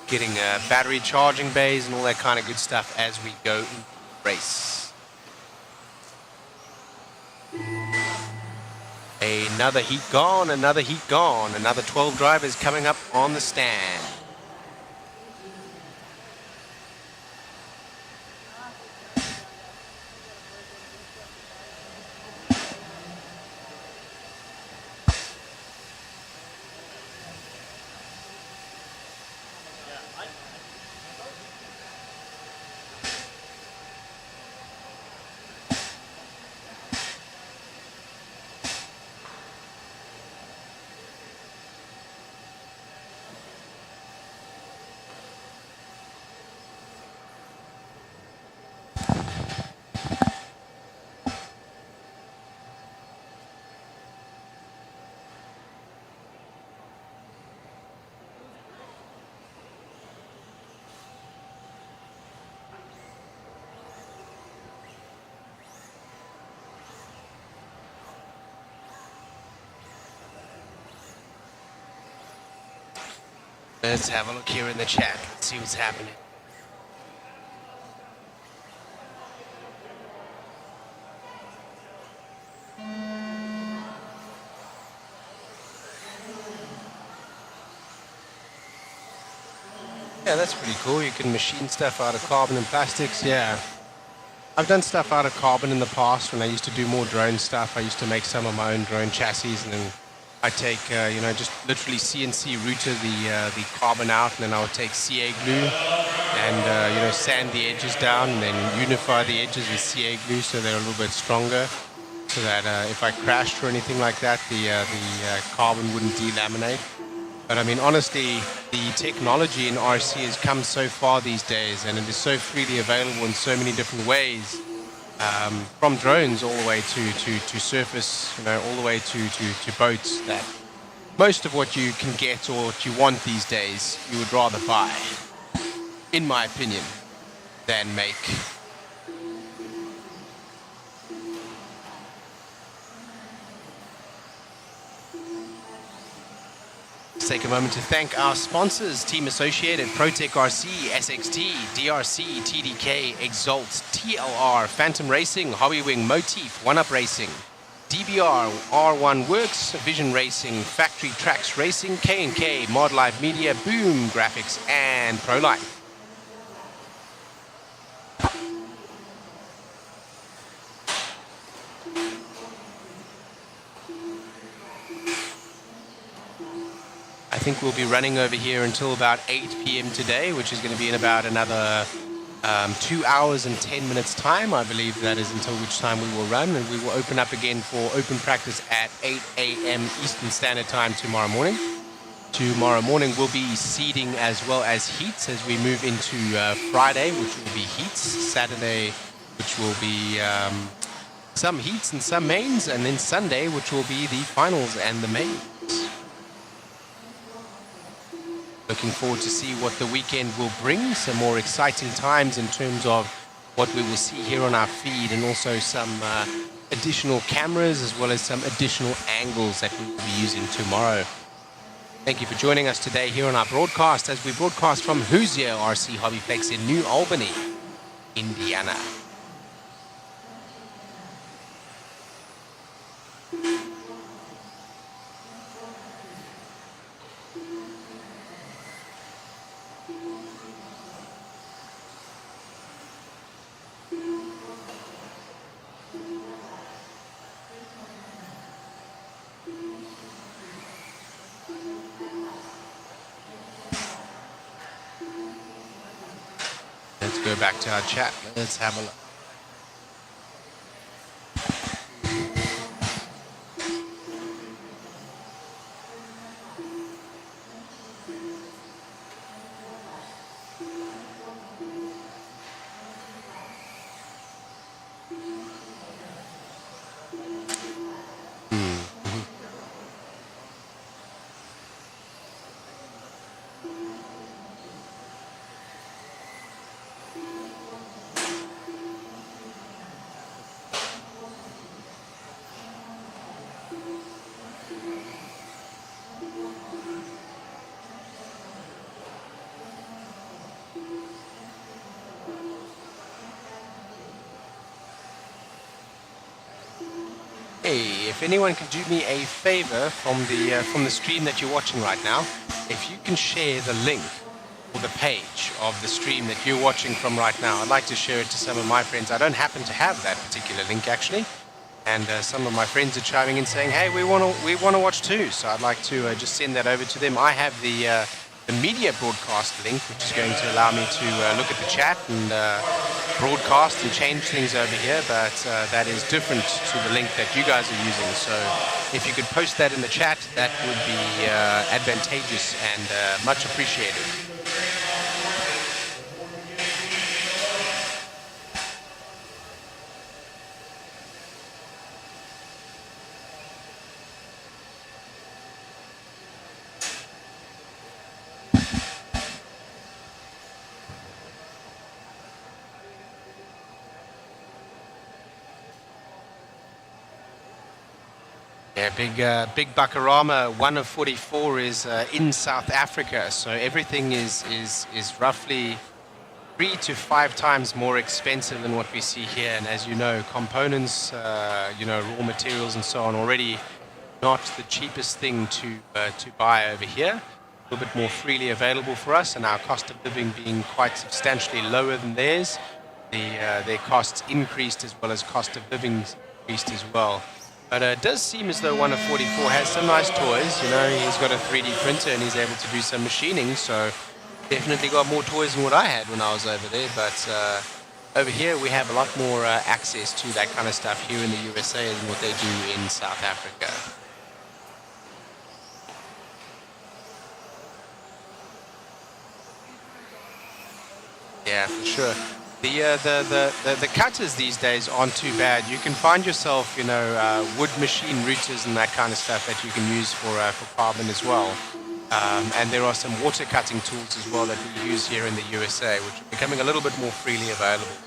getting battery charging bays and all that kind of good stuff as we go in the race. Another heat gone, another heat gone. Another 12 drivers coming up on the stand. Let's have a look here in the chat. Let's see what's happening. Yeah, that's pretty cool. You can machine stuff out of carbon and plastics. Yeah. I've done stuff out of carbon in the past when I used to do more drone stuff. I used to make some of my own drone chassis, and then I take, just literally CNC router the carbon out, and then I would take CA glue and, sand the edges down, and then unify the edges with CA glue so they're a little bit stronger, so that if I crashed or anything like that, the carbon wouldn't delaminate. But I mean, honestly, the technology in RC has come so far these days, and it is so freely available in so many different ways. From drones all the way to surface, all the way to boats, that most of what you can get or what you want these days, you would rather buy, in my opinion, than make. Let's take a moment to thank our sponsors: Team Associated, ProTech RC, SXT, DRC, TDK, Exalt, TLR, Phantom Racing, Hobbywing, Motif, One Up Racing, DBR, R1 Works, Vision Racing, Factory Tracks Racing, K&K, Mod Live Media, Boom Graphics, and ProLife. I think we'll be running over here until about 8 p.m. today, which is going to be in about another 2 hours and 10 minutes time. I believe that is until which time we will run, and we will open up again for open practice at 8 a.m. Eastern Standard Time tomorrow morning. Tomorrow morning will be seeding as well as heats as we move into Friday, which will be heats, Saturday, which will be some heats and some mains, and then Sunday, which will be the finals and the mains. Looking forward to see what the weekend will bring. Some more exciting times in terms of what we will see here on our feed, and also some additional cameras as well as some additional angles that we will be using tomorrow. Thank you for joining us today here on our broadcast as we broadcast from Hoosier RC HobbyPlex in New Albany, Indiana. Let's go back to our chat. Let's have a look. Hey, if anyone can do me a favor from the stream that you're watching right now, if you can share the link or the page of the stream that you're watching from right now, I'd like to share it to some of my friends. I don't happen to have that particular link actually, and some of my friends are chiming in saying, "Hey, we want to watch too." So I'd like to just send that over to them. I have the media broadcast link, which is going to allow me to look at the chat and broadcast and change things over here, but that is different to the link that you guys are using. So if you could post that in the chat, that would be advantageous and much appreciated. Yeah, big Bakarama 1 of 44 is in South Africa, so everything is roughly 3 to 5 times more expensive than what we see here. And as you know, components, raw materials and so on, already not the cheapest thing to buy over here. A little bit more freely available for us, and our cost of living being quite substantially lower than theirs, their costs increased as well as cost of living increased as well. But it does seem as though 1 of 44 has some nice toys. You know, he's got a 3D printer and he's able to do some machining, so definitely got more toys than what I had when I was over there. But over here we have a lot more access to that kind of stuff here in the USA than what they do in South Africa. Yeah, for sure. The cutters these days aren't too bad. You can find yourself, wood machine routers and that kind of stuff that you can use for carbon as well. And there are some water cutting tools as well that we use here in the USA, which are becoming a little bit more freely available.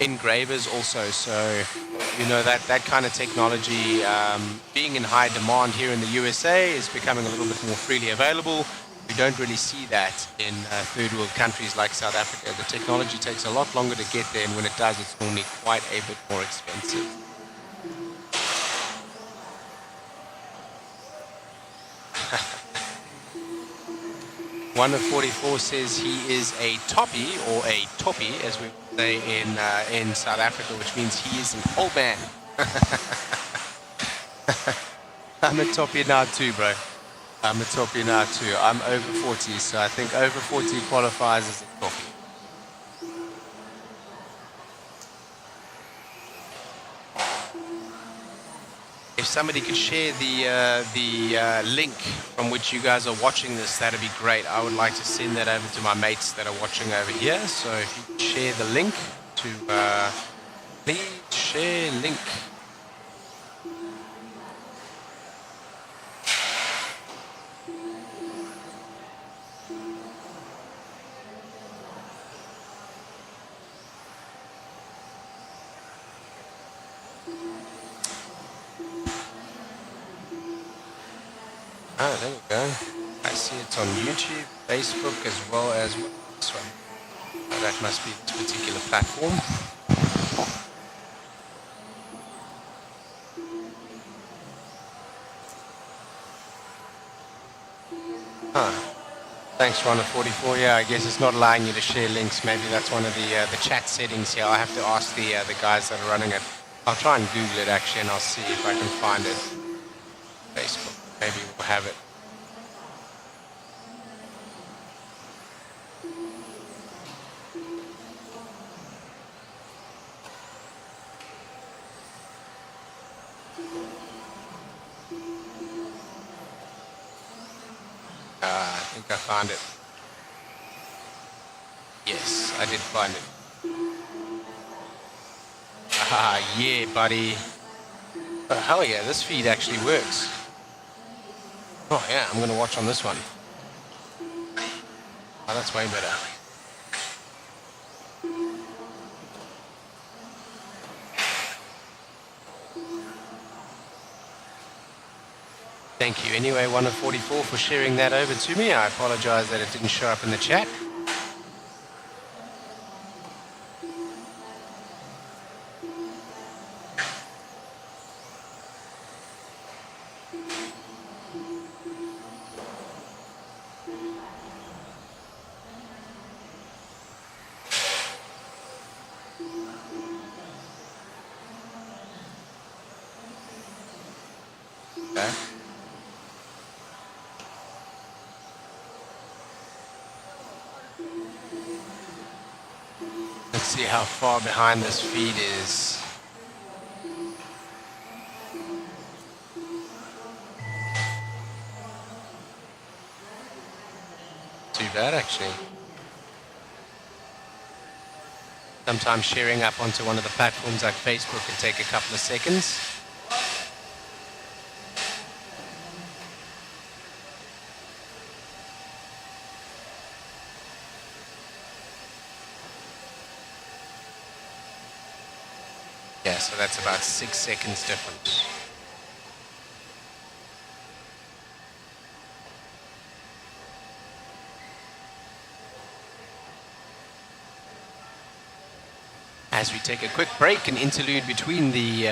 Engravers also, so that kind of technology being in high demand here in the USA is becoming a little bit more freely available. We don't really see that in third world countries like South Africa. The technology takes a lot longer to get there, and when it does, it's normally quite a bit more expensive. One of 44 says he is a toppy, or a toppy, as we say in South Africa, which means he is an old man. I'm a toppy now too, bro. I'm a toppy now too. I'm over 40, so I think over 40 qualifies as a toppy. If somebody could share the link from which you guys are watching this, that'd be great. I would like to send that over to my mates that are watching over here. So if you could share the link to, please share link. Oh, there we go. I see it's on YouTube, Facebook, as well as this one. Oh, that must be this particular platform. Huh. Thanks, Ronda44. Yeah, I guess it's not allowing you to share links. Maybe that's one of the chat settings here. I'll have to ask the guys that are running it. I'll try and Google it actually, and I'll see if I can find it. Facebook. Maybe we'll have it. I found it. Yes, I did find it. Ah, yeah, buddy. Oh, hell yeah, this feed actually works. Oh yeah, I'm gonna watch on this one. Oh, that's way better. Thank you anyway, 1 of 44, for sharing that over to me. I apologize that it didn't show up in the chat. Okay. Let's see how far behind this feed is. Too bad, actually. Sometimes sharing up onto one of the platforms like Facebook can take a couple of seconds. Yeah, so that's about 6 seconds difference. As we take a quick break, an interlude between the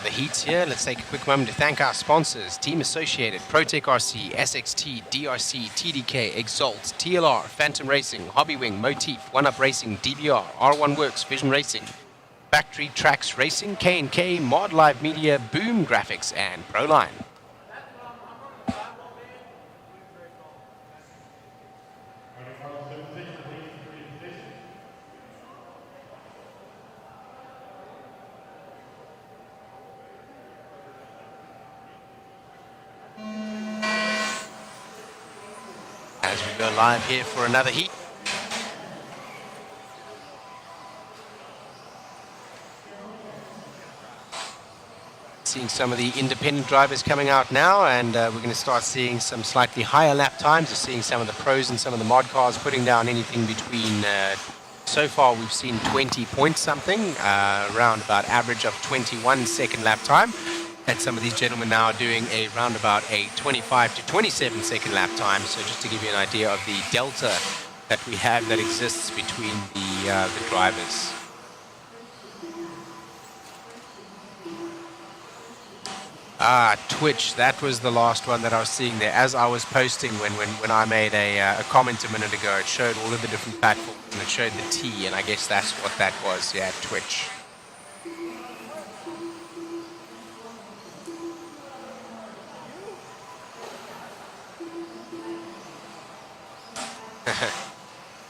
heats here, let's take a quick moment to thank our sponsors: Team Associated, ProTech RC, SXT, DRC, TDK, Exalt, TLR, Phantom Racing, Hobbywing, Motif, One Up Racing, DBR, R1 Works, Vision Racing, Factory Tracks Racing, K&K, Mod Live Media, Boom Graphics, and Proline. As we go live here for another heat. Seeing some of the independent drivers coming out now, and we're going to start seeing some slightly higher lap times. We're seeing some of the pros and some of the mod cars putting down anything between, so far we've seen 20 point something, around about average of 21 second lap time. And some of these gentlemen now are doing a round about a 25 to 27 second lap time. So just to give you an idea of the delta that we have that exists between the drivers. Ah, Twitch, that was the last one that I was seeing there. As I was posting when I made a comment a minute ago, it showed all of the different platforms and it showed the T, and I guess that's what that was, yeah, Twitch.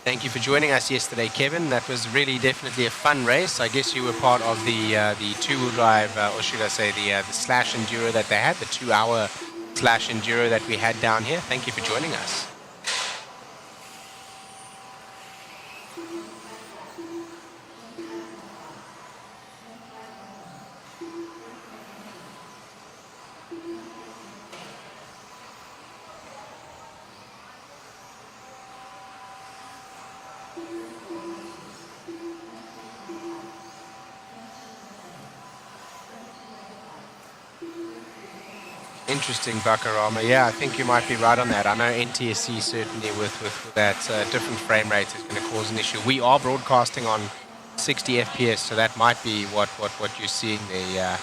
Thank you for joining us yesterday, Kevin. That was really definitely a fun race. I guess you were part of the two-wheel drive, or should I say the slash enduro that they had, the 2-hour slash enduro that we had down here. Thank you for joining us. Interesting, Bakarama. Yeah, I think you might be right on that. I know NTSC certainly with that different frame rate is going to cause an issue. We are broadcasting on 60 FPS, so that might be what you're seeing there.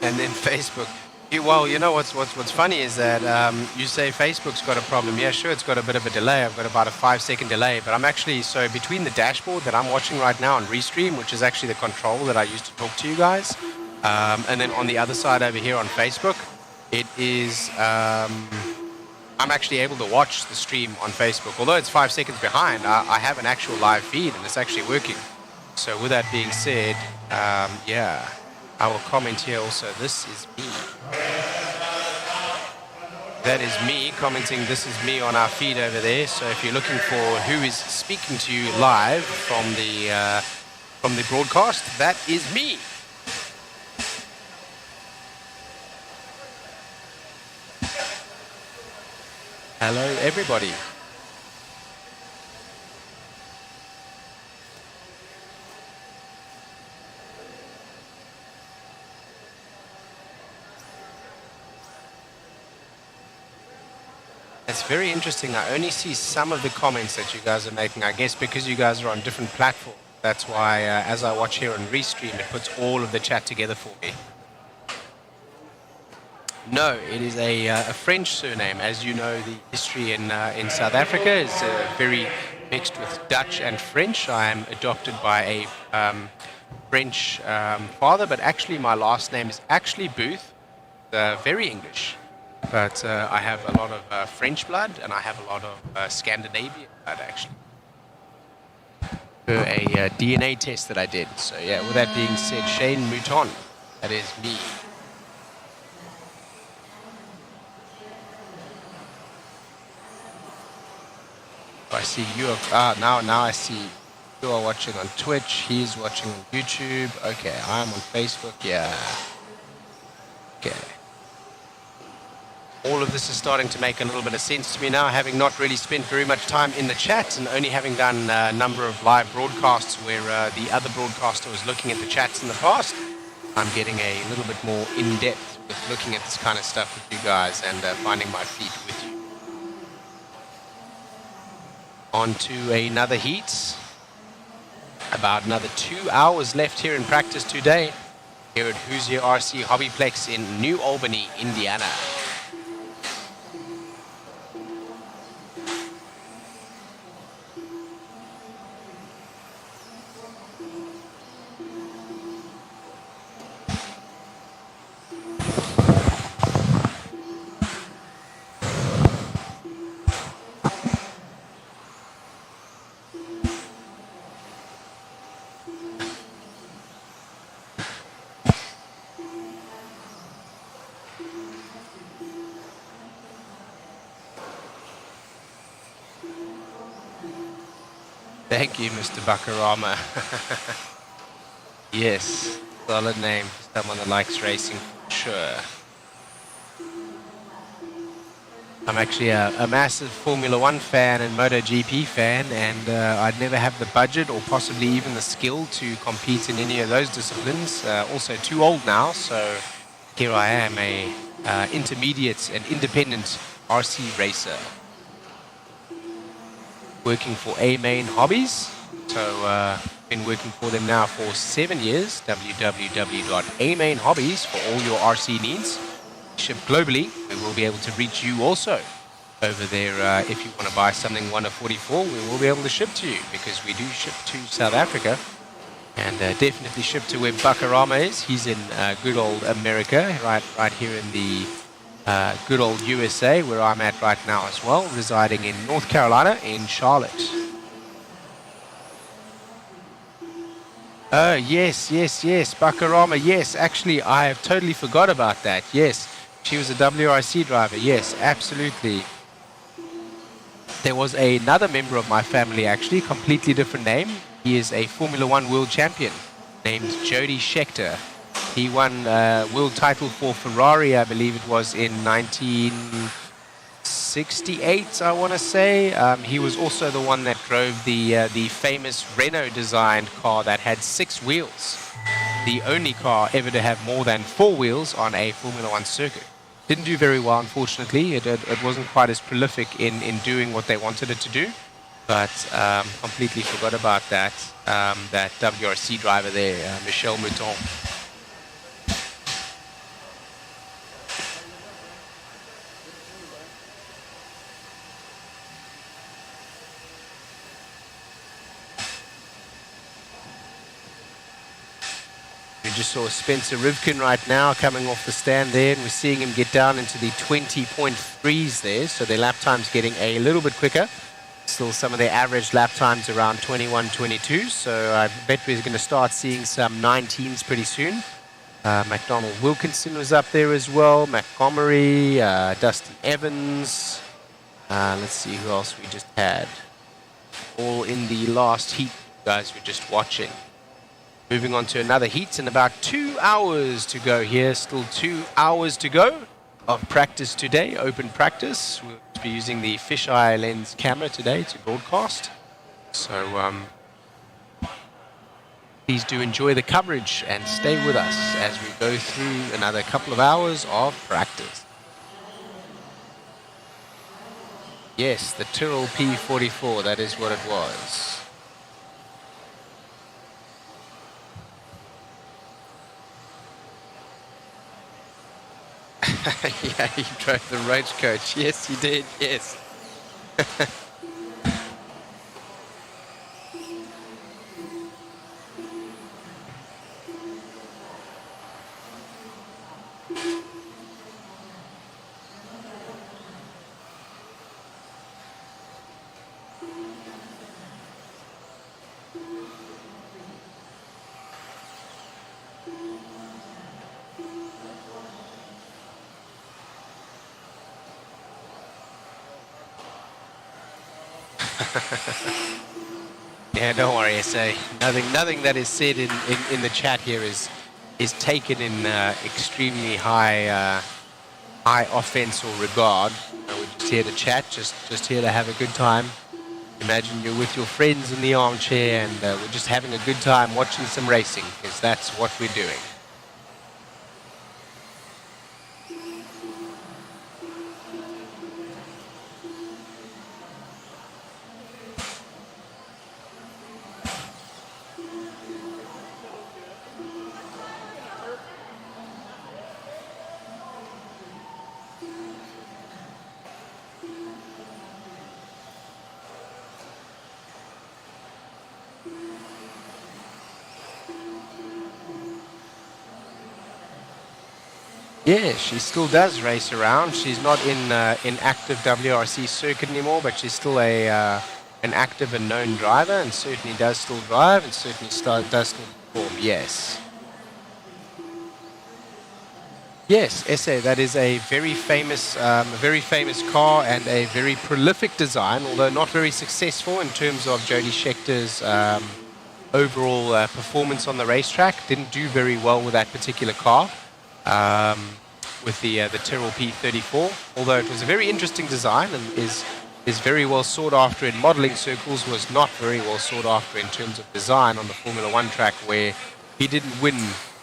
And then Facebook. Well, you know what's funny is that you say Facebook's got a problem. Yeah, sure, it's got a bit of a delay. I've got about a 5-second delay, but I'm actually, so between the dashboard that I'm watching right now on Restream, which is actually the control that I used to talk to you guys, and then on the other side over here on Facebook, it is, I'm actually able to watch the stream on Facebook. Although it's 5 seconds behind, I have an actual live feed and it's actually working. So with that being said, yeah. I will comment here also, this is me. That is me commenting, this is me on our feed over there. So if you're looking for who is speaking to you live from the broadcast, that is me. Hello everybody. It's very interesting. I only see some of the comments that you guys are making. I guess because you guys are on different platforms. That's why as I watch here on Restream, it puts all of the chat together for me. No, it is a French surname. As you know, the history in South Africa is very mixed with Dutch and French. I am adopted by a French father, but actually my last name is actually Booth, very English. But I have a lot of French blood, and I have a lot of Scandinavian blood, actually. For a DNA test that I did. So, yeah, with that being said, Shane Mouton, that is me. I see you are... now I see you are watching on Twitch. He's watching on YouTube. Okay, I'm on Facebook. Yeah. Okay. All of this is starting to make a little bit of sense to me now, having not really spent very much time in the chat and only having done a number of live broadcasts where the other broadcaster was looking at the chats in the past. I'm getting a little bit more in-depth with looking at this kind of stuff with you guys and finding my feet with you. On to another heat. About another 2 hours left here in practice today here at Hoosier RC HobbyPlex in New Albany, Indiana. Thank you, Mr. Bakarama. Yes, solid name for someone that likes racing, for sure. I'm actually a massive Formula One fan and MotoGP fan, and I'd never have the budget or possibly even the skill to compete in any of those disciplines. Also too old now, so here I am, a intermediate and independent RC racer. Working for A-Main Hobbies, so been working for them now for 7 years. www.amainhobbies for all your RC needs. Ship globally. We will be able to reach you also over there. If you want to buy something 1 of 44, we will be able to ship to you because we do ship to South Africa and definitely ship to where Bakarama is. He's in good old America, right here in the good old USA, where I'm at right now as well, residing in North Carolina in Charlotte. Yes, Bakarama, yes, actually, I have totally forgot about that, yes. She was a WRC driver, yes, absolutely. There was another member of my family, actually, completely different name. He is a Formula One world champion named Jody Scheckter. He won world title for Ferrari, I believe it was in 1968, I want to say. He was also the one that drove the famous Renault-designed car that had 6 wheels. The only car ever to have more than 4 wheels on a Formula One circuit. Didn't do very well, unfortunately. It wasn't quite as prolific in doing what they wanted it to do. But completely forgot about that WRC driver there, Michel Mouton. just saw Spencer Rivkin right now coming off the stand there, and we're seeing him get down into the 20.3s there, so their lap time's getting a little bit quicker. Still some of their average lap times around 21, 22, so I bet we're going to start seeing some 19s pretty soon. McDonald Wilkinson was up there as well, Montgomery, Dustin Evans. Let's see who else we just had. All in the last heat, guys, we're just watching. Moving on to another heat in about 2 hours to go here. Still 2 hours to go of practice today, open practice. We'll be using the fisheye lens camera today to broadcast. So please do enjoy the coverage and stay with us as we go through another couple of hours of practice. Yes, the Tyrrell P44, that is what it was. Yeah, he drove the roach coach. Yes, he did, yes. Yeah, don't worry, SA. Nothing that is said in the chat here is taken in extremely high offense or regard. We're just here to chat, just here to have a good time. Imagine you're with your friends in the armchair and we're just having a good time watching some racing, because that's what we're doing. Yeah, she still does race around. She's not in active WRC circuit anymore, but she's still an active and known driver, and certainly does still drive, and certainly does still perform. Yes. Yes, SA. That is a very famous car and a very prolific design, although not very successful in terms of Jody Schechter's overall performance on the racetrack. Didn't do very well with that particular car. With the Tyrrell P34, although it was a very interesting design and is very well sought after in modeling circles, was not very well sought after in terms of design on the Formula One track, where he didn't win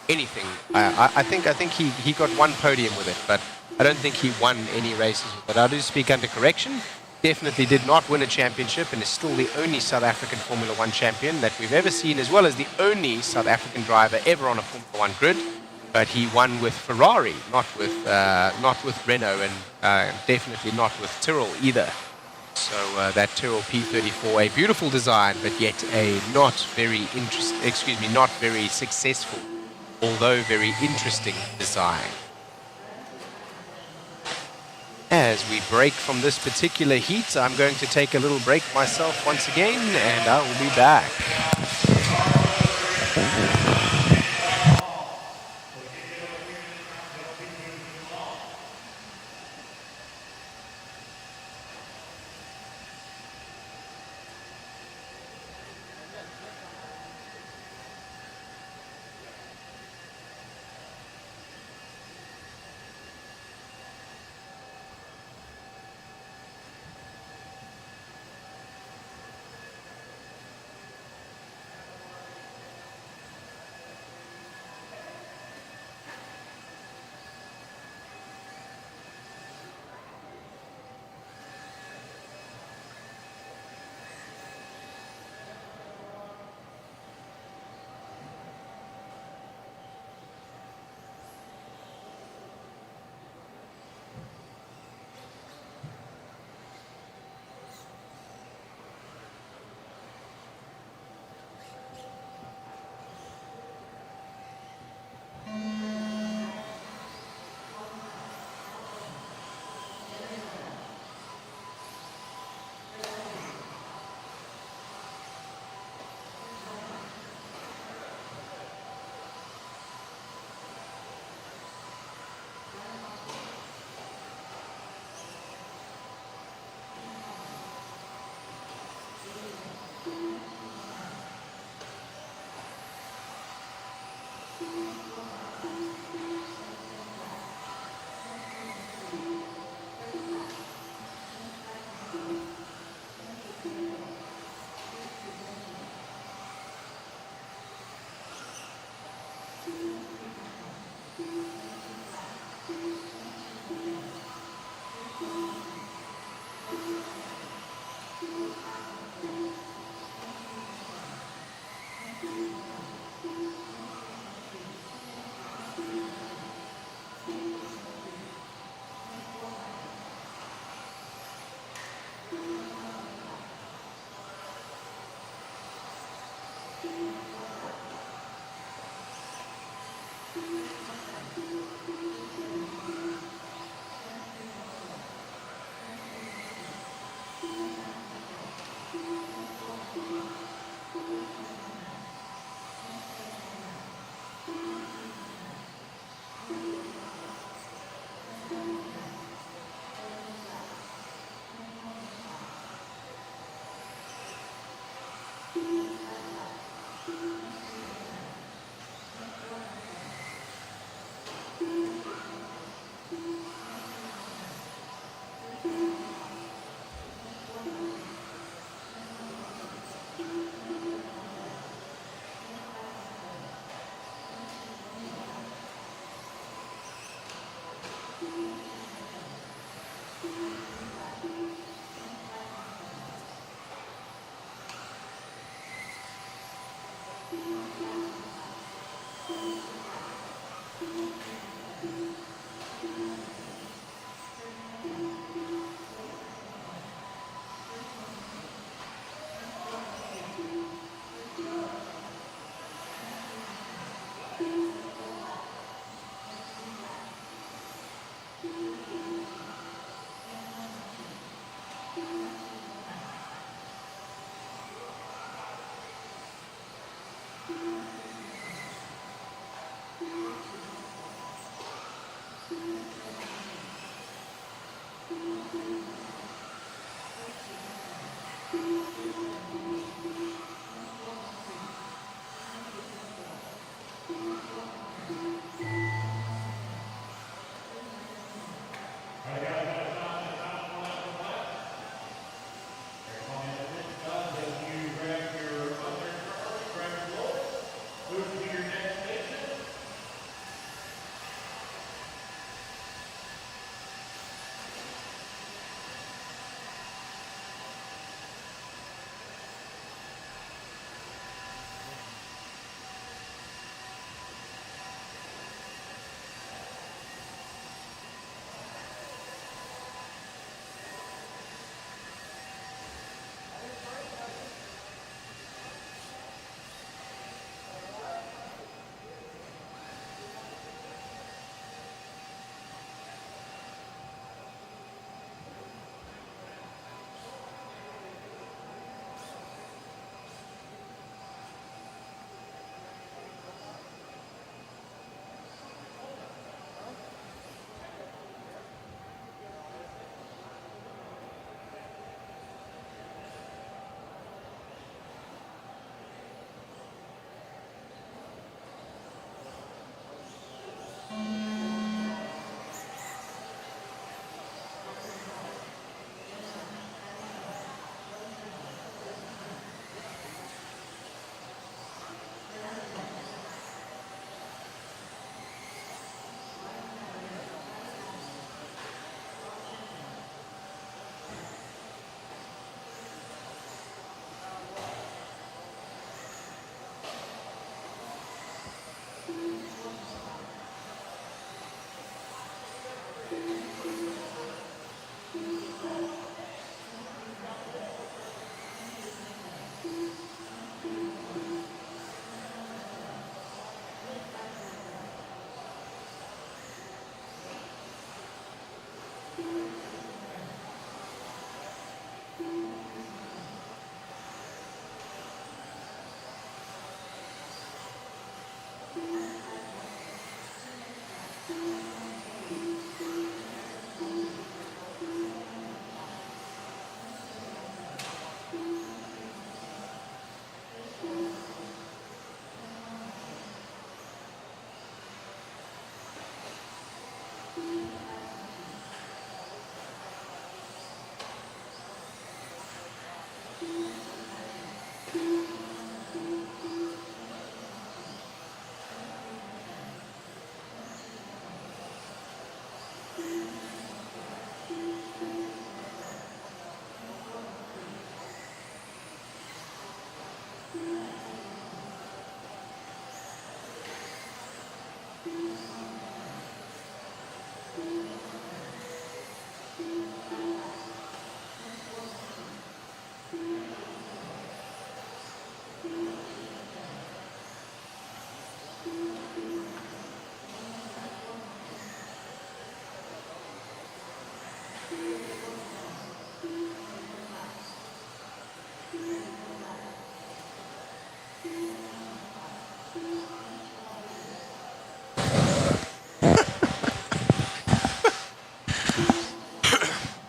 anything. I think he got one podium with it, but I don't think he won any races with it. I do speak under correction. Definitely did not win a championship, and is still the only South African Formula One champion that we've ever seen, as well as the only South African driver ever on a Formula One grid. But he won with Ferrari, not with Renault, and definitely not with Tyrrell either. So that Tyrrell P34, a beautiful design, but yet a not very successful, although very interesting design. As we break from this particular heat, I'm going to take a little break myself once again, and I will be back.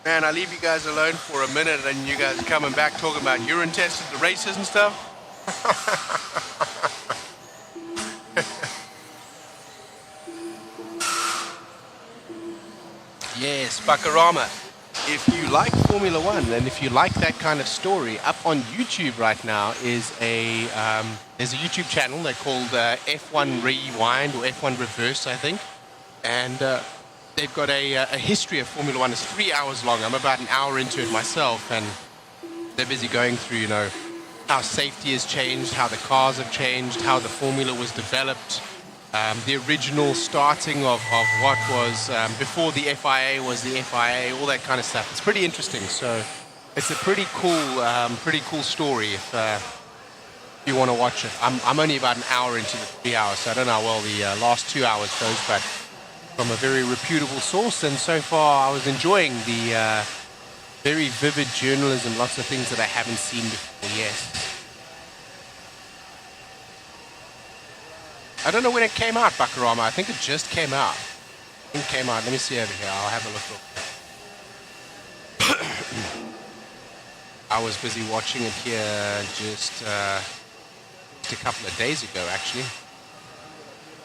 Man, I leave you guys alone for a minute and you guys are coming back talking about urine tests at the races and stuff. Yes, Bakarama. If you like Formula One and if you like that kind of story, up on YouTube right now is there's a YouTube channel they called F1 Rewind or F1 Reverse, I think. And they've got a history of Formula One. It's 3 hours long. I'm about an hour into it myself, and they're busy going through, you know, how safety has changed, how the cars have changed, how the formula was developed, the original starting of what was before the FIA was the FIA, all that kind of stuff. It's pretty interesting. So it's a pretty cool story if you want to watch it. I'm only about an hour into the 3 hours, so I don't know how well the last 2 hours goes, but from a very reputable source, and so far I was enjoying the very vivid journalism, lots of things that I haven't seen before. Yes. I don't know when it came out, Bakarama. I think it just came out. Let me see over here. I'll have a look. I was busy watching it here just a couple of days ago, actually.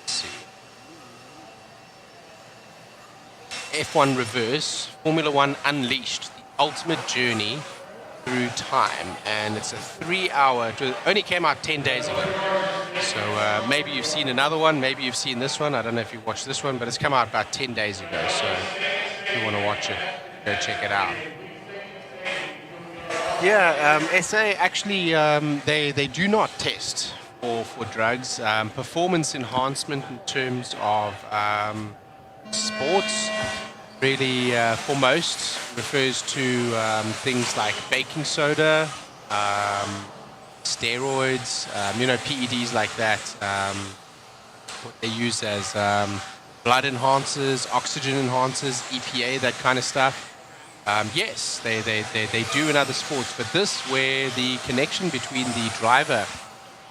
Let's see. F1 Reverse, Formula One Unleashed, the ultimate journey through time. And it's a 3 hour, it only came out 10 days ago. So maybe you've seen another one, maybe you've seen this one. I don't know if you've watched this one, but it's come out about 10 days ago. So if you want to watch it, go check it out. Yeah, SA actually, they do not test for drugs. Performance enhancement in terms of sports, really for most, refers to things like baking soda, steroids, PEDs like that, what they use as blood enhancers, oxygen enhancers, EPA, that kind of stuff. Yes, they do in other sports, but this, where the connection between the driver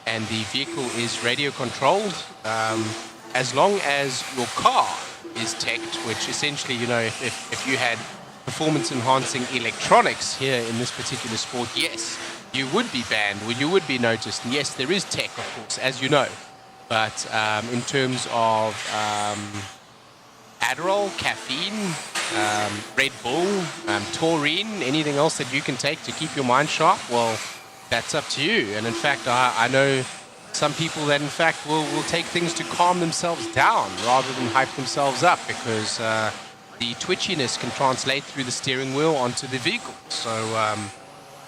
and the vehicle is radio controlled, as long as your car is teched, which essentially, if you had performance enhancing electronics here in this particular sport, yes, you would be banned, or you would be noticed. And yes, there is tech, of course, as you know. But in terms of Adderall, caffeine, Red Bull, taurine, anything else that you can take to keep your mind sharp, well, that's up to you. And in fact, I know some people that in fact will take things to calm themselves down rather than hype themselves up, because the twitchiness can translate through the steering wheel onto the vehicle. So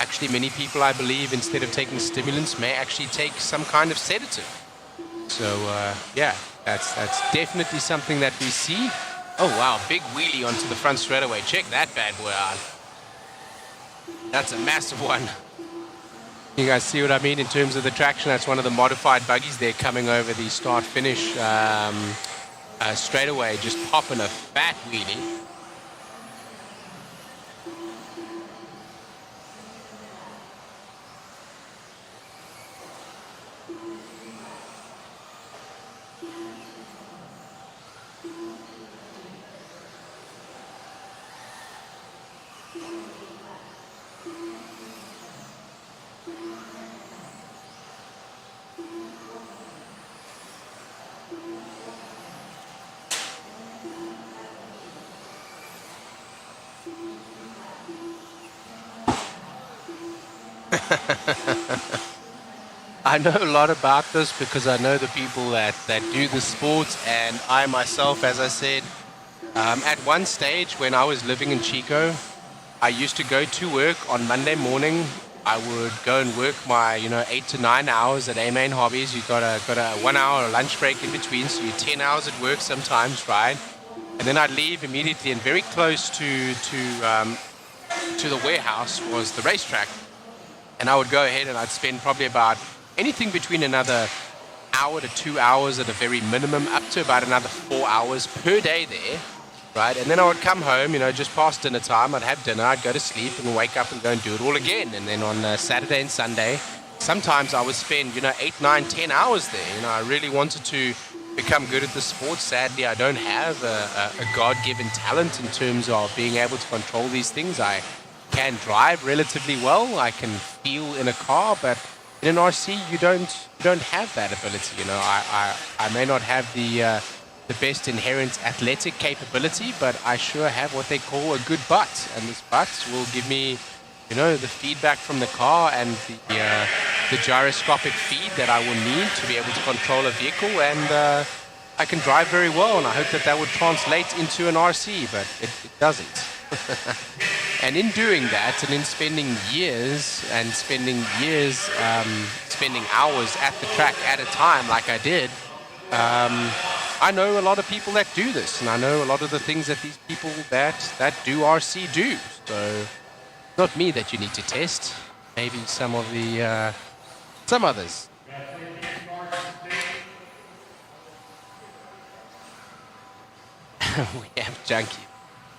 actually many people, I believe, instead of taking stimulants, may actually take some kind of sedative. So yeah, that's definitely something that we see. Oh wow, big wheelie onto the front straightaway. Check that bad boy out. That's a massive one. You guys see what I mean in terms of the traction? That's one of the modified buggies there coming over the start-finish straightaway, just popping a fat wheelie. I know a lot about this because I know the people that do the sport, and I myself, as I said, at one stage when I was living in Chico, I used to go to work on Monday morning. I would go and work my 8 to 9 hours at A-Main Hobbies. You got a 1 hour lunch break in between, so you're 10 hours at work sometimes, right? And then I'd leave immediately, and very close to the warehouse was the racetrack. And I would go ahead and I'd spend probably about anything between another hour to 2 hours at a very minimum, up to about another 4 hours per day there, right? And then I would come home, just past dinner time. I'd have dinner, I'd go to sleep and wake up and go and do it all again. And then on Saturday and Sunday, sometimes I would spend, 8, 9, 10 hours there. I really wanted to become good at the sport. Sadly, I don't have a God-given talent in terms of being able to control these things. I can drive relatively well. I can feel in a car, but in an RC, you don't have that ability. I may not have the best inherent athletic capability, but I sure have what they call a good butt, and this butt will give me, the feedback from the car and the gyroscopic feed that I will need to be able to control a vehicle, and I can drive very well, and I hope that would translate into an RC, but it doesn't. And in doing that, and in spending hours at the track at a time like I did, I know a lot of people that do this, and I know a lot of the things that these people that do RC do. So, not me that you need to test. Maybe some of the some others. We have junkies.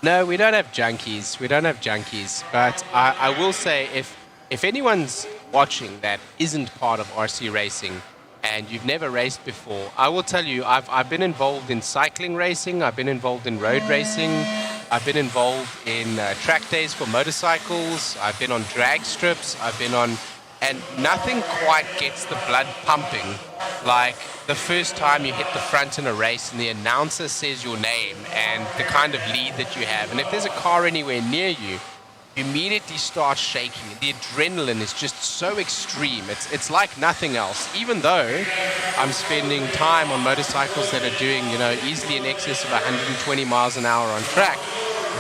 No, we don't have junkies. We don't have junkies. But I will say, if anyone's watching that isn't part of RC racing and you've never raced before, I will tell you, I've been involved in cycling racing. I've been involved in road racing. I've been involved in track days for motorcycles. I've been on drag strips. I've been on, and nothing quite gets the blood pumping like the first time you hit the front in a race and the announcer says your name and the kind of lead that you have. And if there's a car anywhere near you, you immediately start shaking. The adrenaline is just so extreme. It's like nothing else. Even though I'm spending time on motorcycles that are doing, easily in excess of 120 miles an hour on track,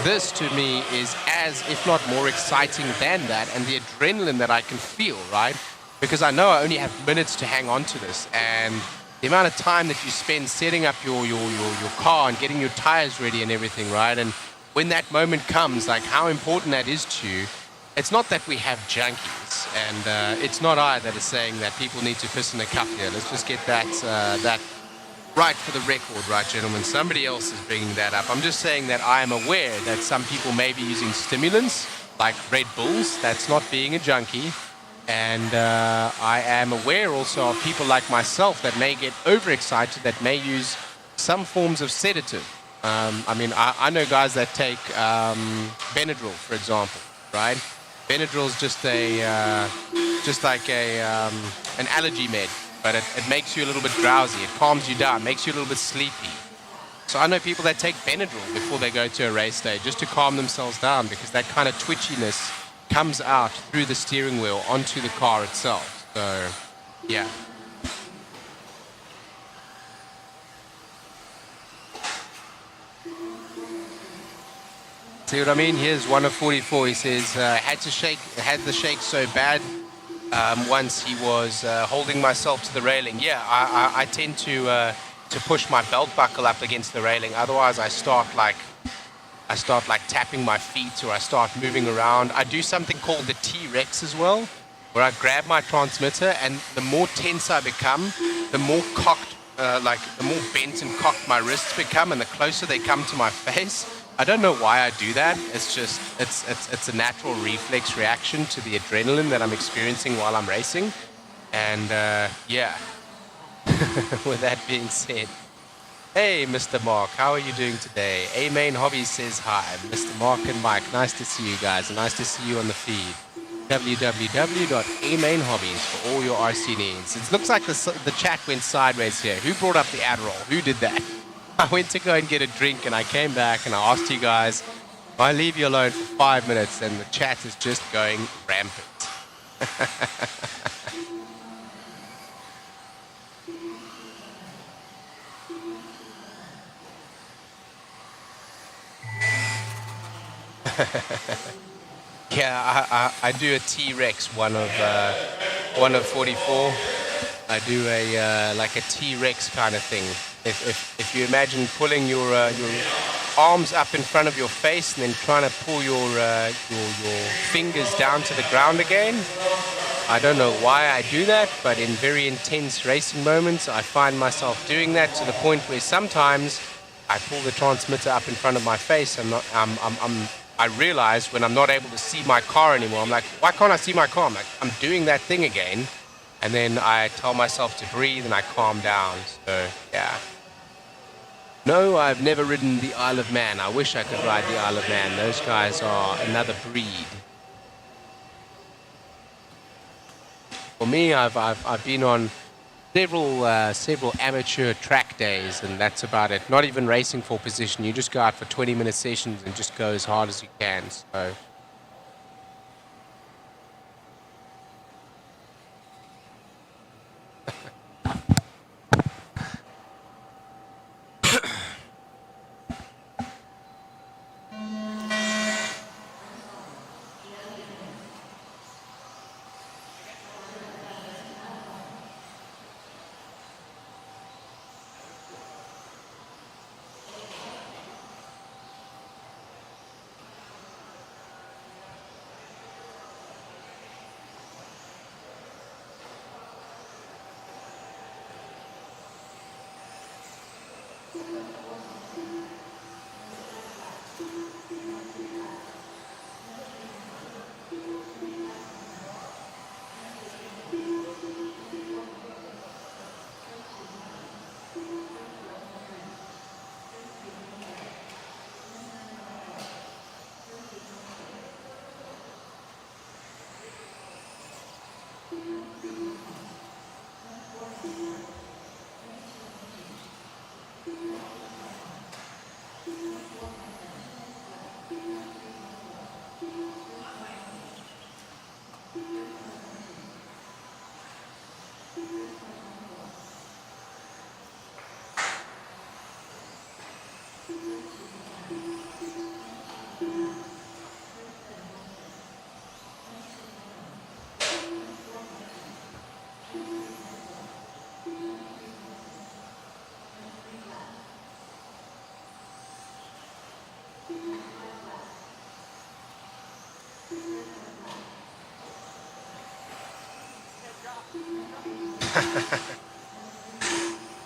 this to me is as, if not more exciting than that, and the adrenaline that I can feel, right? Because I know I only have minutes to hang on to this, and the amount of time that you spend setting up your car and getting your tires ready and everything, right? And when that moment comes, like how important that is to you. It's not that we have junkies, and it's not I that is saying that people need to piss in a cup here. Let's just get that right for the record, right, gentlemen? Somebody else is bringing that up. I'm just saying that I am aware that some people may be using stimulants, like Red Bulls. That's not being a junkie. And I am aware also of people like myself that may get overexcited, that may use some forms of sedative. I know guys that take Benadryl, for example, right? Benadryl is just like an allergy med, but it makes you a little bit drowsy. It calms you down, makes you a little bit sleepy. So I know people that take Benadryl before they go to a race day just to calm themselves down, because that kind of twitchiness comes out through the steering wheel onto the car itself. So, yeah. See what I mean? Here's one of 44. He says, had the shake so bad once he was holding myself to the railing. Yeah, I tend to push my belt buckle up against the railing. Otherwise, I start like tapping my feet, or I start moving around. I do something called the T-Rex as well, where I grab my transmitter, and the more tense I become, the more cocked, the more bent and cocked my wrists become, and the closer they come to my face. I don't know why I do that. It's just, it's a natural reflex reaction to the adrenaline that I'm experiencing while I'm racing. And yeah, with that being said, hey, Mr. Mark, how are you doing today? A-Main Hobbies says hi. Mr. Mark and Mike, nice to see you guys. Nice to see you on the feed. www.amainhobbies for all your RC needs. It looks like the chat went sideways here. Who brought up the Adderall? Who did that? I went to go and get a drink, and I came back and I asked you guys, I leave you alone for 5 minutes, and the chat is just going rampant. Yeah, I do a T-Rex, one of 44. I do like a T-Rex kind of thing. If you imagine pulling your arms up in front of your face and then trying to pull your fingers down to the ground again. I don't know why I do that, but in very intense racing moments, I find myself doing that to the point where sometimes I pull the transmitter up in front of my face. I realize when I'm not able to see my car anymore, I'm like, why can't I see my car? I'm doing that thing again. And then I tell myself to breathe and I calm down. So, yeah. No, I've never ridden the Isle of Man. I wish I could ride the Isle of Man. Those guys are another breed. For me, I've been on several amateur track days, and that's about it. Not even racing for position. You just go out for 20-minute sessions and just go as hard as you can. So.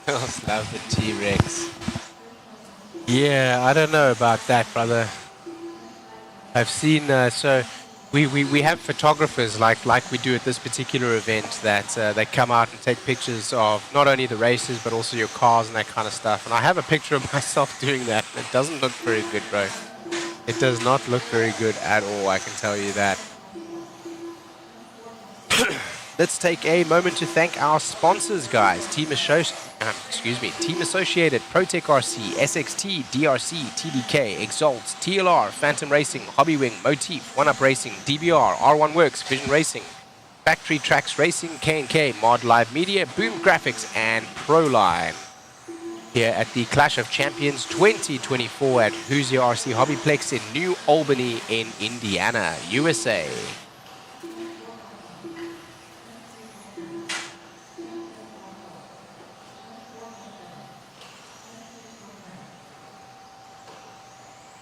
Girls love the T-Rex. Yeah, I don't know about that, brother. I've seen, so we have photographers like we do at this particular event that they come out and take pictures of not only the races but also your cars and that kind of stuff. And I have a picture of myself doing that. It doesn't look very good, bro. It does not look very good at all, I can tell you that. Let's take a moment to thank our sponsors, guys. Team Associated, Protec RC, SXT, DRC, TDK, Exalt, TLR, Phantom Racing, Hobbywing, Motif, One Up Racing, DBR, R1 Works, Vision Racing, Factory Tracks Racing, K&K, Mod Live Media, Boom Graphics, and Proline. Here at the Clash of Champions 2024 at Hoosier RC HobbyPlex in New Albany in Indiana, USA.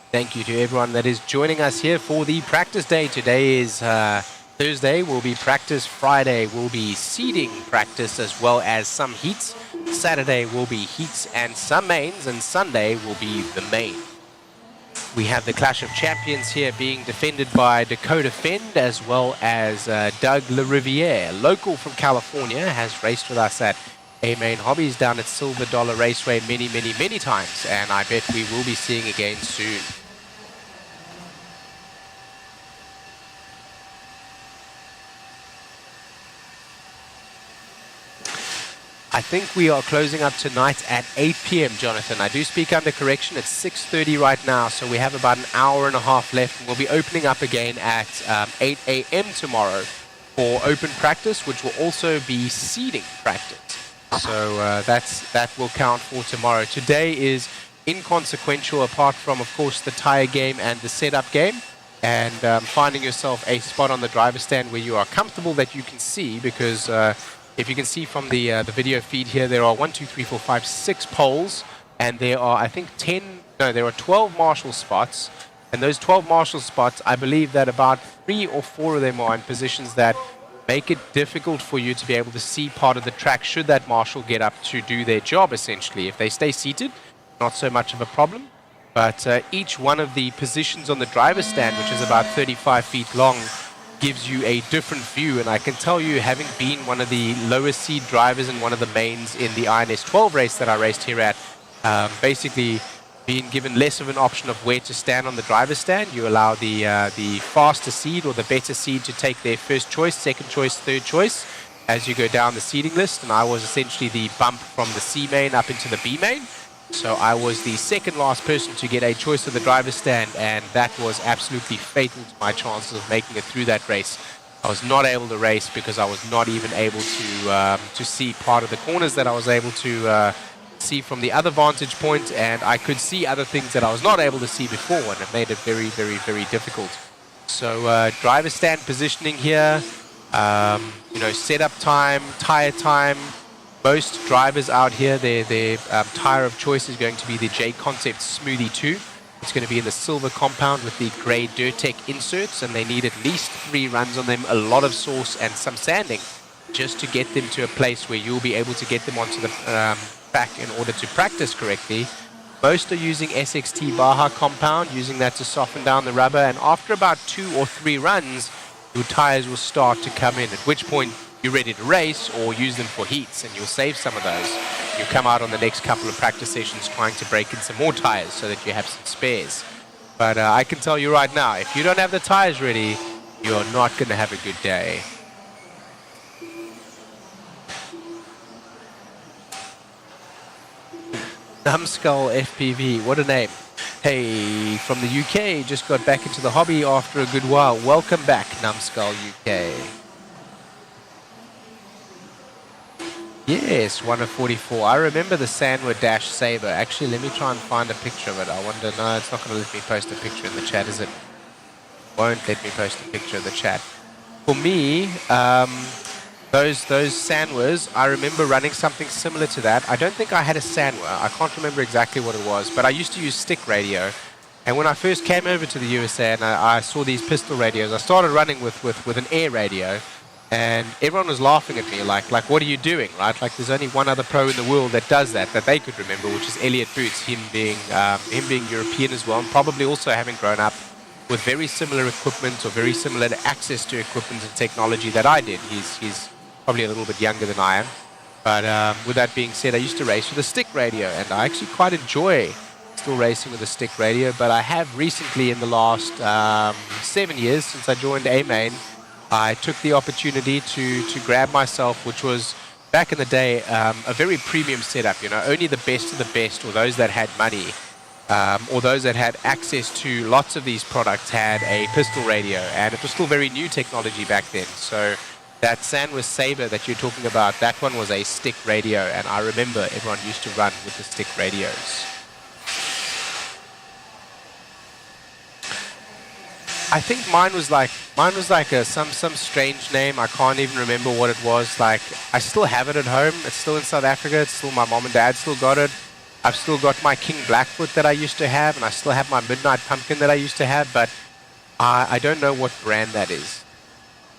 Thank you to everyone that is joining us here for the practice day. Today is Thursday, will be practice. Friday will be seeding practice as well as some heats. Saturday will be heats and some mains, and Sunday will be the main. We have the Clash of Champions here being defended by Dakota Fend as well as Doug LaRiviere, local from California, has raced with us at A-Main Hobbies down at Silver Dollar Raceway many times, and I bet we will be seeing again soon. I think we are closing up tonight at 8 p.m., Jonathan. I do speak under correction. It's 6:30 right now, so we have about an hour and a half left. And we'll be opening up again at 8 a.m. tomorrow for open practice, which will also be seeding practice. So that will count for tomorrow. Today is inconsequential, apart from, of course, the tire game and the setup game, and finding yourself a spot on the driver's stand where you are comfortable that you can see, because if you can see from the video feed here, there are 6 poles, and there are, I think, there are 12 marshal spots. And those 12 marshal spots, I believe that about 3 or 4 of them are in positions that make it difficult for you to be able to see part of the track should that marshal get up to do their job, essentially. If they stay seated, not so much of a problem. But each one of the positions on the driver's stand, which is about 35 feet long, gives you a different view. And I can tell you, having been one of the lowest seed drivers in one of the mains in the INS 12 race that I raced here at, basically being given less of an option of where to stand on the driver's stand. You allow the faster seed or the better seed to take their first choice, second choice, third choice as you go down the seeding list. And I was essentially the bump from the C main up into the B main. So I was the second last person to get a choice of the driver's stand, and that was absolutely fatal to my chances of making it through that race. I was not able to race because I was not even able to see part of the corners that I was able to see from the other vantage point, and I could see other things that I was not able to see before, and it made it very difficult. So driver's stand positioning here, setup time, tire time. Most drivers out here, their tire of choice is going to be the JConcepts Smoothie 2. It's going to be in the silver compound with the grey Durtec inserts, and they need at least 3 runs on them, a lot of sauce and some sanding, just to get them to a place where you'll be able to get them onto the track in order to practice correctly. Most are using SXT Baja compound, using that to soften down the rubber, and after about 2 or 3 runs, your tires will start to come in, at which point you're ready to race or use them for heats, and you'll save some of those. You'll come out on the next couple of practice sessions trying to break in some more tires so that you have some spares. But I can tell you right now, if you don't have the tires ready, you're not going to have a good day. Numbskull FPV, what a name. Hey, from the UK, just got back into the hobby after a good while. Welcome back, Numbskull UK. Yes, 1 of 44. I remember the Sandwood Dash Saber. Actually, let me try and find a picture of it. I wonder, no, it's not going to let me post a picture in the chat, is it? Won't let me post a picture in the chat. For me, those Sanwas, I remember running something similar to that. I don't think I had a Sanwa. I can't remember exactly what it was, but I used to use stick radio. And when I first came over to the USA and I saw these pistol radios, I started running with an air radio, and everyone was laughing at me, like, what are you doing, right? Like, there's only one other pro in the world that does that they could remember, which is Elliot Boots, him being European as well, and probably also having grown up with very similar equipment or very similar access to equipment and technology that I did. He's probably a little bit younger than I am. But with that being said, I used to race with a stick radio, and I actually quite enjoy still racing with a stick radio. But I have recently, in the last 7 years since I joined A-Main, I took the opportunity to grab myself, which was back in the day a very premium setup. You know, only the best of the best, or those that had money, or those that had access to lots of these products, had a pistol radio, and it was still very new technology back then. So that Sandwich Saber that you're talking about, that one was a stick radio, and I remember everyone used to run with the stick radios. I think mine was like some strange name. I can't even remember what it was. Like, I still have it at home. It's still in South Africa. It's still, my mom and dad still got it. I've still got my King Blackfoot that I used to have, and I still have my Midnight Pumpkin that I used to have, but I don't know what brand that is.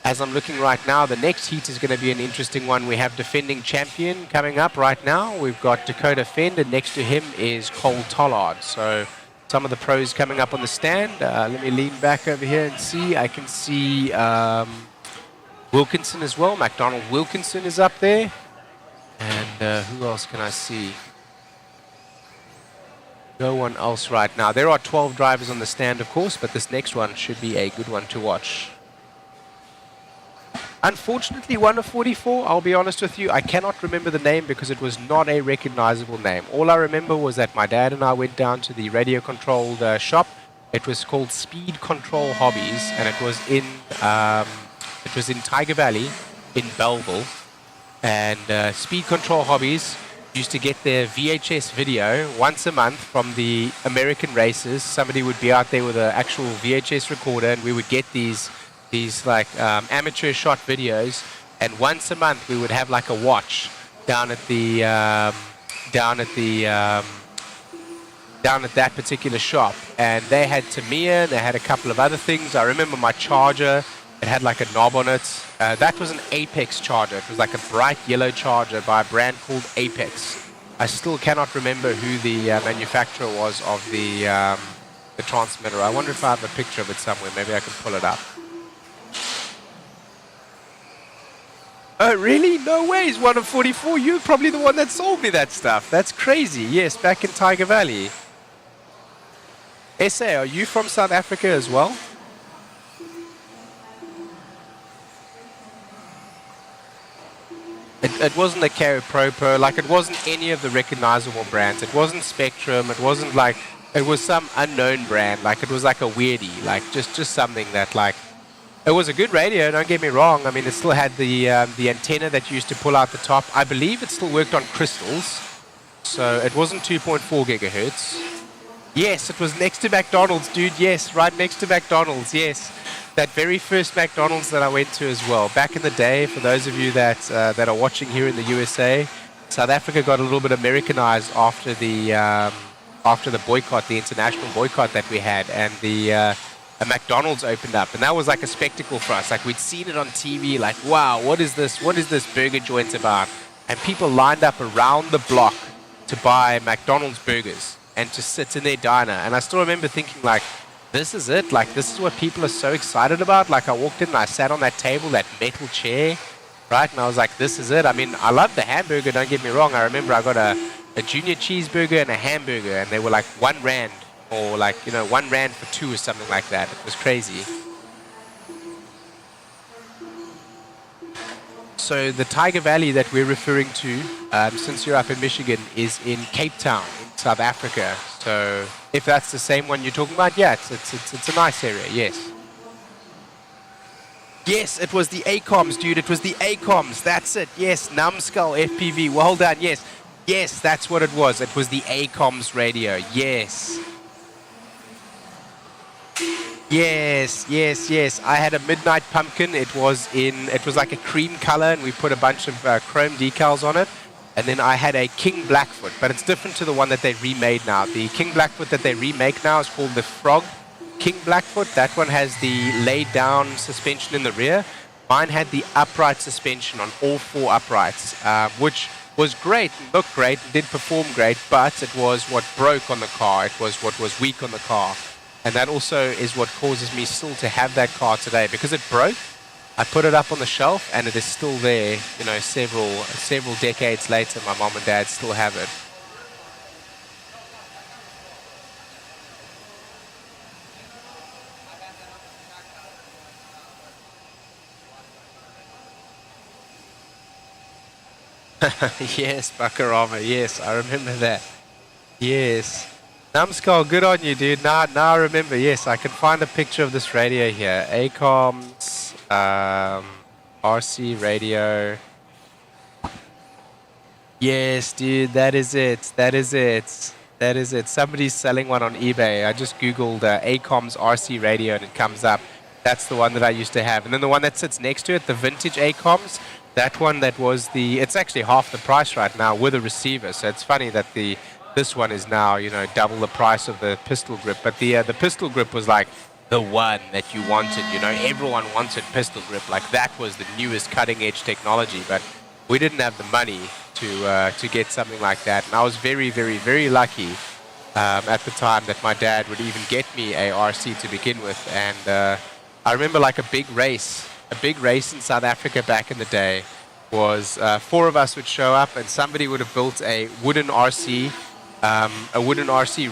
As I'm looking right now, the next heat is going to be an interesting one. We have defending champion coming up right now. We've got Dakota Fend, and next to him is Cole Tollard. So some of the pros coming up on the stand. Let me lean back over here and see. I can see Wilkinson as well. McDonald Wilkinson is up there. And who else can I see? No one else right now. There are 12 drivers on the stand, of course, but this next one should be a good one to watch. Unfortunately, 1 of 44, I'll be honest with you, I cannot remember the name because it was not a recognizable name. All I remember was that my dad and I went down to the radio-controlled shop. It was called Speed Control Hobbies, and it was in Tiger Valley in Belleville. And Speed Control Hobbies used to get their VHS video once a month from the American races. Somebody would be out there with an actual VHS recorder, and we would get these like amateur shot videos, and once a month we would have like a watch down at that particular shop, and they had Tamiya, they had a couple of other things. I remember my charger, it had like a knob on it. That was an Apex charger. It was like a bright yellow charger by a brand called Apex. I still cannot remember who the manufacturer was of the transmitter. I wonder if I have a picture of it somewhere. Maybe I can pull it up. Oh, really? No ways. 1 of 44. You're probably the one that sold me that stuff. That's crazy. Yes, back in Tiger Valley. SA, are you from South Africa as well? It wasn't a Carrier Pro, like it wasn't any of the recognizable brands. It wasn't Spectrum. It wasn't like, it was some unknown brand. Like it was like a weirdie, like just something that like, it was a good radio, don't get me wrong. I mean, it still had the antenna that you used to pull out the top. I believe it still worked on crystals, so it wasn't 2.4 gigahertz. Yes, it was next to McDonald's, dude. Yes, right next to McDonald's. Yes, that very first McDonald's that I went to as well. Back in the day, for those of you that are watching here in the USA, South Africa got a little bit Americanized after the boycott, the international boycott that we had, and a McDonald's opened up, and that was like a spectacle for us. Like, we'd seen it on TV, like, wow, what is this burger joint about? And people lined up around the block to buy McDonald's burgers. and to sit in their diner. And I still remember thinking, like, this is it? Like, this is what people are so excited about? Like, I walked in and I sat on that table, that metal chair, right? And I was like, this is it. I mean, I love the hamburger, don't get me wrong. I remember I got a junior cheeseburger and a hamburger, and they were like 1 rand, or like, you know, 1 rand for 2 or something like that. It was crazy. So the Tiger Valley that we're referring to, since you're up in Michigan, is in Cape Town, in South Africa. So if that's the same one you're talking about, yeah, it's a nice area, yes. Yes, it was the ACOMs, dude. It was the ACOMs. That's it. Yes, Numbskull FPV. Well done. Yes. Yes, that's what it was. It was the ACOMs radio. Yes. Yes, yes, yes. I had a Midnight Pumpkin. It was like a cream color, and we put a bunch of chrome decals on it. And then I had a King Blackfoot, but it's different to the one that they remade now. The King Blackfoot that they remake now is called the Frog King Blackfoot. That one has the laid down suspension in the rear. Mine had the upright suspension on all 4 uprights, which was great, looked great, did perform great, but it was what broke on the car. It was what was weak on the car. And that also is what causes me still to have that car today. Because it broke, I put it up on the shelf, and it is still there, you know, several decades later. My mom and dad still have it. Yes, Bakarama. Yes, I remember that. Yes. Numbskull, good on you, dude. Now I remember. Yes, I can find a picture of this radio here. ACOMs, RC radio. Yes, dude, that is it. That is it. That is it. Somebody's selling one on eBay. I just Googled ACOMs RC radio, and it comes up. That's the one that I used to have. And then the one that sits next to it, the vintage ACOMs, that one that was it's actually half the price right now with a receiver. So it's funny that this one is now, you know, double the price of the pistol grip. But the pistol grip was like the one that you wanted, you know. Everyone wanted pistol grip. Like, that was the newest cutting edge technology. But we didn't have the money to get something like that. And I was very, very, very lucky at the time that my dad would even get me a RC to begin with. And I remember, like, a big race in South Africa back in the day was 4 of us would show up, and somebody would have built a wooden RC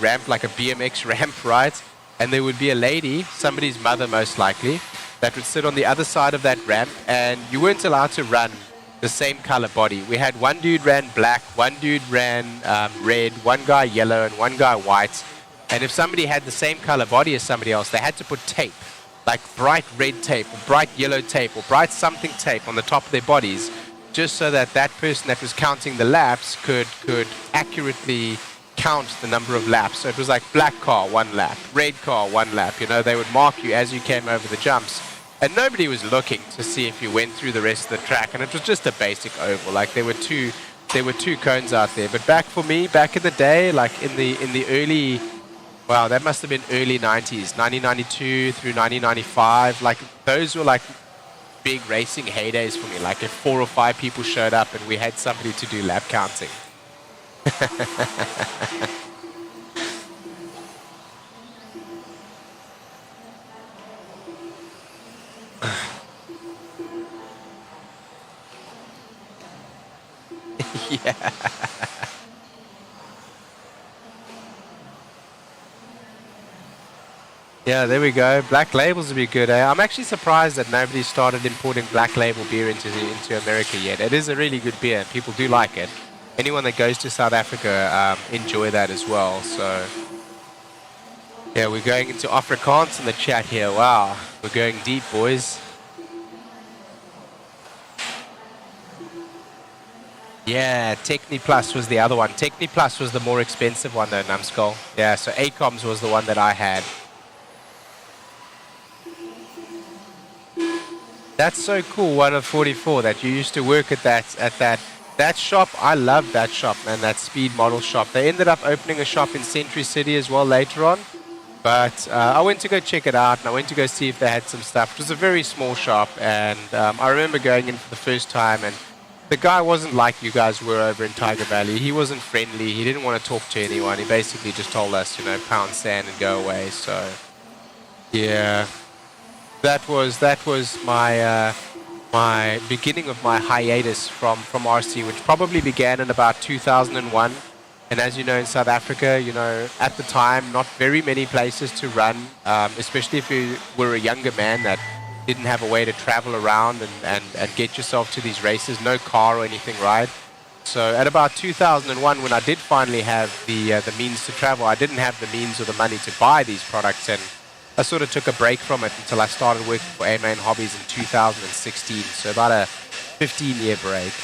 ramp, like a BMX ramp, right? And there would be a lady, somebody's mother most likely, that would sit on the other side of that ramp, and you weren't allowed to run the same color body. We had one dude ran black, one dude ran red, one guy yellow, and one guy white. And if somebody had the same color body as somebody else, they had to put tape, like bright red tape or bright yellow tape or bright something tape on the top of their bodies, just so that that person that was counting the laps could accurately count the number of laps. So it was like black car, 1 lap, red car, 1 lap. You know, they would mark you as you came over the jumps. And nobody was looking to see if you went through the rest of the track. And it was just a basic oval. Like, there were two cones out there. But back in the day, like in the early, wow, that must have been early 90s, 1992 through 1995. Like, those were like big racing heydays for me. Like, if 4 or 5 people showed up and we had somebody to do lap counting. Yeah. Yeah, there we go. Black labels would be good. I'm actually surprised that nobody started importing black label beer into America yet. It is a really good beer. People do like it. Anyone that goes to South Africa enjoy that as well. So, yeah, we're going into Afrikaans in the chat here. Wow, we're going deep, boys. Yeah, Techni Plus was the other one. Techni Plus was the more expensive one though, Numbskull. Yeah, so ACOMs was the one that I had. That's so cool, 1 of 44, that you used to work at that shop. I love that shop, man, that speed model shop. They ended up opening a shop in Century City as well later on. But I went to go check it out, and I went to go see if they had some stuff. It was a very small shop, and I remember going in for the first time, and The guy wasn't like you guys were over in Tiger Valley. He wasn't friendly. He didn't want to talk to anyone. He basically just told us, you know, pound sand and go away. So, yeah, that was my my beginning of my hiatus from RC, which probably began in about 2001. And as you know, in South Africa, you know, at the time, not very many places to run, especially if you were a younger man that didn't have a way to travel around and get yourself to these races, no car or anything, right? So at about 2001, when I did finally have the means to travel, I didn't have the means or the money to buy these products, and I sort of took a break from it until I started working for A-Main Hobbies in 2016, so about a 15-year break.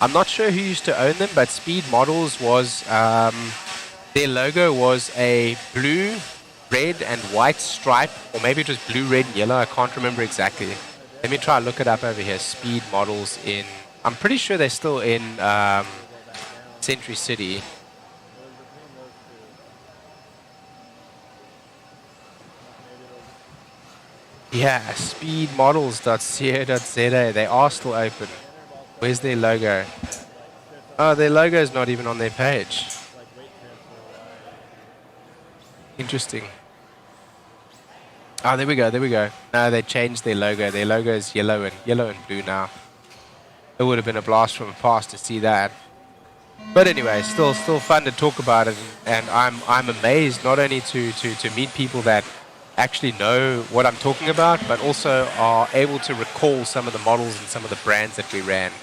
I'm not sure who used to own them, but Speed Models was, their logo was a blue, red, and white stripe, or maybe it was blue, red, and yellow. I can't remember exactly. Let me try and look it up over here. Speed Models in, I'm pretty sure they're still in Century City. Yeah, speedmodels.co.za. They are still open. Where's their logo? Oh, their logo is not even on their page. Interesting. Oh, there we go, there we go. No, they changed their logo. Their logo is yellow and blue now. It would have been a blast from the past to see that. But anyway, still fun to talk about it, and I'm amazed not only to meet people that actually know what I'm talking about, but also are able to recall some of the models and some of the brands that we ran.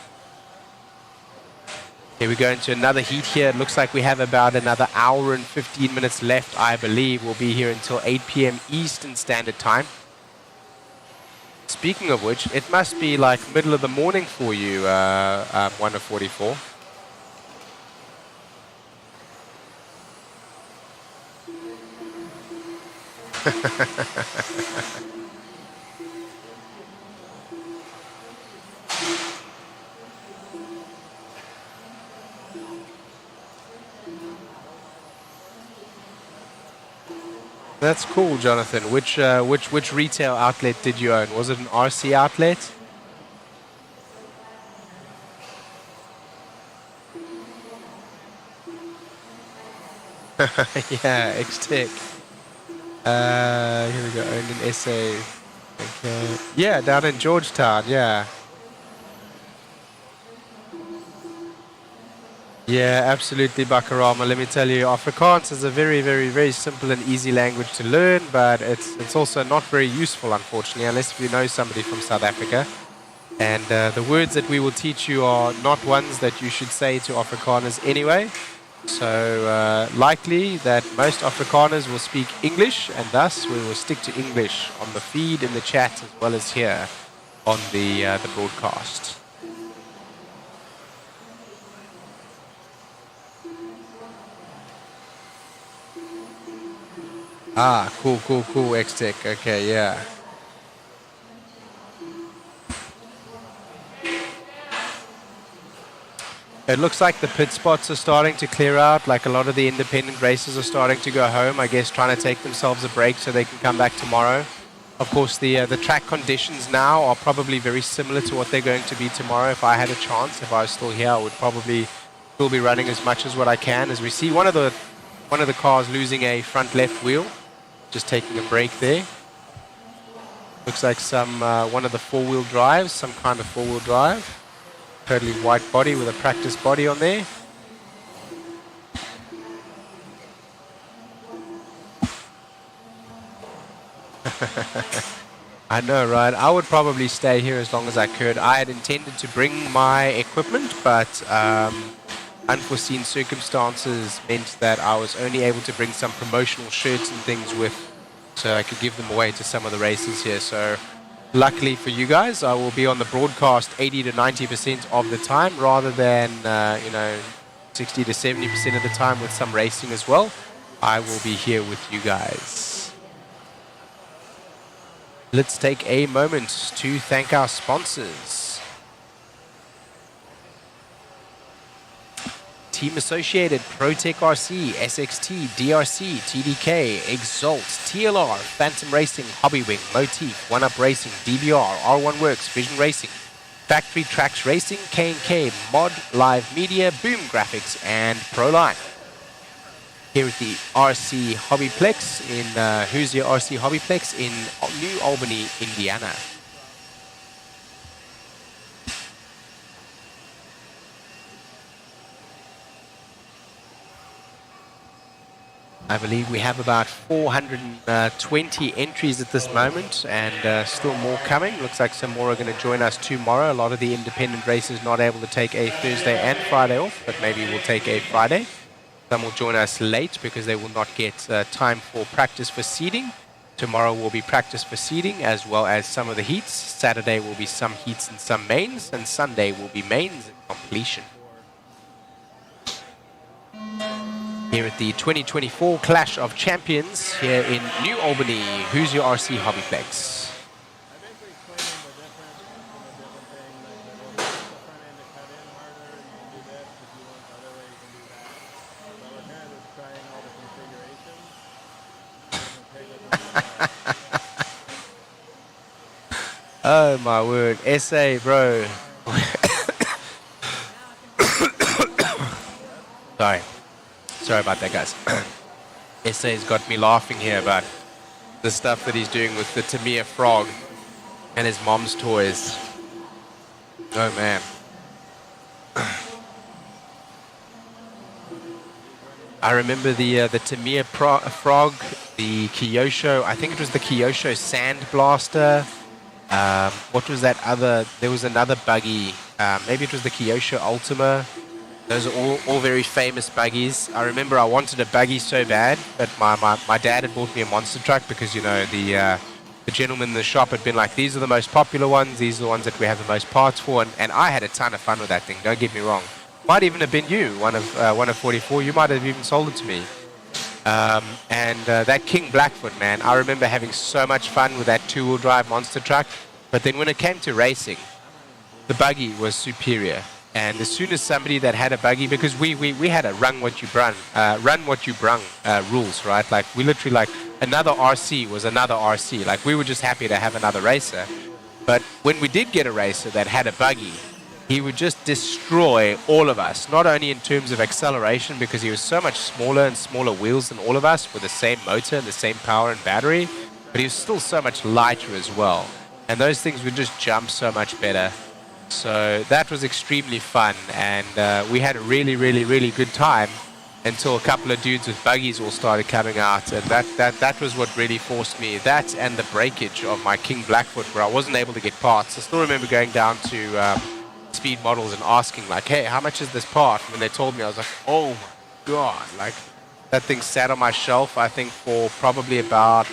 Here we go into another heat here. It looks like we have about another hour and 15 minutes left, I believe. We'll be here until 8 p.m. Eastern Standard Time. Speaking of which, it must be like middle of the morning for you, 1:44. That's cool, Jonathan. Which retail outlet did you own? Was it an RC outlet? Yeah, X-Tech. Here we go. Owned in SA. Okay. Yeah, down in Georgetown. Yeah. Yeah, absolutely, Bakarama. Let me tell you, Afrikaans is a very, very, very simple and easy language to learn, but it's also not very useful, unfortunately, unless if you know somebody from South Africa. And the words that we will teach you are not ones that you should say to Afrikaners anyway. So likely that most Afrikaners will speak English, and thus we will stick to English on the feed, in the chat, as well as here on the broadcast. Ah, cool, X-Tech. Okay, yeah. It looks like the pit spots are starting to clear out, like a lot of the independent racers are starting to go home, I guess trying to take themselves a break so they can come back tomorrow. Of course, the track conditions now are probably very similar to what they're going to be tomorrow. If I had a chance, if I was still here, I would probably still be running as much as what I can. As we see one of the cars losing a front left wheel, just taking a break there. Looks like some one of the four-wheel drives, some kind of four-wheel drive. Totally white body with a practice body on there. I know, right? I would probably stay here as long as I could. I had intended to bring my equipment, but unforeseen circumstances meant that I was only able to bring some promotional shirts and things with, so I could give them away to some of the racers here. So luckily for you guys, I will be on the broadcast 80 to 90% of the time, rather than 60 to 70% of the time with some racing as well. I will be here with you guys. Let's take a moment to thank our sponsors. Team Associated, ProTech RC, SXT, DRC, TDK, Exalt, TLR, Phantom Racing, Hobbywing, Motif, One Up Racing, DBR, R1 Works, Vision Racing, Factory Tracks Racing, K&K, Mod, Live Media, Boom Graphics, and ProLine. Here at the RC HobbyPlex in Hoosier RC HobbyPlex in New Albany, Indiana. I believe we have about 420 entries at this moment, and still more coming. Looks like some more are going to join us tomorrow. A lot of the independent racers not able to take a Thursday and Friday off, but maybe we'll take a Friday. Some will join us late because they will not get time for practice for seeding. Tomorrow will be practice for seeding as well as some of the heats. Saturday will be some heats and some mains, and Sunday will be mains and completion. Here at the 2024 Clash of Champions here in New Albany, Hoosier RC HobbyPlex. Oh my word, SA bro. Sorry about that, guys. SA's got me laughing here about the stuff that he's doing with the Tamiya frog and his mom's toys. Oh man. I remember the Tamiya frog, the Kyosho, I think it was the Kyosho Sand Blaster. What was that other? There was another buggy. Maybe it was the Kyosho Ultima. Those are all very famous buggies. I remember I wanted a buggy so bad, but my dad had bought me a monster truck because, you know, the gentleman in the shop had been like, these are the most popular ones, these are the ones that we have the most parts for, and I had a ton of fun with that thing, don't get me wrong. Might even have been you, one of 44, you might have even sold it to me. That King Blackfoot, man, I remember having so much fun with that two-wheel drive monster truck, but then when it came to racing, the buggy was superior. And as soon as somebody that had a buggy, because we had a run what you brung rules, right? Like we literally, like, another RC was another RC. Like we were just happy to have another racer. But when we did get a racer that had a buggy, he would just destroy all of us. Not only in terms of acceleration, because he was so much smaller and smaller wheels than all of us with the same motor and the same power and battery, but he was still so much lighter as well. And those things would just jump so much better. So that was extremely fun, and we had a really, really, really good time until a couple of dudes with buggies all started coming out, and that was what really forced me. That and the breakage of my King Blackfoot, where I wasn't able to get parts. I still remember going down to Speed Models and asking, like, hey, how much is this part? And when they told me, I was like, oh my god, like, that thing sat on my shelf, I think, for probably about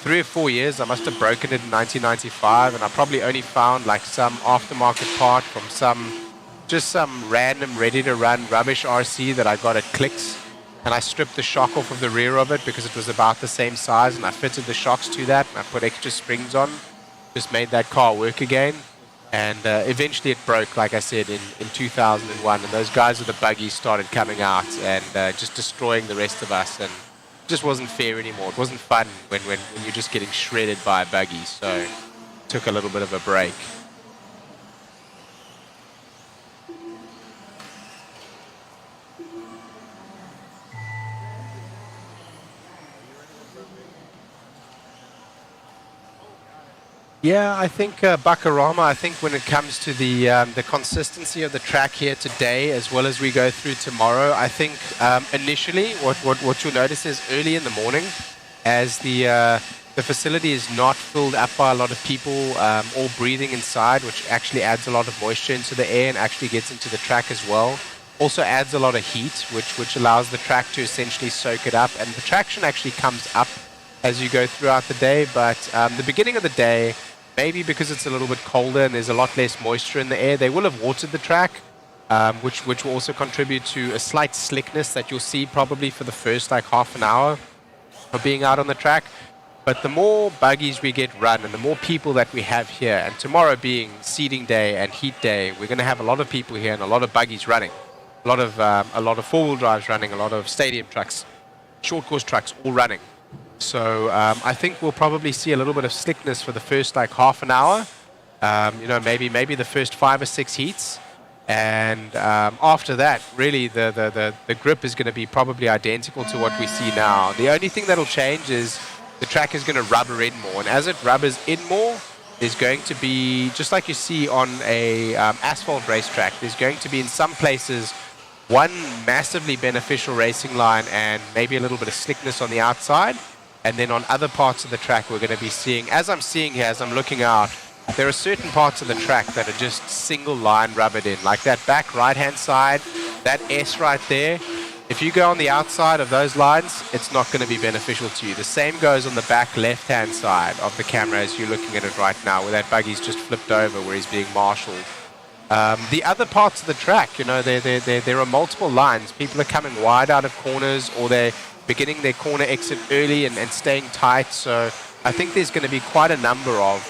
3 or 4 years. I must have broken it in 1995, and I probably only found like some aftermarket part from some random ready-to-run rubbish RC that I got at Clicks, and I stripped the shock off of the rear of it because it was about the same size, and I fitted the shocks to that, and I put extra springs on, just made that car work again. And eventually it broke, like I said, in 2001, and those guys with the buggies started coming out and just destroying the rest of us, and it just wasn't fair anymore. It wasn't fun when you're just getting shredded by a buggy, so took a little bit of a break. Yeah, I think Bakarama, I think when it comes to the consistency of the track here today, as well as we go through tomorrow, I think initially what you'll notice is early in the morning, as the facility is not filled up by a lot of people all breathing inside, which actually adds a lot of moisture into the air and actually gets into the track as well. Also adds a lot of heat, which allows the track to essentially soak it up, and the traction actually comes up as you go throughout the day. But the beginning of the day, maybe because it's a little bit colder and there's a lot less moisture in the air, they will have watered the track, which will also contribute to a slight slickness that you'll see probably for the first like half an hour of being out on the track. But the more buggies we get run and the more people that we have here, and tomorrow being seeding day and heat day, we're going to have a lot of people here and a lot of buggies running. a lot of four-wheel drives running, a lot of stadium trucks, short course trucks all running. So I think we'll probably see a little bit of slickness for the first like half an hour. Maybe the first 5 or 6 heats. And after that, really, the grip is going to be probably identical to what we see now. The only thing that'll change is the track is going to rubber in more. And as it rubbers in more, there's going to be, just like you see on a asphalt racetrack, there's going to be in some places one massively beneficial racing line and maybe a little bit of slickness on the outside. And then on other parts of the track, we're going to be seeing, as I'm seeing here, as I'm looking out, there are certain parts of the track that are just single line rubbered in, like that back right-hand side, that S right there. If you go on the outside of those lines, it's not going to be beneficial to you. The same goes on the back left-hand side of the camera as you're looking at it right now, where that buggy's just flipped over, where he's being marshaled. The other parts of the track, there are multiple lines. People are coming wide out of corners, or they're beginning their corner exit early and staying tight. So I think there's going to be quite a number of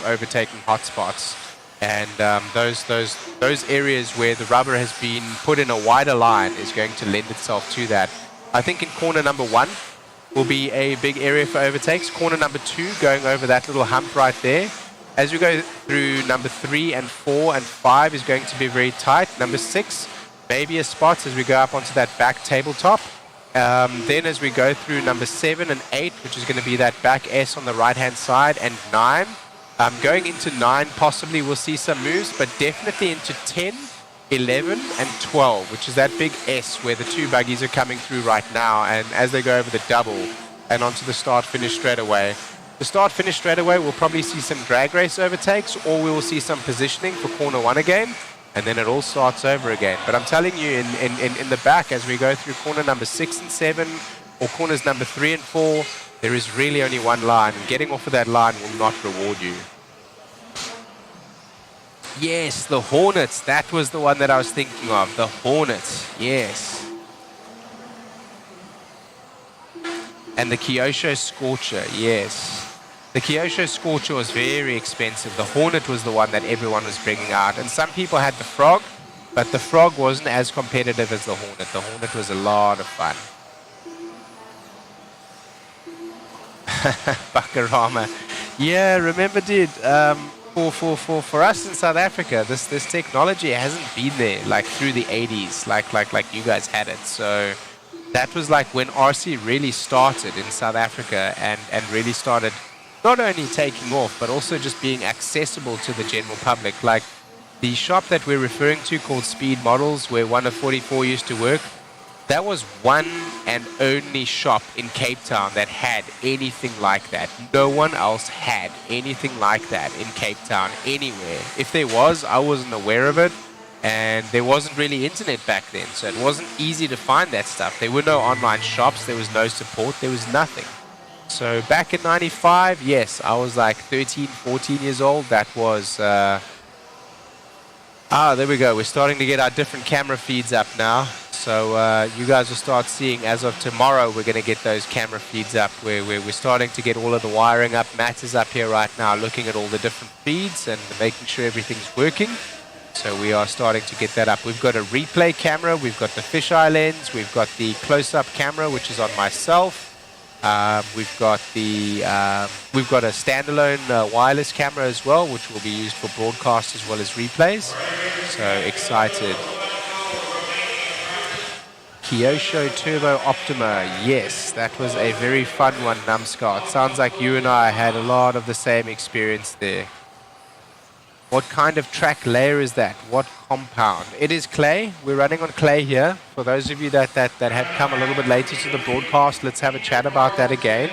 overtaking hotspots, and those areas where the rubber has been put in a wider line is going to lend itself to that. I think in corner number 1 will be a big area for overtakes. Corner number 2, going over that little hump right there. As we go through number 3 and 4 and 5 is going to be very tight. Number 6, maybe a spot as we go up onto that back tabletop. Then as we go through number 7 and 8, which is going to be that back S on the right-hand side, and 9. Going into 9, possibly we'll see some moves, but definitely into 10, 11, and 12, which is that big S where the 2 buggies are coming through right now, and as they go over the double and onto the start-finish straightaway. The start-finish straightaway, we'll probably see some drag race overtakes, or we will see some positioning for corner 1 again. And then it all starts over again. But I'm telling you, in the back, as we go through corner number 6 and 7, or corners number 3 and 4, there is really only one line. And getting off of that line will not reward you. Yes, the Hornets. That was the one that I was thinking of. The Hornets. Yes. And the Kyosho Scorcher. Yes. The Kyosho Scorcher was very expensive. The Hornet was the one that everyone was bringing out. And some people had the Frog, but the Frog wasn't as competitive as the Hornet. The Hornet was a lot of fun. Bakarama. Yeah, remember, dude, for us in South Africa, this technology hasn't been there like through the 80s, like you guys had it. So that was like when RC really started in South Africa and really started not only taking off, but also just being accessible to the general public. Like the shop that we're referring to called Speed Models, where one of 44 used to work, that was one and only shop in Cape Town that had anything like that. No one else had anything like that in Cape Town anywhere. If there was, I wasn't aware of it, and there wasn't really internet back then, so it wasn't easy to find that stuff. There were no online shops, there was no support, there was nothing. So back in 95, yes, I was like 13, 14 years old. That was, there we go. We're starting to get our different camera feeds up now. So you guys will start seeing, as of tomorrow, we're going to get those camera feeds up where we're starting to get all of the wiring up. Matt is up here right now looking at all the different feeds and making sure everything's working. So we are starting to get that up. We've got a replay camera. We've got the fisheye lens. We've got the close-up camera, which is on myself. We've got a standalone wireless camera as well, which will be used for broadcast as well as replays. So excited. Kyosho Turbo Optima. Yes, that was a very fun one, Numscott. Sounds like you and I had a lot of the same experience there. What kind of track layer is that? What compound? It is clay. We're running on clay here. For those of you that have come a little bit later to the broadcast, let's have a chat about that again.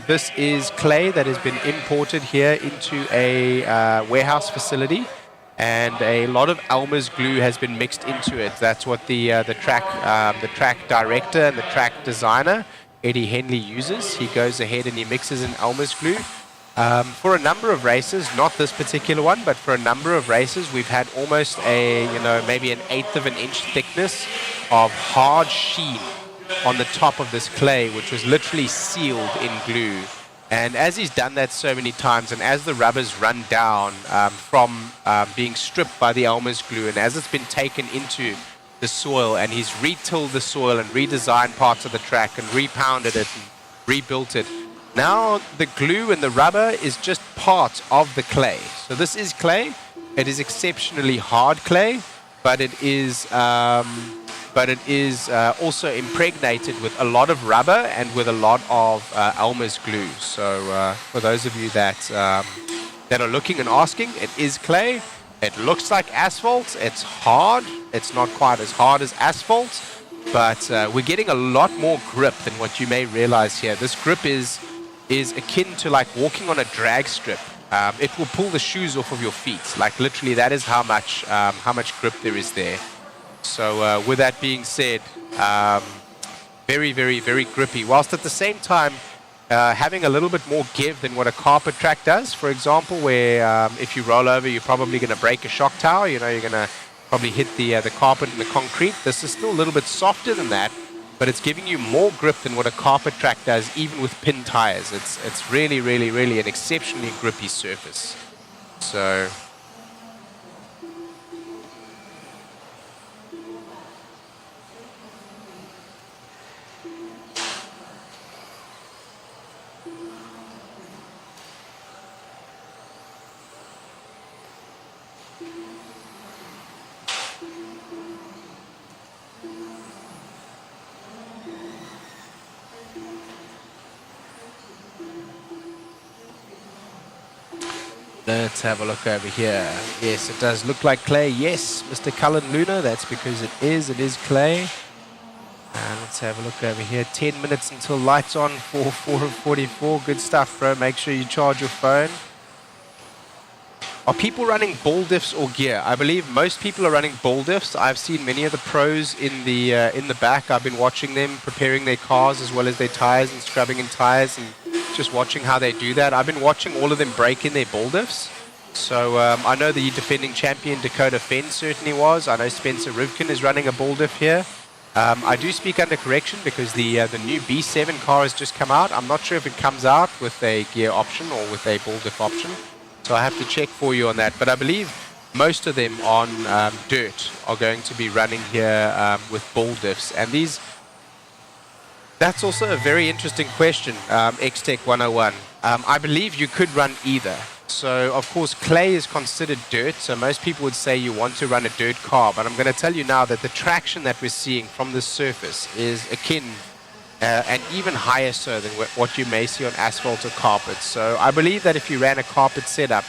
This is clay that has been imported here into a warehouse facility, and a lot of Elmer's glue has been mixed into it. That's what the track director and the track designer, Eddie Henley, uses. He goes ahead and he mixes in Elmer's glue. For a number of races, not this particular one, but for a number of races, we've had almost maybe an 1/8 of an inch thickness of hard sheen on the top of this clay, which was literally sealed in glue. And as he's done that so many times, and as the rubber's run down from being stripped by the Elmer's glue, and as it's been taken into the soil, and he's retilled the soil and redesigned parts of the track and repounded it and rebuilt it, now the glue and the rubber is just part of the clay. So this is clay. It is exceptionally hard clay, but it is also impregnated with a lot of rubber and with a lot of Elmer's glue. So for those of you that are looking and asking, it is clay. It looks like asphalt. It's hard. It's not quite as hard as asphalt, but we're getting a lot more grip than what you may realize here. This grip is akin to like walking on a drag strip. It will pull the shoes off of your feet. Like literally, that is how much grip there is there. So with that being said, very, very, very grippy. Whilst at the same time, having a little bit more give than what a carpet track does. For example, where if you roll over, you're probably going to break a shock tower. You know, you're going to probably hit the carpet and the concrete. This is still a little bit softer than that, but it's giving you more grip than what a carpet track does, even with pin tires. It's really, really, really an exceptionally grippy surface. So let's have a look over here. Yes, it does look like clay. Yes, Mr. Cullen Luna, that's because it is clay. Let's have a look over here. 10 minutes until lights on for 4:44. Good stuff, bro. Make sure you charge your phone. Are people running ball diffs or gear? I believe most people are running ball diffs. I've seen many of the pros in the back. I've been watching them preparing their cars as well as their tires and scrubbing in tires and just watching how they do that. I've been watching all of them break in their ball diffs. So I know the defending champion Dakota Fenn certainly was. I know Spencer Rivkin is running a ball diff here. I do speak under correction because the new B7 car has just come out. I'm not sure if it comes out with a gear option or with a ball diff option. So I have to check for you on that. But I believe most of them on dirt are going to be running here with ball diffs. And that's also a very interesting question, X-Tech 101. I believe you could run either. So, of course, clay is considered dirt. So most people would say you want to run a dirt car. But I'm going to tell you now that the traction that we're seeing from this surface is akin and even higher so than what you may see on asphalt or carpet. So I believe that if you ran a carpet setup,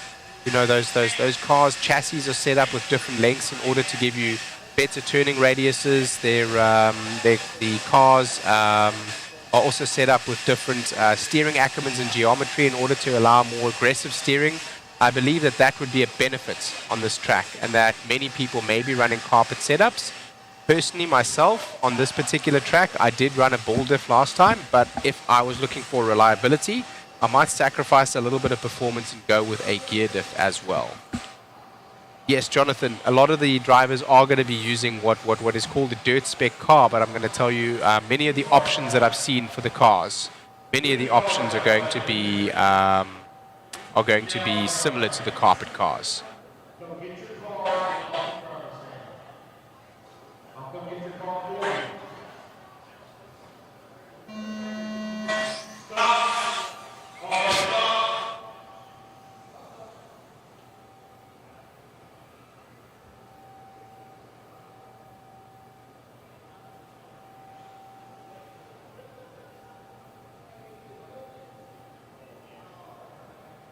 you know, those cars, chassis are set up with different lengths in order to give you better turning radiuses. The cars are also set up with different steering ackermans and geometry in order to allow more aggressive steering. I believe that would be a benefit on this track and that many people may be running carpet setups. Personally, myself, on this particular track, I did run a ball diff last time, but if I was looking for reliability, I might sacrifice a little bit of performance and go with a gear diff as well. Yes, Jonathan, a lot of the drivers are going to be using what is called a dirt spec car, but I'm going to tell you many of the options that I've seen for the cars, many of the options are going to be similar to the carpet cars.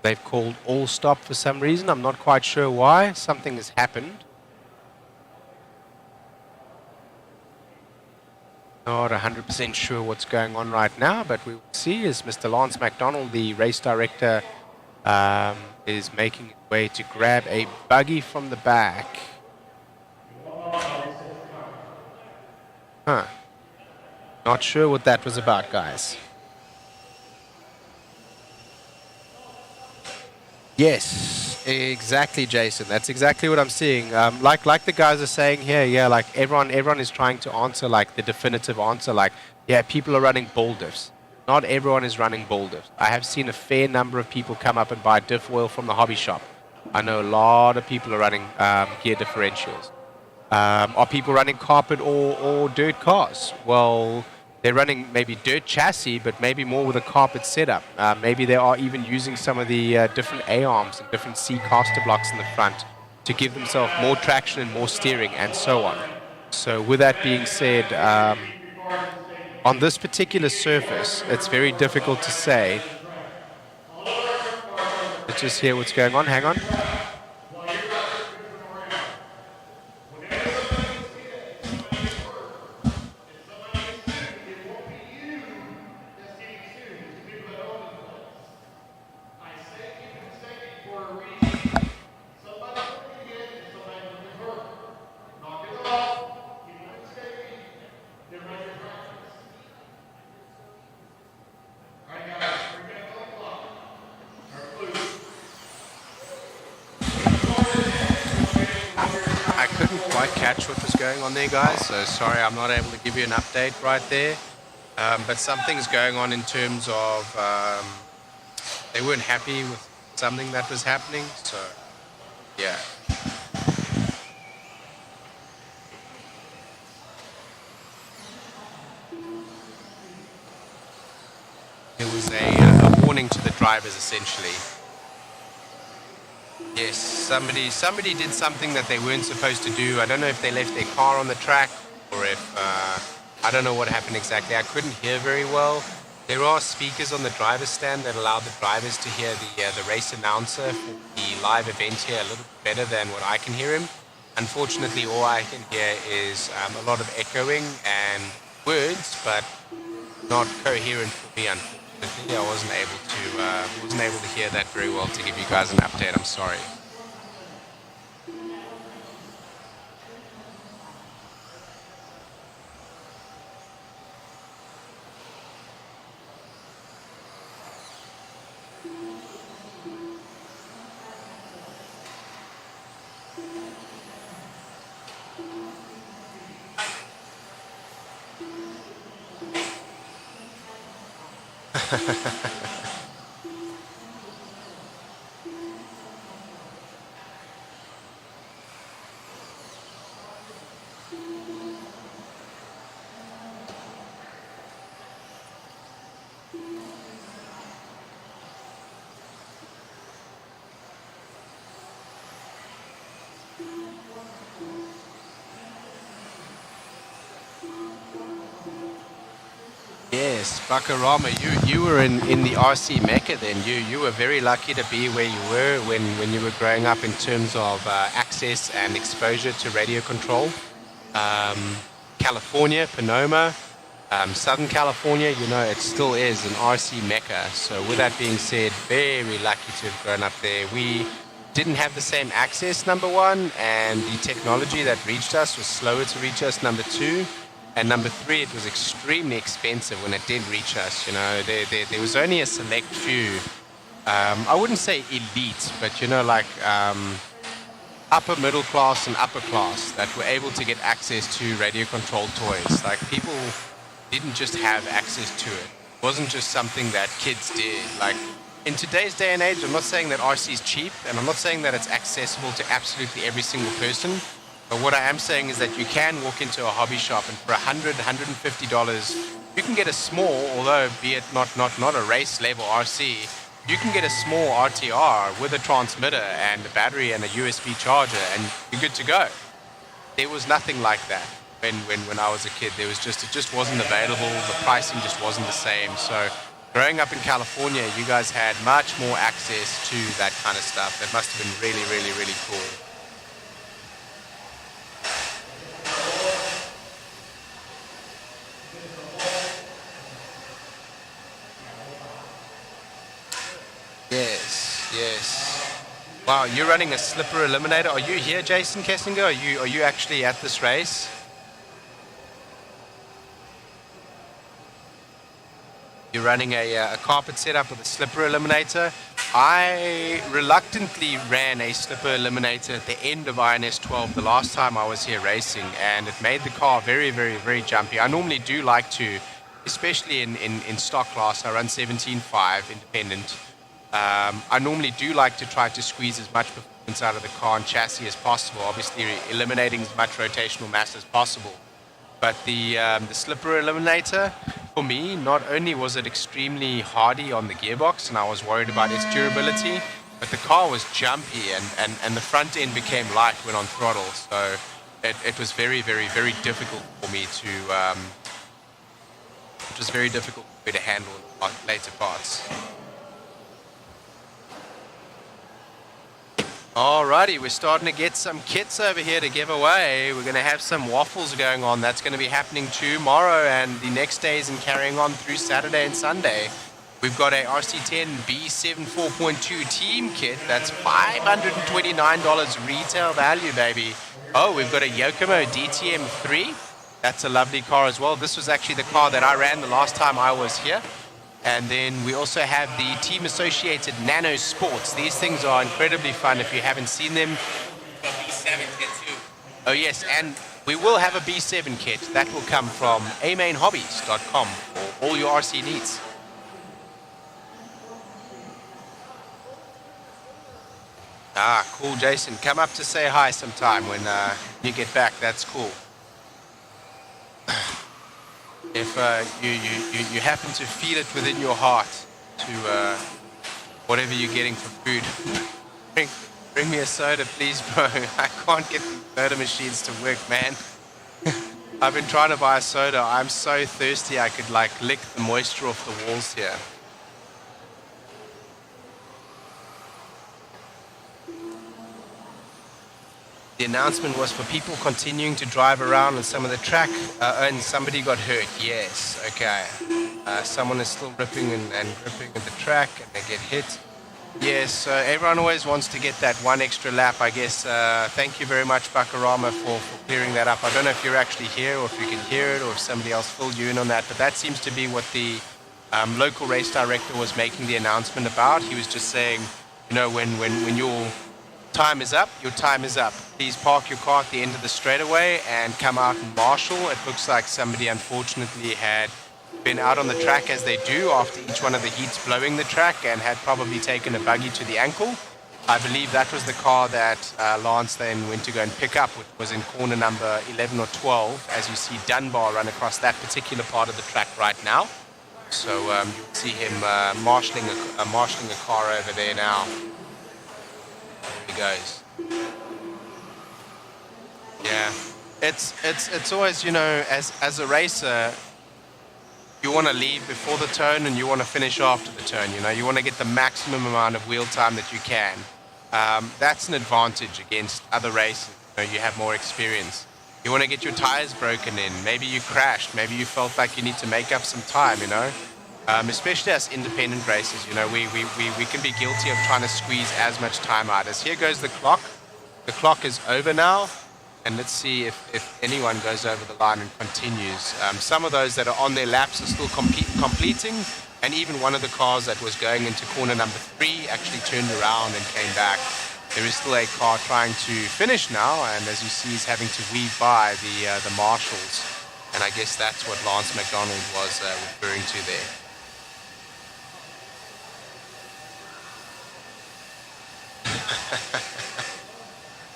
They've called all stop for some reason. I'm not quite sure why. Something has happened. Not 100% sure what's going on right now, but we will see as Mr. Lance McDonald, the race director, is making his way to grab a buggy from the back. Not sure what that was about, guys. Yes, exactly, Jason. That's exactly what I'm seeing. Like the guys are saying here, yeah, like everyone is trying to answer like the definitive answer, like, yeah, people are running ball diffs. not everyone is running boulders. I have seen a fair number of people come up and buy diff oil from the hobby shop. I know a lot of people are running gear differentials. Are people running carpet or dirt cars? Well, they're running maybe dirt chassis, but maybe more with a carpet setup. Maybe they are even using some of the different A-arms and different C caster blocks in the front to give themselves more traction and more steering and so on. So with that being said, on this particular surface, it's very difficult to say. Let's just hear what's going on. Hang on. Catch what was going on there, guys, so sorry I'm not able to give you an update right there, but something's going on in terms of they weren't happy with something that was happening, so yeah. There was a warning to the drivers essentially. Yes, somebody did something that they weren't supposed to do. I don't know if they left their car on the track or if, I don't know what happened exactly. I couldn't hear very well. There are speakers on the driver's stand that allow the drivers to hear the race announcer for the live event here a little bit better than what I can hear him. Unfortunately, all I can hear is a lot of echoing and words, but not coherent for me, unfortunately. I wasn't able to hear that very well to give you guys an update. I'm sorry. Yes, Bakarama, you were in the RC Mecca then. You were very lucky to be where you were when you were growing up in terms of access and exposure to radio control. California, Sonoma, Southern California, it still is an RC Mecca. So with that being said, very lucky to have grown up there. We didn't have the same access, number one, and the technology that reached us was slower to reach us, number two. And number three, it was extremely expensive when it did reach us. There was only a select few, I wouldn't say elite, but upper middle class and upper class that were able to get access to radio controlled toys. Like, people didn't just have access to it. It wasn't just something that kids did. Like, in today's day and age, I'm not saying that RC is cheap, and I'm not saying that it's accessible to absolutely every single person. But what I am saying is that you can walk into a hobby shop and for $100, $150, you can get a small, although be it not a race level RC, you can get a small RTR with a transmitter and a battery and a USB charger, and you're good to go. There was nothing like that when I was a kid. It just wasn't available. The pricing just wasn't the same. So growing up in California, you guys had much more access to that kind of stuff. That must have been really, really, really cool. Yes. Wow, you're running a slipper eliminator. Are you here, Jason Kessinger? Are you actually at this race? You're running a carpet setup with a slipper eliminator. I reluctantly ran a slipper eliminator at the end of INS 12 the last time I was here racing, and it made the car very, very, very jumpy. I normally do like to especially in stock class, I run 17.5 independent. I normally do like to try to squeeze as much performance out of the car and chassis as possible, obviously eliminating as much rotational mass as possible. But the slipper eliminator, for me, not only was it extremely hardy on the gearbox, and I was worried about its durability, but the car was jumpy, and the front end became light when on throttle. So it was very, very, very difficult for me to handle in later parts. Alrighty, we're starting to get some kits over here to give away. We're going to have some waffles going on. That's going to be happening tomorrow and the next days and carrying on through Saturday and Sunday. We've got a RC10 B7 4.2 team kit. That's $529 retail value, baby. Oh, we've got a Yokomo DTM 3. That's a lovely car as well. This was actually the car that I ran the last time I was here. And then we also have the Team Associated Nano Sports. These things are incredibly fun if you haven't seen them. B7 kit too. Oh yes, and we will have a B7 kit. That will come from amainhobbies.com for all your RC needs. Ah, cool, Jason. Come up to say hi sometime when you get back. That's cool. If you happen to feel it within your heart to whatever you're getting for food, bring me a soda, please, bro. I can't get the soda machines to work, man. I've been trying to buy a soda. I'm so thirsty I could like lick the moisture off the walls here. The announcement was for people continuing to drive around on some of the track, and somebody got hurt. Yes, okay. Someone is still ripping and gripping at the track, and they get hit. Yes, so everyone always wants to get that one extra lap, I guess. Thank you very much, Bakarama, for clearing that up. I don't know if you're actually here, or if you can hear it, or if somebody else filled you in on that, but that seems to be what the local race director was making the announcement about. He was just saying, you know, when your time is up, your time is up. Please park your car at the end of the straightaway and come out and marshal. It looks like somebody unfortunately had been out on the track, as they do after each one of the heats, blowing the track, and had probably taken a buggy to the ankle. I believe that was the car that Lance then went to go and pick up, which was in corner number 11 or 12, as you see Dunbar run across that particular part of the track right now. So you'll see him marshalling a car over there now. There he goes. Yeah, it's always, you know, as a racer, you want to leave before the turn and you want to finish after the turn. You know, you want to get the maximum amount of wheel time that you can. That's an advantage against other races. You know, you have more experience. You want to get your tires broken in. Maybe you crashed. Maybe you felt like you need to make up some time. You know, especially as independent racers. You know, we can be guilty of trying to squeeze as much time out. As here goes the clock. The clock is over now. And let's see if anyone goes over the line and continues. Some of those that are on their laps are still completing, and even one of the cars that was going into corner number 3 actually turned around and came back. There is still a car trying to finish now, and as you see, he's having to weave by the marshals. And I guess that's what Lance McDonald was referring to there.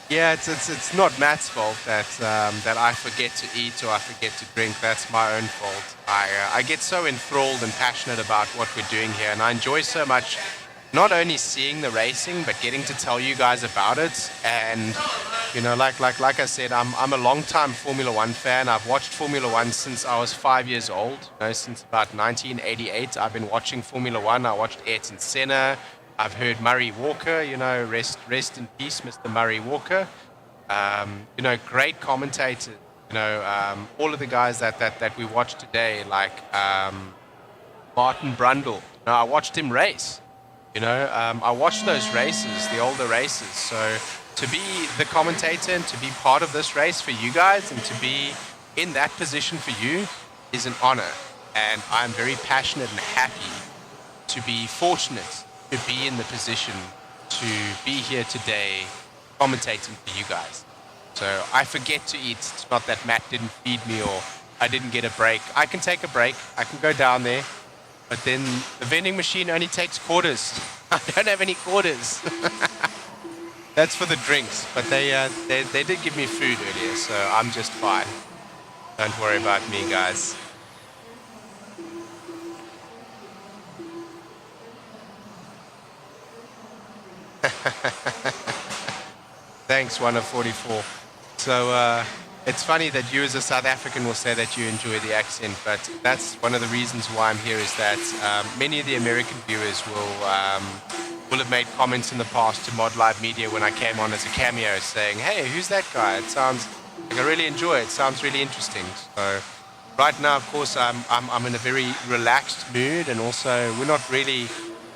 Yeah, it's not Matt's fault that I forget to eat or I forget to drink. That's my own fault. I get so enthralled and passionate about what we're doing here, and I enjoy so much not only seeing the racing but getting to tell you guys about it. And you know, like I said, I'm a long-time Formula One fan. I've watched Formula One since I was 5 years old. You know, since about 1988, I've been watching Formula One. I watched Ayrton Senna. I've heard Murray Walker, you know, rest in peace, Mr. Murray Walker. You know, great commentators. You know, all of the guys that we watch today, like Martin Brundle. You know, I watched him race. You know, I watched those races, the older races. So to be the commentator and to be part of this race for you guys and to be in that position for you is an honor. And I'm very passionate and happy to be fortunate to be in the position to be here today commentating for you guys. So I forget to eat. It's not that Matt didn't feed me or I didn't get a break. I can take a break. I can go down there, but then the vending machine only takes quarters. I don't have any quarters. That's for the drinks, but they did give me food earlier, so I'm just fine. Don't worry about me, guys. Thanks, 1 of 44. So it's funny that you as a South African will say that you enjoy the accent, but that's one of the reasons why I'm here, is that many of the American viewers will have made comments in the past to Mod Live Media when I came on as a cameo saying, hey, who's that guy? It sounds like I really enjoy it. It sounds really interesting. So right now, of course, I'm in a very relaxed mood, and also we're not really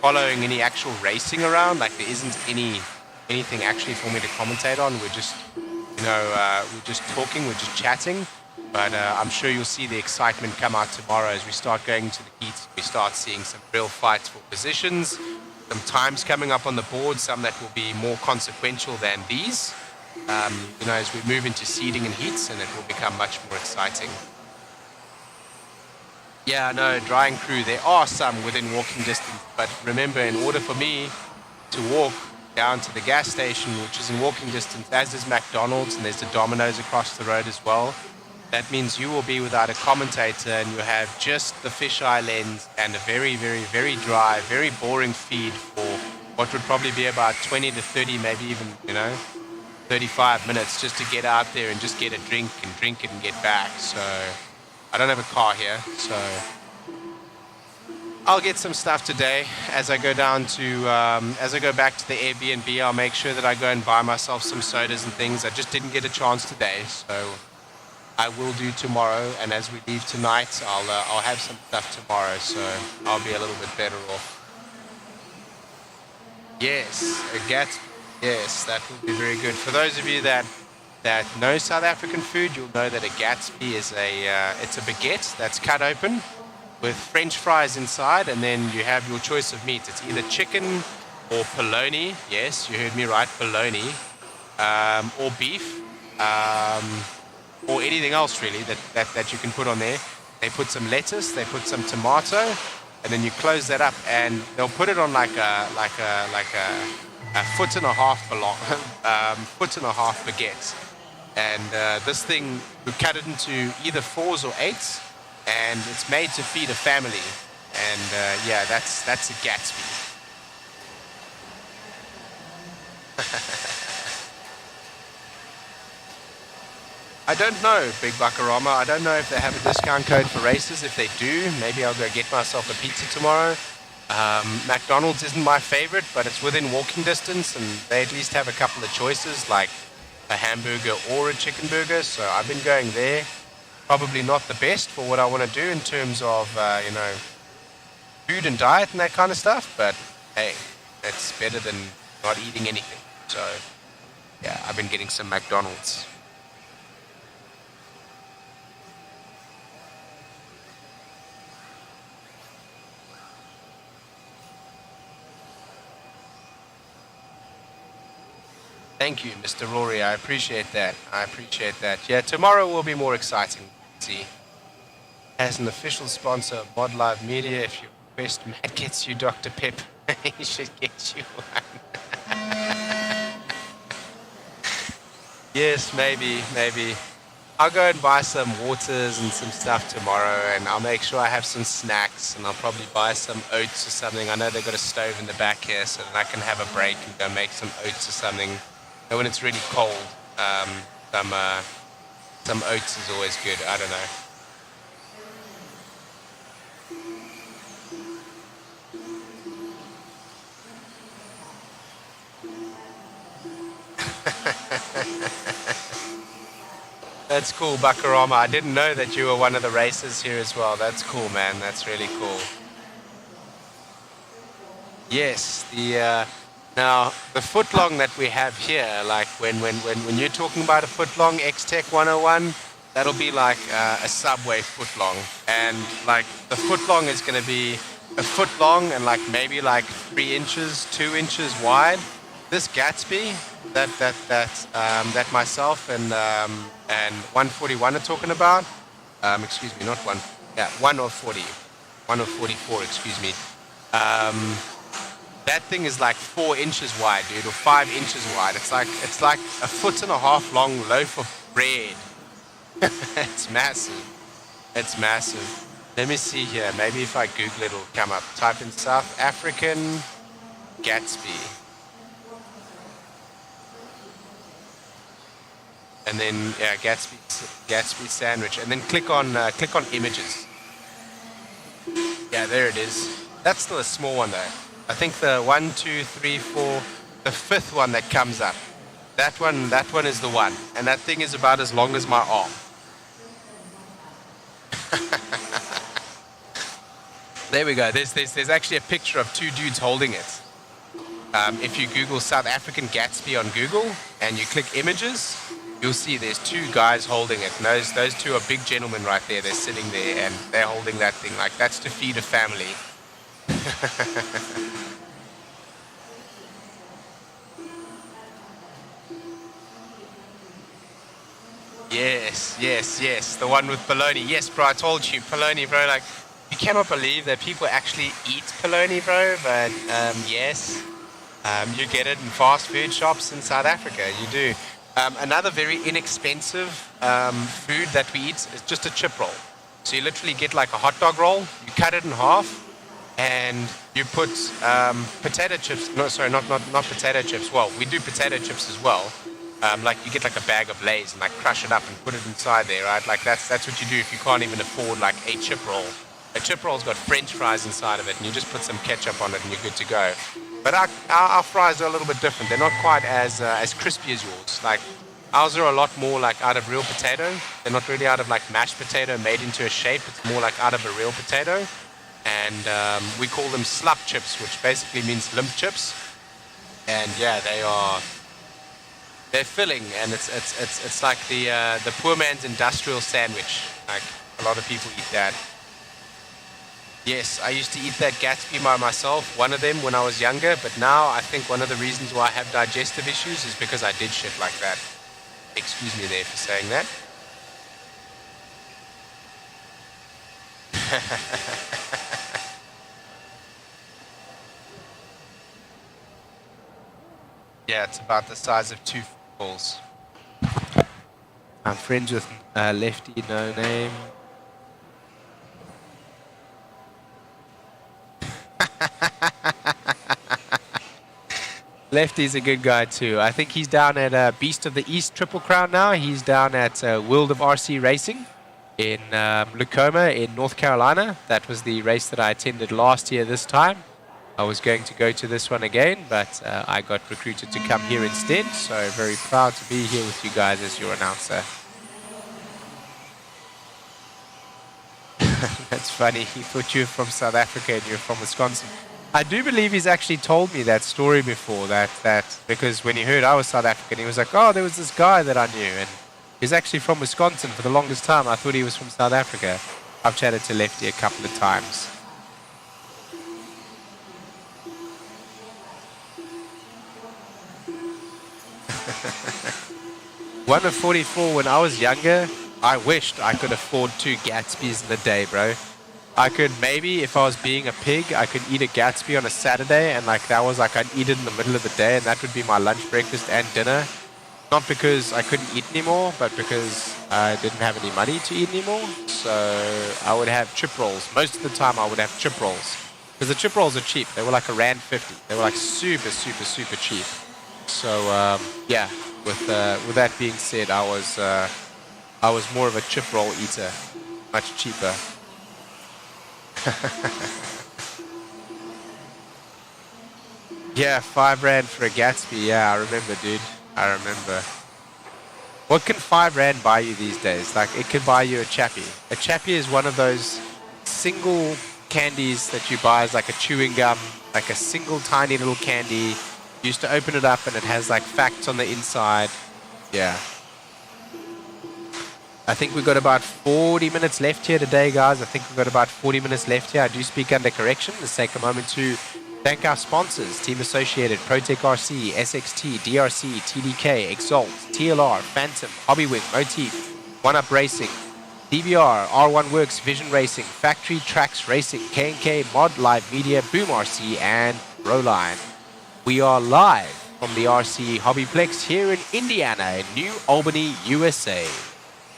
following any actual racing around. Like, there isn't anything actually for me to commentate on. We're just, we're just talking, we're just chatting. But I'm sure you'll see the excitement come out tomorrow as we start going to the heats. We start seeing some real fights for positions, some times coming up on the board, some that will be more consequential than these. As we move into seeding and heats, and it will become much more exciting. Yeah, no, drying crew, there are some within walking distance, but remember, in order for me to walk down to the gas station, which is in walking distance, as is McDonald's, and there's the Domino's across the road as well, that means you will be without a commentator, and you have just the fisheye lens and a very, very, very dry, very boring feed for what would probably be about 20 to 30, maybe even, 35 minutes just to get out there and just get a drink and drink it and get back. So I don't have a car here, so I'll get some stuff today as I go down to, as I go back to the Airbnb. I'll make sure that I go and buy myself some sodas and things. I just didn't get a chance today, so I will do tomorrow. And as we leave tonight, I'll have some stuff tomorrow, so I'll be a little bit better off. Yes, a Gatsby. Yes, that will be very good. For those of you that know South African food, you'll know that a Gatsby is it's a baguette that's cut open with French fries inside, and then you have your choice of meat. It's either chicken or bologna. Yes, you heard me right, bologna, or beef, or anything else really that you can put on there. They put some lettuce, they put some tomato, and then you close that up, and they'll put it on like a foot and a half baguette. And this thing, we cut it into either 4s or 8s, and it's made to feed a family. And yeah, that's a Gatsby. I don't know, Big Buckarama. I don't know if they have a discount code for races. If they do, maybe I'll go get myself a pizza tomorrow. McDonald's isn't my favorite, but it's within walking distance, and they at least have a couple of choices, like a hamburger or a chicken burger. So I've been going there. Probably not the best for what I want to do in terms of, food and diet and that kind of stuff. But hey, it's better than not eating anything. So yeah, I've been getting some McDonald's. Thank you, Mr. Rory. I appreciate that. Yeah, tomorrow will be more exciting. See, as an official sponsor of Mod Live Media, if you request Matt gets you Dr. Pep, he should get you one. Yes, maybe. I'll go and buy some waters and some stuff tomorrow, and I'll make sure I have some snacks, and I'll probably buy some oats or something. I know they've got a stove in the back here, so that I can have a break and go make some oats or something. And when it's really cold, some oats is always good. I don't know. That's cool, Buckarama. I didn't know that you were one of the racers here as well. That's cool, man. That's really cool. Yes, now, the footlong that we have here, like when you're talking about a footlong X-Tech 101, that'll be like a Subway footlong. And like the footlong is going to be a foot long and like maybe like 3 inches, 2 inches wide. This Gatsby that myself and 141 are talking about, Excuse me, not one. Yeah, 1 of 40. 1 of 44, excuse me. That thing is like 4 inches wide, dude, or 5 inches wide. It's like a 1.5 foot long loaf of bread. It's massive. It's massive. Let me see here. Maybe if I Google it, it'll come up. Type in South African Gatsby. And then yeah, Gatsby sandwich. And then click on images. Yeah, there it is. That's still a small one though. I think the 1, 2, 3, 4, the 5th one that comes up. That one is the one. And that thing is about as long as my arm. There we go. There's actually a picture of 2 dudes holding it. If you Google South African Gatsby on Google and you click images, you'll see there's 2 guys holding it. And those 2 are big gentlemen right there. They're sitting there and they're holding that thing. Like, that's to feed a family. Yes. The one with bologna. Yes, bro, I told you. Bologna, bro. Like, you cannot believe that people actually eat bologna, bro. But, yes. You get it in fast food shops in South Africa. You do. Another very inexpensive food that we eat is just a chip roll. So you literally get like a hot dog roll. You cut it in half. And you put potato chips. No, sorry, not potato chips. Well, we do potato chips as well. Like you get like a bag of Lay's and like crush it up and put it inside there, right? Like that's what you do if you can't even afford like a chip roll. A chip roll's got French fries inside of it, and you just put some ketchup on it, and you're good to go. But our fries are a little bit different. They're not quite as crispy as yours. Like ours are a lot more like out of real potato. They're not really out of like mashed potato made into a shape. It's more like out of a real potato. And we call them slap chips, which basically means limp chips. And yeah, they're filling, and it's like the poor man's industrial sandwich. Like a lot of people eat that. Yes, I used to eat that Gatsby by myself, one of them when I was younger, but now I think one of the reasons why I have digestive issues is because I did shit like that. Excuse me there for saying that. Yeah, it's about the size of 2 footballs. I'm friends with Lefty, no name. Lefty's a good guy too. I think he's down at Beast of the East Triple Crown now. He's down at World of RC Racing in Tacoma in North Carolina. That was the race that I attended last year this time. I was going to go to this one again, but I got recruited to come here instead. So very proud to be here with you guys as your announcer. That's funny. He thought you were from South Africa and you're from Wisconsin. I do believe he's actually told me that story before, that because when he heard I was South African, he was like, oh, there was this guy that I knew, and he's actually from Wisconsin. For the longest time, I thought he was from South Africa. I've chatted to Lefty a couple of times. One of 44 when I was younger, I wished I could afford 2 Gatsbys in the day, bro. I could maybe, if I was being a pig, I could eat a Gatsby on a Saturday, and like that was like I'd eat it in the middle of the day, and that would be my lunch, breakfast, and dinner. Not because I couldn't eat anymore, but because I didn't have any money to eat anymore. So I would have chip rolls. Most of the time I would have chip rolls. Because the chip rolls are cheap. They were like R1.50. They were like super, super, super cheap. So yeah, with that being said, I was more of a chip roll eater. Much cheaper. Yeah, R5 for a Gatsby. Yeah, I remember, dude. I remember. What can R5 buy you these days? Like, it can buy you a Chappie. A Chappie is one of those single candies that you buy as like a chewing gum, like a single tiny little candy. You used to open it up and it has like facts on the inside. Yeah. I think we've got about 40 minutes left here today, guys. I think we've got about 40 minutes left here. I do speak under correction. Let's take a moment to thank our sponsors: Team Associated, ProTech RC, SXT, DRC, TDK, Exalt, TLR, Phantom, Hobbywing, Motif, One Up Racing, DVR, R1 Works, Vision Racing, Factory Tracks Racing, K&K, Mod Live Media, Boom RC, and Proline. We are live from the RC HobbyPlex here in Indiana, in New Albany, USA.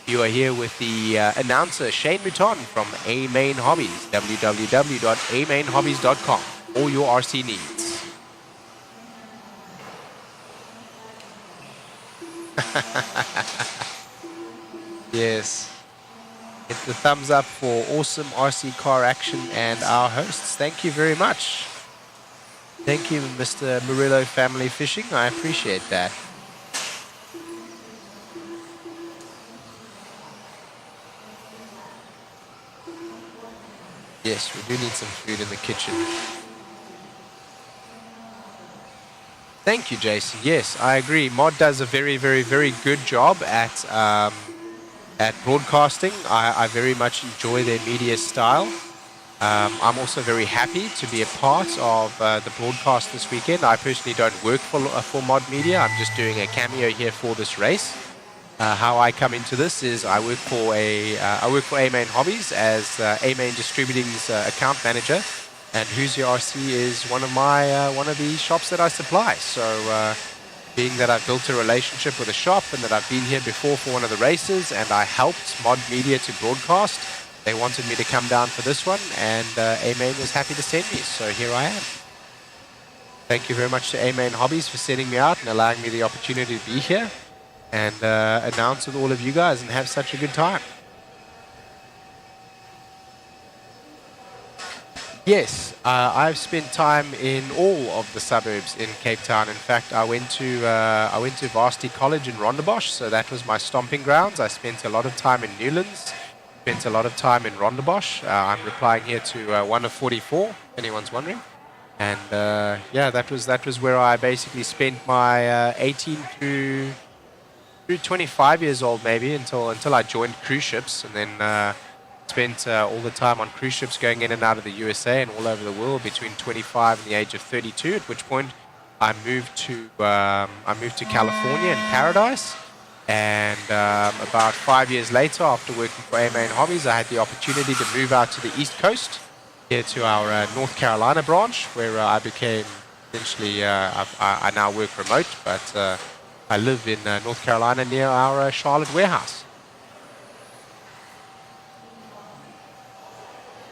You are here with the announcer Shane Mouton from A Main Hobbies, www.amainhobbies.com, all your RC needs. Yes. Hit the thumbs up for awesome RC car action and our hosts. Thank you very much. Thank you, Mr. Murillo Family Fishing. I appreciate that. Yes, we do need some food in the kitchen. Thank you, Jason. Yes, I agree. Mod does a very, very, very good job at broadcasting. I very much enjoy their media style. I'm also very happy to be a part of the broadcast this weekend. I personally don't work for Mod Media. I'm just doing a cameo here for this race. How I come into this is I work for A Main Hobbies as A Main Distributing's account manager, and Hoosier RC is one of the shops that I supply. So being that I've built a relationship with a shop and that I've been here before for one of the races and I helped Mod Media to broadcast, they wanted me to come down for this one, and A Main was happy to send me, so here I am. Thank you very much to A Main Hobbies for sending me out and allowing me the opportunity to be here and announce with all of you guys and have such a good time. Yes, I've spent time in all of the suburbs in Cape Town. In fact, I went to Varsity College in Rondebosch, so that was my stomping grounds. I spent a lot of time in Newlands, spent a lot of time in Rondebosch. I'm replying here to 1 of 44, if anyone's wondering. And yeah, that was where I basically spent my 18 through 25 years old, maybe, until I joined cruise ships, and then spent all the time on cruise ships going in and out of the USA and all over the world between 25 and the age of 32, at which point I moved to California in Paradise. And about 5 years later, after working for A Main Hobbies, I had the opportunity to move out to the East Coast, here to our North Carolina branch, where I became essentially, I now work remote, but I live in North Carolina near our Charlotte warehouse.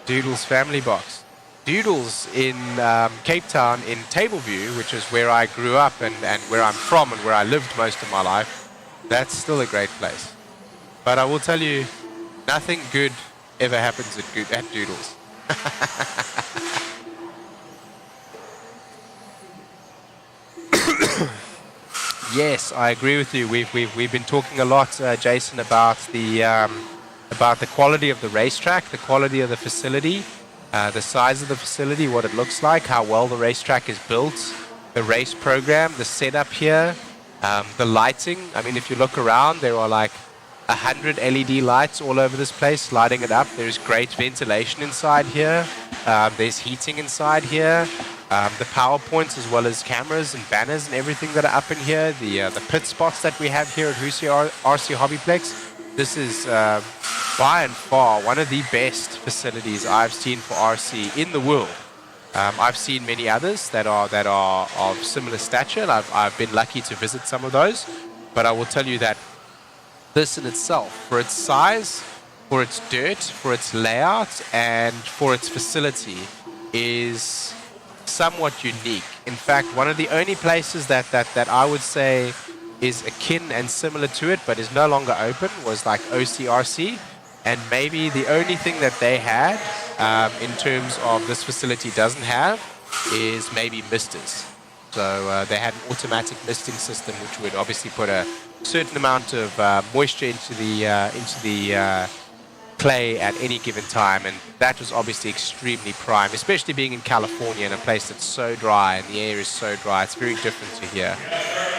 Doodle's Family Box. Doodle's in Cape Town in Tableview, which is where I grew up and where I'm from and where I lived most of my life. That's still a great place. But I will tell you, nothing good ever happens at Doodle's. Yes, I agree with you. We've been talking a lot, Jason, about the quality of the racetrack, the quality of the facility, the size of the facility, what it looks like, how well the racetrack is built, the race program, the setup here, the lighting. I mean, if you look around, there are like 100 LED lights all over this place, lighting it up. There's great ventilation inside here. There's heating inside here. The PowerPoints, as well as cameras and banners and everything that are up in here. The pit spots that we have here at Hoosier RC HobbyPlex. This is by and far one of the best facilities I've seen for RC in the world. I've seen many others that are of similar stature, and I've been lucky to visit some of those. But I will tell you that this in itself, for its size, for its dirt, for its layout, and for its facility, is somewhat unique. In fact, one of the only places that I would say is akin and similar to it, but is no longer open, was like OCRC. And maybe the only thing that they had in terms of this facility doesn't have is maybe misters. So they had an automatic misting system, which would obviously put a certain amount of moisture into the clay at any given time, and that was obviously extremely prime, especially being in California, in a place that's so dry and the air is so dry. It's very different to here.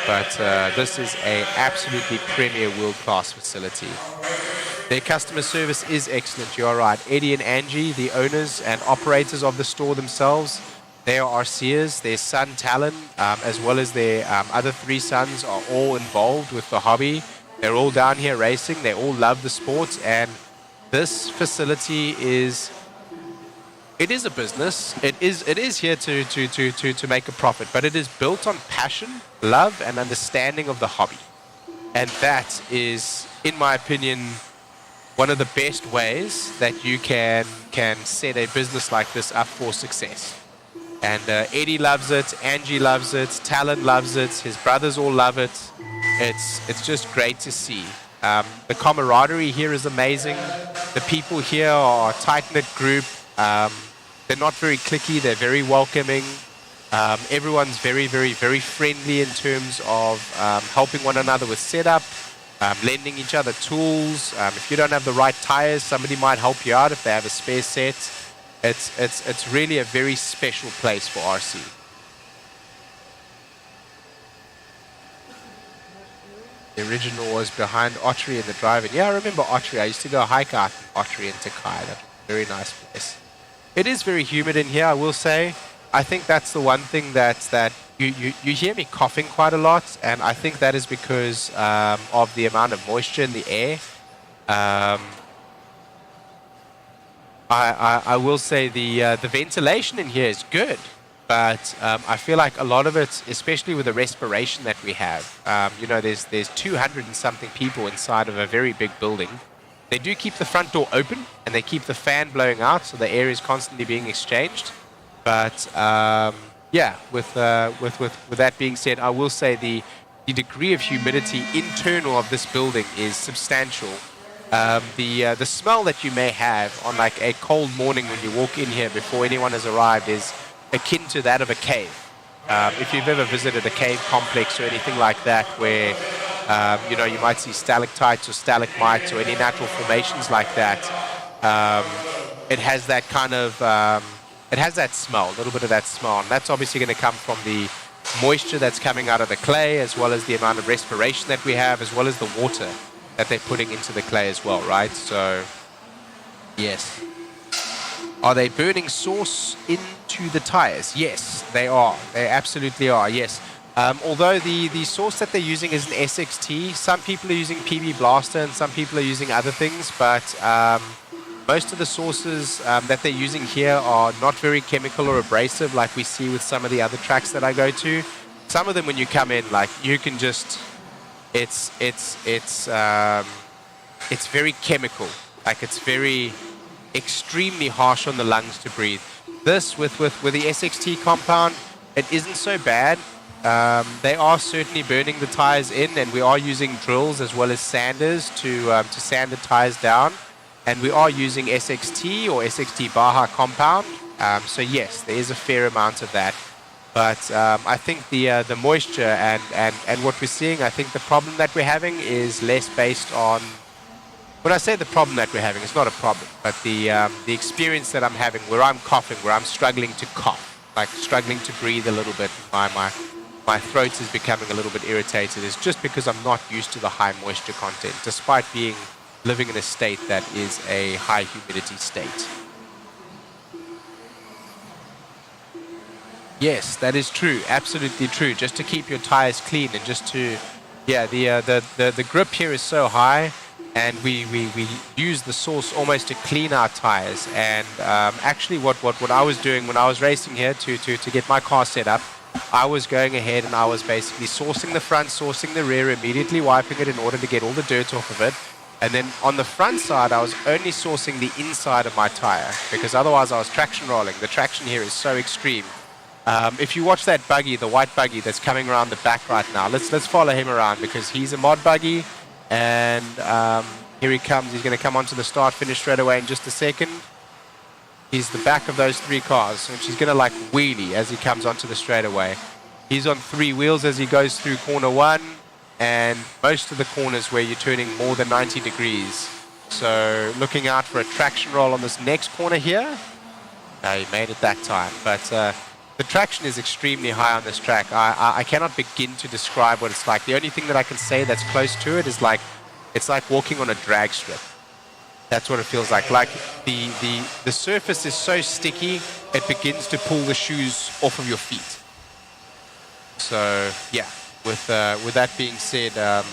But this is a absolutely premier world-class facility. Their customer service is excellent, you are right. Eddie and Angie, the owners and operators of the store themselves, they are RCers. Their son, Talon, as well as their other 3 sons, are all involved with the hobby. They're all down here racing. They all love the sport, and this facility is a business. It is here to make a profit, but it is built on passion, love, and understanding of the hobby. And that is, in my opinion, one of the best ways that you can set a business like this up for success. And Eddie loves it, Angie loves it, Talon loves it, his brothers all love it. It's just great to see. The camaraderie here is amazing. The people here are a tight-knit group. They're not very cliquey, they're very welcoming. Everyone's very, very, very friendly in terms of helping one another with setup, lending each other tools. If you don't have the right tires, somebody might help you out if they have a spare set. It's really a very special place for RC. The original was behind Ottery and the drive-in. Yeah, I remember Ottery. I used to go hike out in Ottery and Takai. That was a very nice place. It is very humid in here, I will say. I think that's the one thing that you hear me coughing quite a lot, and I think that is because of the amount of moisture in the air. I will say the ventilation in here is good, but I feel like a lot of it, especially with the respiration that we have, there's 200 and something people inside of a very big building. They do keep the front door open and they keep the fan blowing out, so the air is constantly being exchanged. But yeah, with that being said, I will say the degree of humidity internal of this building is substantial. The smell that you may have on like a cold morning when you walk in here before anyone has arrived is akin to that of a cave. If you've ever visited a cave complex or anything like that, where you might see stalactites or stalagmites or any natural formations like that, it has that kind of it has that smell, a little bit of that smell, and that's obviously going to come from the moisture that's coming out of the clay, as well as the amount of respiration that we have, as well as the water that they're putting into the clay as well, right? So, yes. Are they burning sauce into the tires? Yes, they are. They absolutely are, yes. Although the sauce that they're using is an SXT, some people are using PB Blaster and some people are using other things, but most of the sauces that they're using here are not very chemical or abrasive like we see with some of the other tracks that I go to. Some of them, when you come in, like, you can just... It's very chemical. Like, it's very extremely harsh on the lungs to breathe. This with the SXT compound, it isn't so bad. They are certainly burning the tires in, and we are using drills as well as sanders to sand the tires down. And we are using SXT or SXT Baja compound. So yes, there is a fair amount of that. But I think the moisture and what we're seeing, I think the problem that we're having is less based on... When I say the problem that we're having, it's not a problem, but the experience that I'm having, where I'm coughing, where I'm struggling to cough, like struggling to breathe a little bit, my throat is becoming a little bit irritated, is just because I'm not used to the high moisture content, despite living in a state that is a high humidity state. Yes, that is true, absolutely true. Just to keep your tires clean and just to, yeah, the grip here is so high, and we use the sauce almost to clean our tires. And actually, what I was doing when I was racing here to get my car set up, I was going ahead and I was basically saucing the front, saucing the rear, immediately wiping it in order to get all the dirt off of it. And then on the front side, I was only saucing the inside of my tire, because otherwise I was traction rolling. The traction here is so extreme. If you watch that buggy, the white buggy that's coming around the back right now, let's follow him around, because he's a mod buggy, and here he comes. He's going to come onto the start-finish straight away in just a second. He's the back of those three cars, which he's going to like wheelie as he comes onto the straightaway. He's on three wheels as he goes through corner one, and most of the corners where you're turning more than 90 degrees. So looking out for a traction roll on this next corner here. He made it that time, but the traction is extremely high on this track. I cannot begin to describe what it's like. The only thing that I can say that's close to it is like, it's like walking on a drag strip. That's what it feels like. Like the surface is so sticky, it begins to pull the shoes off of your feet. So yeah, with that being said,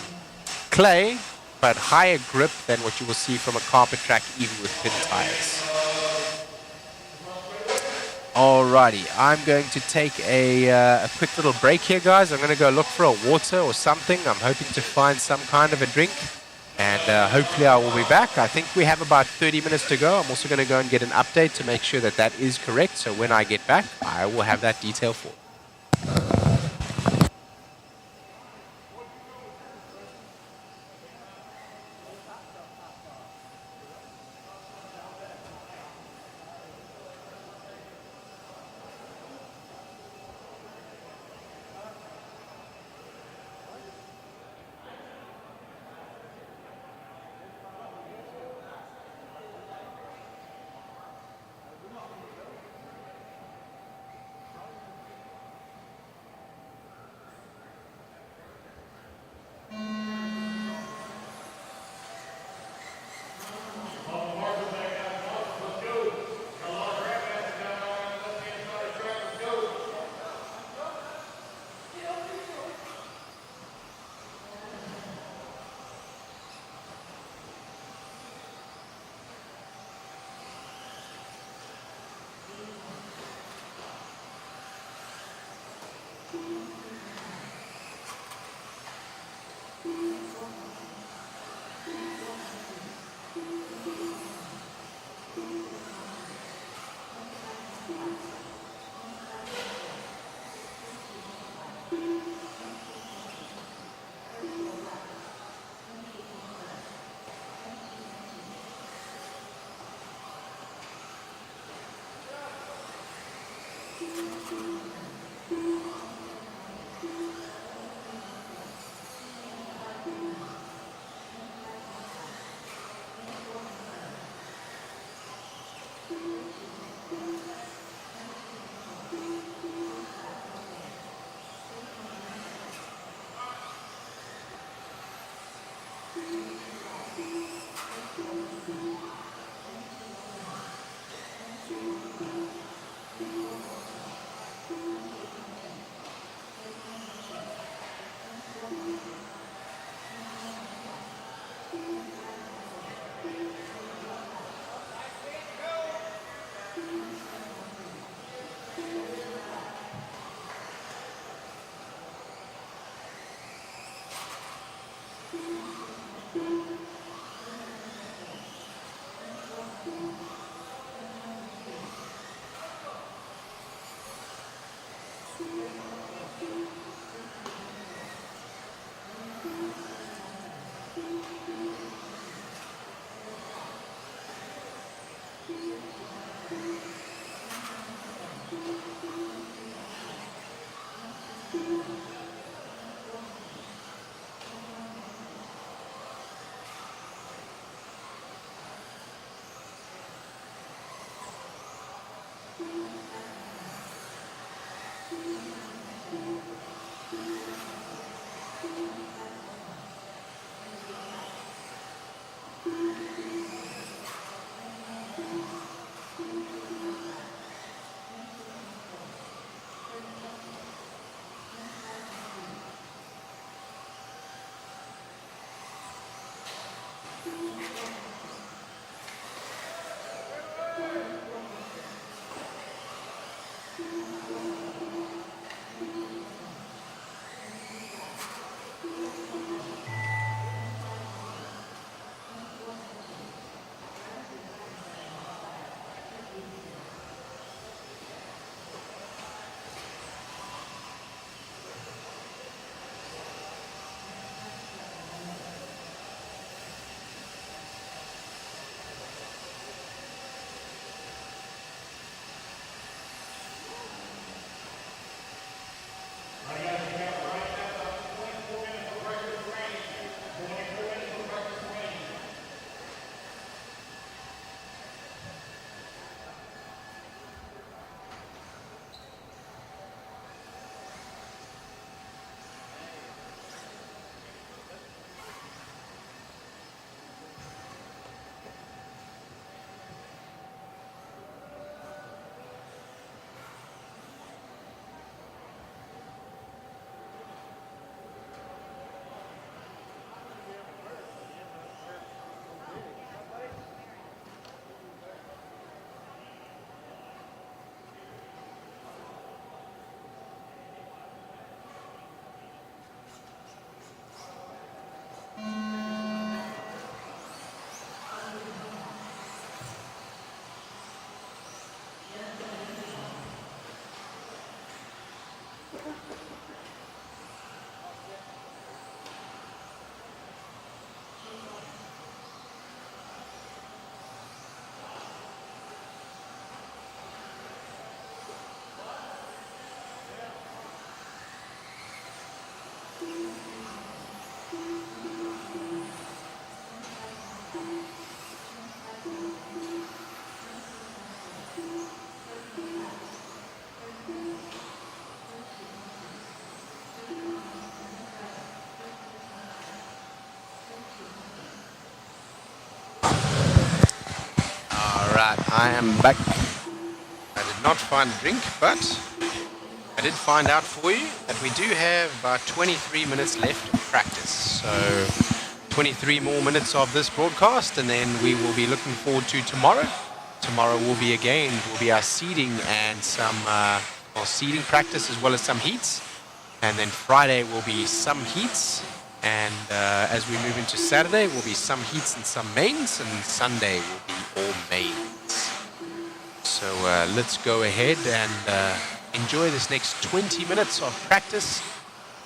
clay but higher grip than what you will see from a carpet track, even with pin tires. Alrighty, I'm going to take a quick little break here, guys. I'm going to go look for a water or something. I'm hoping to find some kind of a drink, and hopefully I will be back. I think we have about 30 minutes to go. I'm also going to go and get an update to make sure that that is correct. So when I get back, I will have that detail for you. Alright, I am back. I did not find a drink, but I did find out for you that we do have about 23 minutes left of practice. So 23 more minutes of this broadcast, and then we will be looking forward to tomorrow. Tomorrow will be our seeding and some seeding practice as well as some heats. And then Friday will be some heats. And as we move into Saturday, will be some heats and some mains, and Sunday will be all mains. So let's go ahead and enjoy this next 20 minutes of practice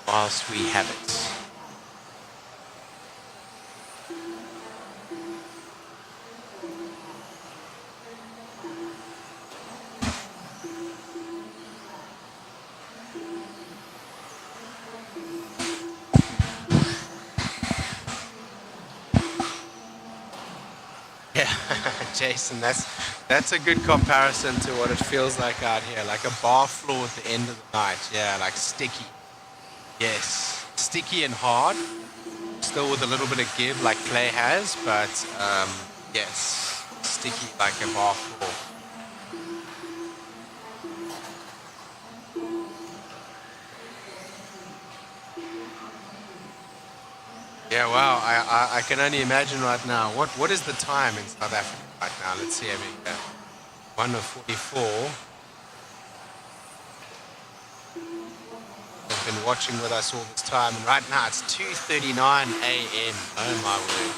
whilst we have it. Yeah, Jason, that's a good comparison to what it feels like out here, like a bar floor at the end of the night. Yeah, like sticky. Yes, sticky and hard, still with a little bit of give like clay has, but yes, sticky like a bar floor. Yeah, wow, I can only imagine right now. What is the time in South Africa right now? Let's see, 1:44. They've been watching with us all this time, and right now it's 2:39 a.m. Oh my word.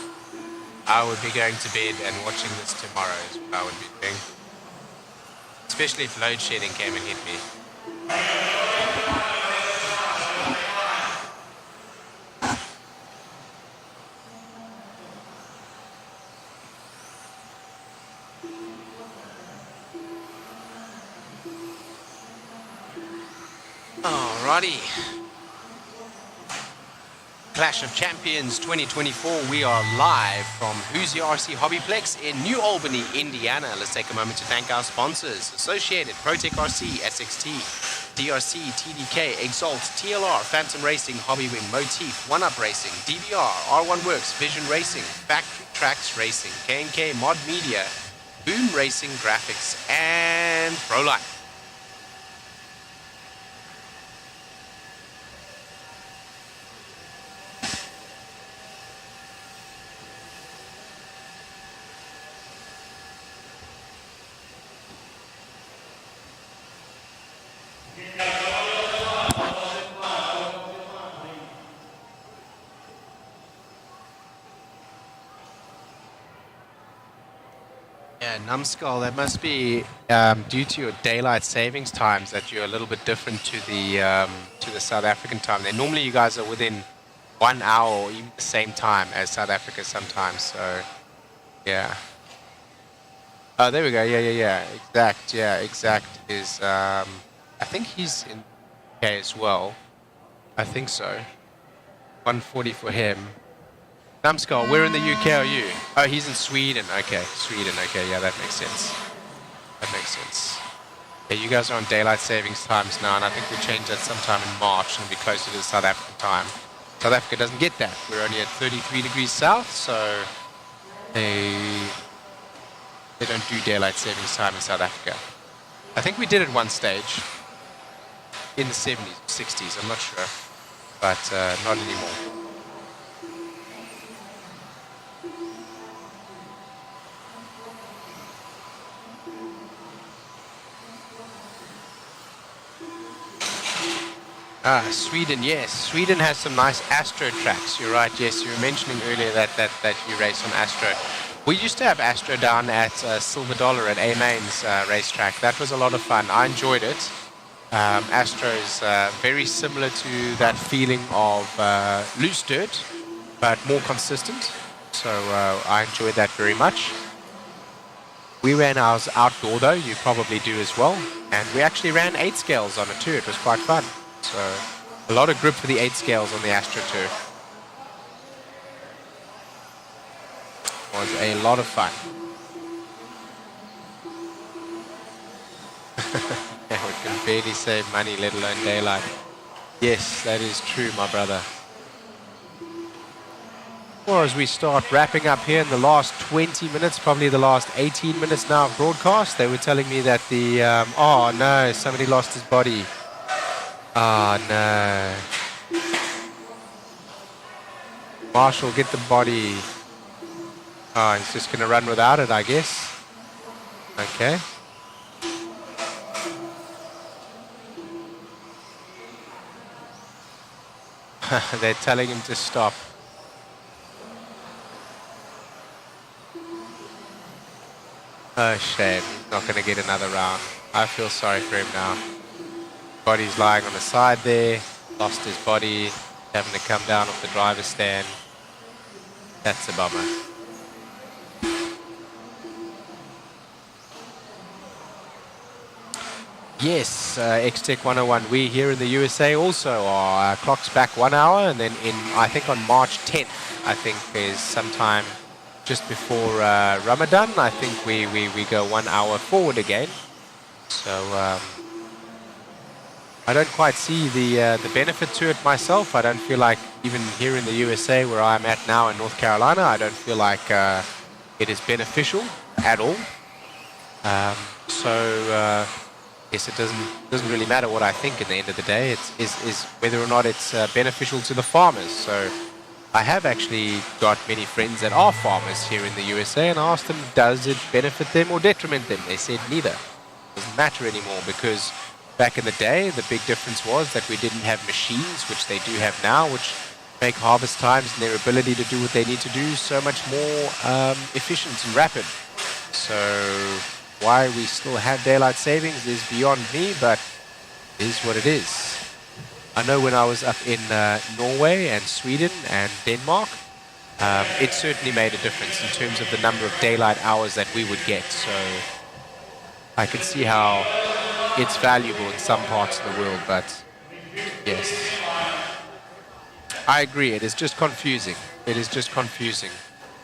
I would be going to bed and watching this tomorrow is what I would be doing. Especially if load shedding came and hit me. Alrighty. Clash of Champions 2024. We are live from Hoosier RC HobbyPlex in New Albany, Indiana. Let's take a moment to thank our sponsors: Associated, Protec RC, SXT, DRC, TDK, Exalt, TLR, Phantom Racing, Hobbywing, Motif, One Up Racing, DVR, R1 Works, Vision Racing, Factory Tracks Racing, K&K Mod Media, Boom Racing Graphics, and ProLife. Numbskull, that must be due to your daylight savings times that you're a little bit different to the South African time. Then normally you guys are within 1 hour or even the same time as South Africa sometimes. So yeah. Oh, there we go. Yeah. Exact is I think he's in UK as well. I think so. 140 for him. Numbskull, where in the UK are you? Oh, he's in Sweden. Okay, Sweden. Okay, yeah, that makes sense. Yeah, you guys are on daylight savings times now, and I think we'll change that sometime in March and be closer to the South African time. South Africa doesn't get that. We're only at 33 degrees south, so they don't do daylight savings time in South Africa. I think we did at one stage in the 70s, 60s, I'm not sure, but not anymore. Sweden, yes. Sweden has some nice Astro tracks. You're right, yes. You were mentioning earlier that you race on Astro. We used to have Astro down at Silver Dollar at A-Main's racetrack. That was a lot of fun. I enjoyed it. Astro is very similar to that feeling of loose dirt, but more consistent. So I enjoyed that very much. We ran ours outdoor though. You probably do as well. And we actually ran 8 scales on it too. It was quite fun. So a lot of grip for the 8 scales on the Astro too. Was a lot of fun. Yeah, we can barely save money, let alone daylight. Yes, that is true, my brother. Or as we start wrapping up here in the last 20 minutes, probably the last 18 minutes now of broadcast, they were telling me that the, oh no, somebody lost his body. Oh no. Marshall, get the body. Oh, he's just going to run without it, I guess. Okay. They're telling him to stop. Oh, shame. He's not going to get another round. I feel sorry for him now. Body's lying on the side there. Lost his body. Having to come down off the driver's stand. That's a bummer. Yes, X-Tech 101. We here in the USA also are clocks back 1 hour, and then I think on March 10th, I think is sometime just before Ramadan. I think we go 1 hour forward again. So I don't quite see the benefit to it myself. I don't feel like even here in the USA where I'm at now in North Carolina, I don't feel like it is beneficial at all. Yes, it doesn't really matter what I think at the end of the day. It's whether or not it's beneficial to the farmers. So I have actually got many friends that are farmers here in the USA, and I asked them, does it benefit them or detriment them? They said neither. It doesn't matter anymore, because back in the day, the big difference was that we didn't have machines, which they do have now, which make harvest times and their ability to do what they need to do so much more efficient and rapid. So why we still have daylight savings is beyond me, but it is what it is. I know when I was up in Norway and Sweden and Denmark, it certainly made a difference in terms of the number of daylight hours that we would get. So I can see how it's valuable in some parts of the world, but yes, I agree. It is just confusing. It is just confusing.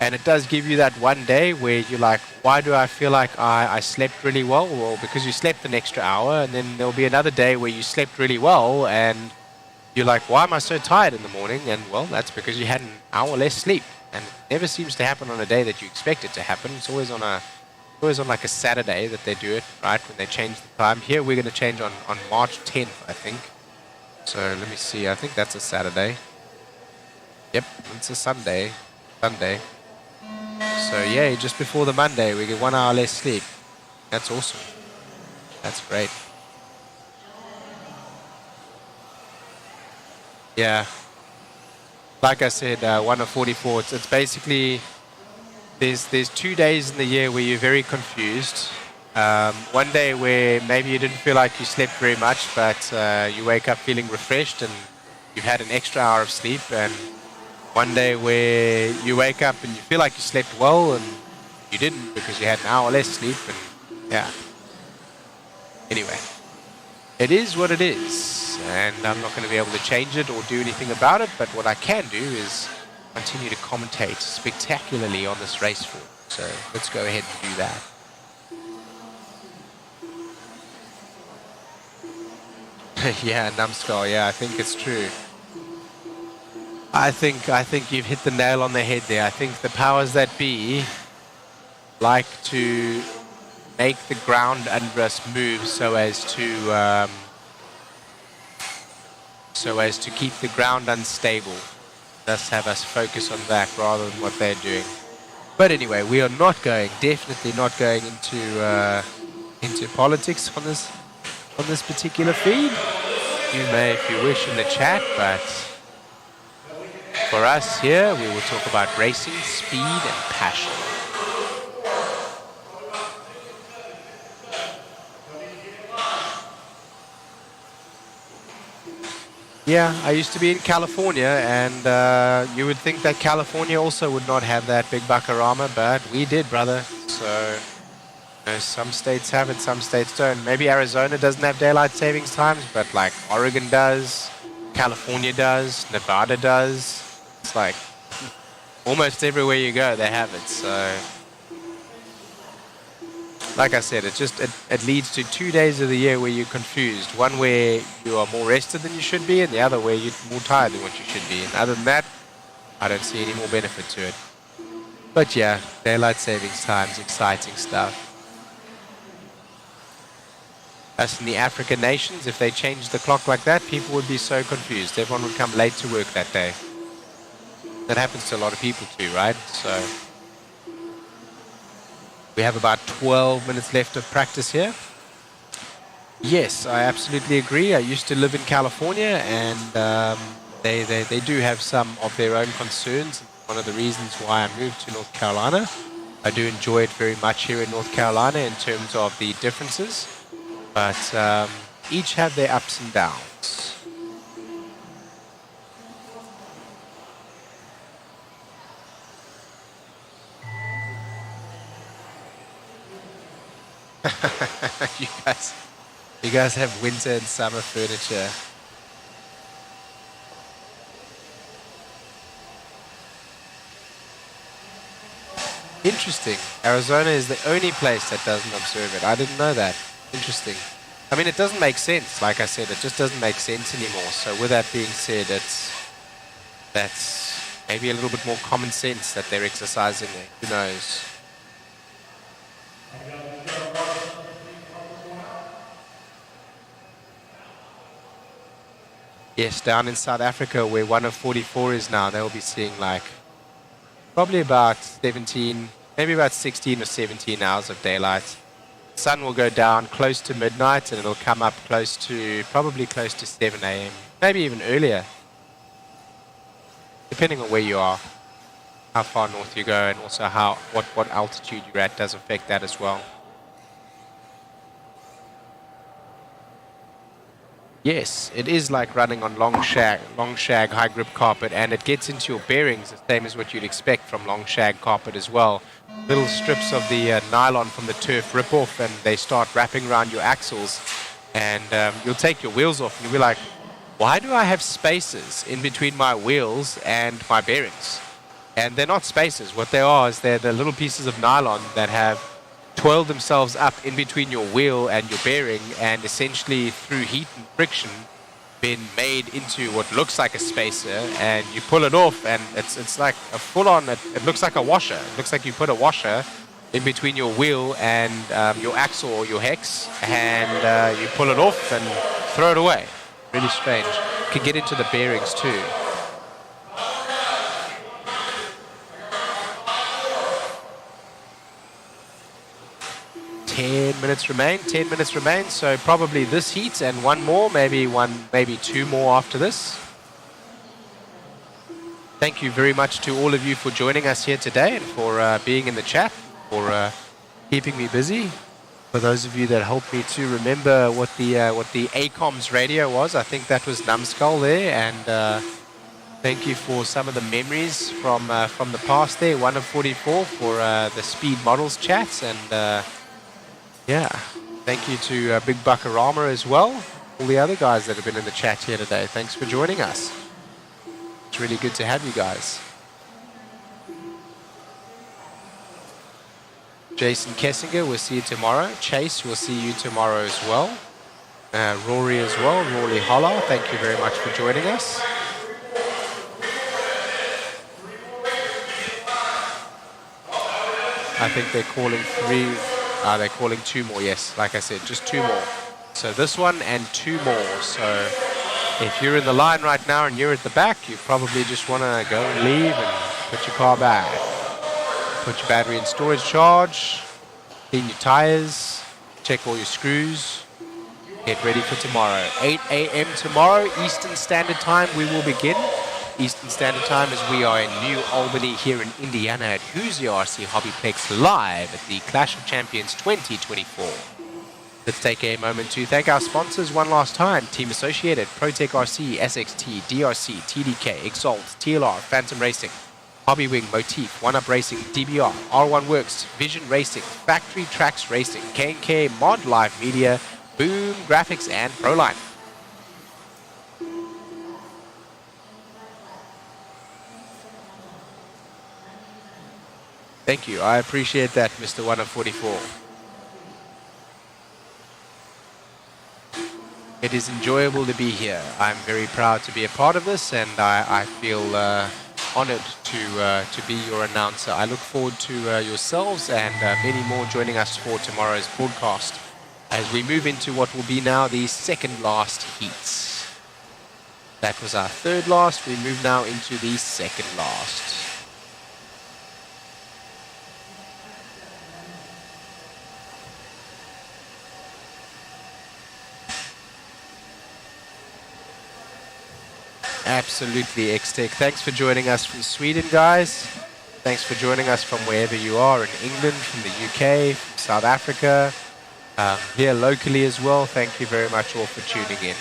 And it does give you that one day where you're like, why do I feel like I slept really well? Well, because you slept an extra hour, and then there'll be another day where you slept really well, and you're like, why am I so tired in the morning? And well, that's because you had an hour less sleep. And it never seems to happen on a day that you expect it to happen. It's always on like a Saturday that they do it, right, when they change the time. Here we're going to change on March 10th, I think. So let me see. I think that's a Saturday. Yep, it's a Sunday. So yeah, just before the Monday, we get 1 hour less sleep. That's awesome. That's great. Yeah. Like I said, 1 of 44. It's basically, there's 2 days in the year where you're very confused. One day where maybe you didn't feel like you slept very much, but you wake up feeling refreshed and you've had an extra hour of sleep. And one day where you wake up and you feel like you slept well and you didn't because you had an hour less sleep. And yeah. Anyway, it is what it is, and I'm not going to be able to change it or do anything about it, but what I can do is continue to commentate spectacularly on this race for. So let's go ahead and do that. Yeah, numbskull, yeah, I think it's true. I think you've hit the nail on the head there. I think the powers that be like to make the ground under us move so as to keep the ground unstable. Thus have us focus on that rather than what they're doing. But anyway, we are definitely not going into politics on this particular feed. You may, if you wish, in the chat, but for us here, we will talk about racing, speed, and passion. Yeah, I used to be in California, and you would think that California also would not have that big buckarama, but we did, brother. So some states have it, some states don't. Maybe Arizona doesn't have daylight savings times, but like Oregon does, California does, Nevada does. It's like almost everywhere you go, they have it. So like I said, it leads to 2 days of the year where you're confused. One where you are more rested than you should be, and the other where you're more tired than what you should be. And other than that, I don't see any more benefit to it. But yeah, daylight savings time's exciting stuff. Us in the African nations, if they changed the clock like that, people would be so confused. Everyone would come late to work that day. That happens to a lot of people too, right? So we have about 12 minutes left of practice here. Yes, I absolutely agree. I used to live in California, and they do have some of their own concerns. One of the reasons why I moved to North Carolina. I do enjoy it very much here in North Carolina in terms of the differences, but each have their ups and downs. You guys have winter and summer furniture. Interesting. Arizona is the only place that doesn't observe it. I didn't know that. Interesting. I mean, it doesn't make sense. Like I said, it just doesn't make sense anymore. So with that being said, that's maybe a little bit more common sense that they're exercising there. Who knows? Yes, down in South Africa, where 1 of 44 is now, they'll be seeing like probably about 17, maybe about 16 or 17 hours of daylight. Sun will go down close to midnight, and it'll come up probably close to 7 a.m., maybe even earlier, depending on where you are, how far north you go, and also what altitude you're at does affect that as well. Yes, it is like running on long shag, high grip carpet, and it gets into your bearings the same as what you'd expect from long shag carpet as well. Little strips of the nylon from the turf rip off, and they start wrapping around your axles, and you'll take your wheels off and you'll be like, why do I have spaces in between my wheels and my bearings? And they're not spaces. What they are is they're the little pieces of nylon that have twirled themselves up in between your wheel and your bearing, and essentially through heat and friction been made into what looks like a spacer, and you pull it off and it's like a full-on, it looks like a washer. It looks like you put a washer in between your wheel and your axle or your hex, and you pull it off and throw it away. Really strange. Can get into the bearings too. 10 minutes remain, so probably this heat and one more, maybe two more after this. Thank you very much to all of you for joining us here today and for being in the chat, for keeping me busy. For those of you that helped me to remember what the ACOMS radio was, I think that was Numbskull there, and thank you for some of the memories from the past there, 1 of 44 for the Speed Models chats, and yeah, thank you to Big Buckarama as well, all the other guys that have been in the chat here today. Thanks for joining us. It's really good to have you guys. Jason Kessinger, we'll see you tomorrow. Chase, we'll see you tomorrow as well. Rory as well, Rory Holler, thank you very much for joining us. I think they're calling they're calling 2 more, yes, like I said, just 2 more. So this one and 2 more. So if you're in the line right now and you're at the back, you probably just want to go and leave and put your car back. Put your battery in storage charge, clean your tires, check all your screws, get ready for tomorrow. 8 a.m. tomorrow, Eastern Standard Time, we will begin. Eastern Standard Time as we are in New Albany here in Indiana at Hoosier RC HobbyPlex live at the Clash of Champions 2024. Let's take a moment to thank our sponsors one last time. Team Associated, ProTech RC, SXT, DRC, TDK, Exalt, TLR, Phantom Racing, Hobbywing, Motif, One Up Racing, DBR, R1 Works, Vision Racing, Factory Tracks Racing, K&K, Mod Live Media, Boom Graphics, and Proline. Thank you. I appreciate that, Mr. 1 of 44. It is enjoyable to be here. I'm very proud to be a part of this, and I feel honored to be your announcer. I look forward to yourselves and many more joining us for tomorrow's broadcast as we move into what will be now the second last heats. That was our third last. We move now into the second last. Absolutely, X-Tech. Thanks for joining us from Sweden, guys. Thanks for joining us from wherever you are, in England, from the UK, from South Africa, here locally as well. Thank you very much all for tuning in.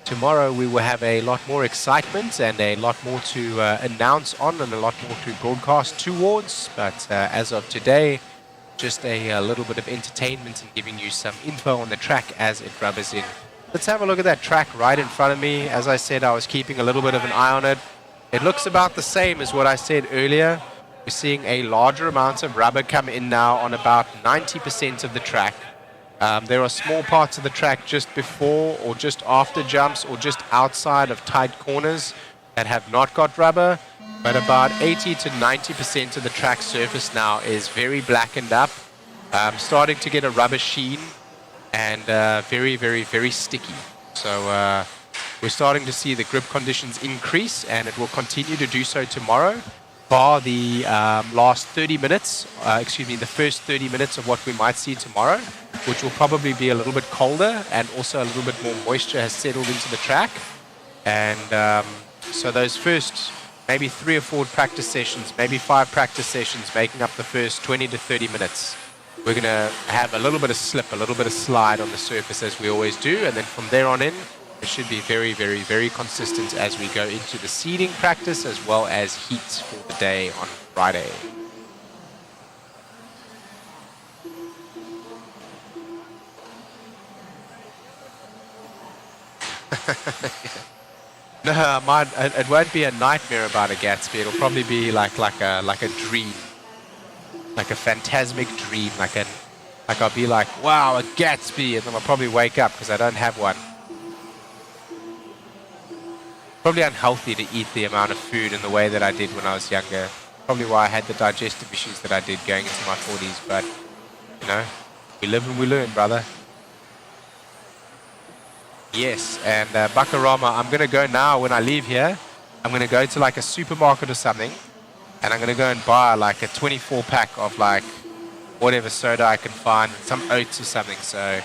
Tomorrow we will have a lot more excitement and a lot more to announce on and a lot more to broadcast towards. But as of today, just a little bit of entertainment and giving you some info on the track as it rubbers in. Let's have a look at that track right in front of me. As I said, I was keeping a little bit of an eye on it. It looks about the same as what I said earlier. We're seeing a larger amount of rubber come in now on about 90% of the track. There are small parts of the track just before or just after jumps or just outside of tight corners that have not got rubber. But about 80 to 90% of the track surface now is very blackened up, starting to get a rubber sheen and very, very, very sticky. So we're starting to see the grip conditions increase, and it will continue to do so tomorrow, bar the last 30 minutes, the first 30 minutes of what we might see tomorrow, which will probably be a little bit colder and also a little bit more moisture has settled into the track. And so those first maybe 3 or 4 practice sessions, maybe 5 practice sessions making up the first 20 to 30 minutes. We're going to have a little bit of slip, a little bit of slide on the surface as we always do. And then from there on in, it should be very, very, very consistent as we go into the seeding practice as well as heats for the day on Friday. No, it won't be a nightmare about a Gatsby. It'll probably be like a dream, like a phantasmic dream. Like I'll be like, wow, a Gatsby, and then I'll probably wake up because I don't have one. Probably unhealthy to eat the amount of food in the way that I did when I was younger. Probably why I had the digestive issues that I did going into my 40s. But you know, we live and we learn, brother. Yes, and Bakarama, I'm going to go now when I leave here. I'm going to go to like a supermarket or something, and I'm going to go and buy like a 24-pack of like whatever soda I can find, some oats or something. So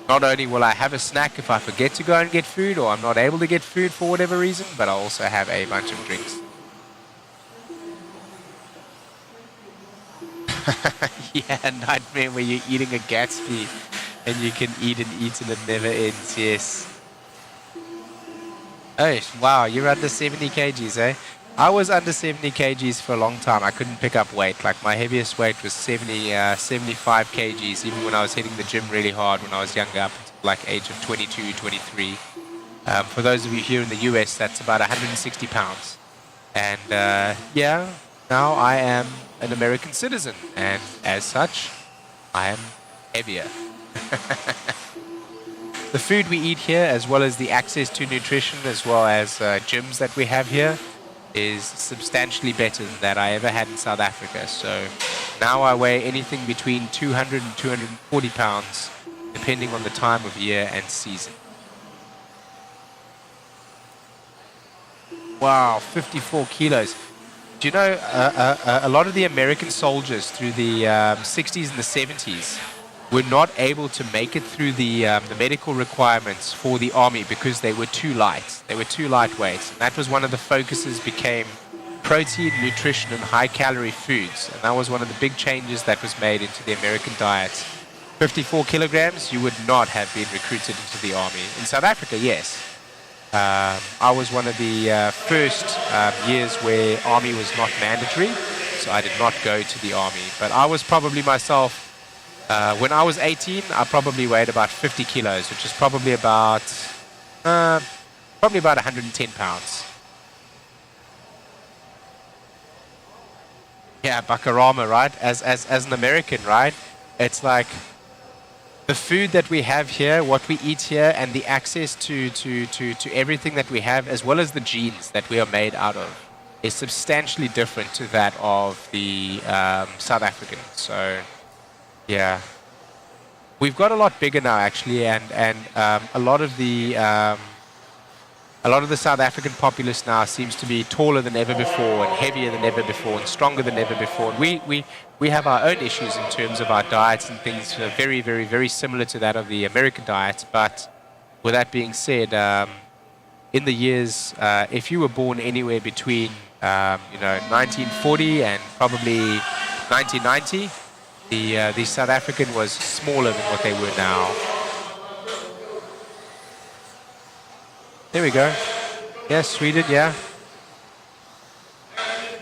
not only will I have a snack if I forget to go and get food or I'm not able to get food for whatever reason, but I'll also have a bunch of drinks. Yeah, nightmare where you're eating a Gatsby and you can eat and eat and it never ends, yes. Oh, wow, you're under 70 kgs, eh? I was under 70 kgs for a long time. I couldn't pick up weight. Like, my heaviest weight was 75 kgs, even when I was hitting the gym really hard when I was younger, up until like age of 22, 23. For those of you here in the US, that's about 160 pounds. And, yeah, now I am an American citizen, and as such, I am heavier. The food we eat here, as well as the access to nutrition, as well as gyms that we have here, is substantially better than that I ever had in South Africa. So now I weigh anything between 200 and 240 pounds, depending on the time of year and season. Wow, 54 kilos. Do you know, a lot of the American soldiers through the 60s and the 70s were not able to make it through the medical requirements for the army because they were too light. They were too lightweight. And that was one of the focuses became protein, nutrition, and high-calorie foods. And that was one of the big changes that was made into the American diet. 54 kilograms, you would not have been recruited into the army. In South Africa, yes. I was one of the first years where army was not mandatory, so I did not go to the army. But I was probably myself, when I was 18, I probably weighed about 50 kilos, which is probably about 110 pounds. Yeah, Bakarama, right? As an American, right? It's like the food that we have here, what we eat here, and the access to everything that we have, as well as the genes that we are made out of, is substantially different to that of the South African. So, yeah. We've got a lot bigger now, actually, and a lot of the South African populace now seems to be taller than ever before, and heavier than ever before, and stronger than ever before. And we have our own issues in terms of our diets and things, very, very, very similar to that of the American diet. But with that being said, in the years, if you were born anywhere between 1940 and probably 1990. The South African was smaller than what they were now. There we go. Yes, Sweden, yeah.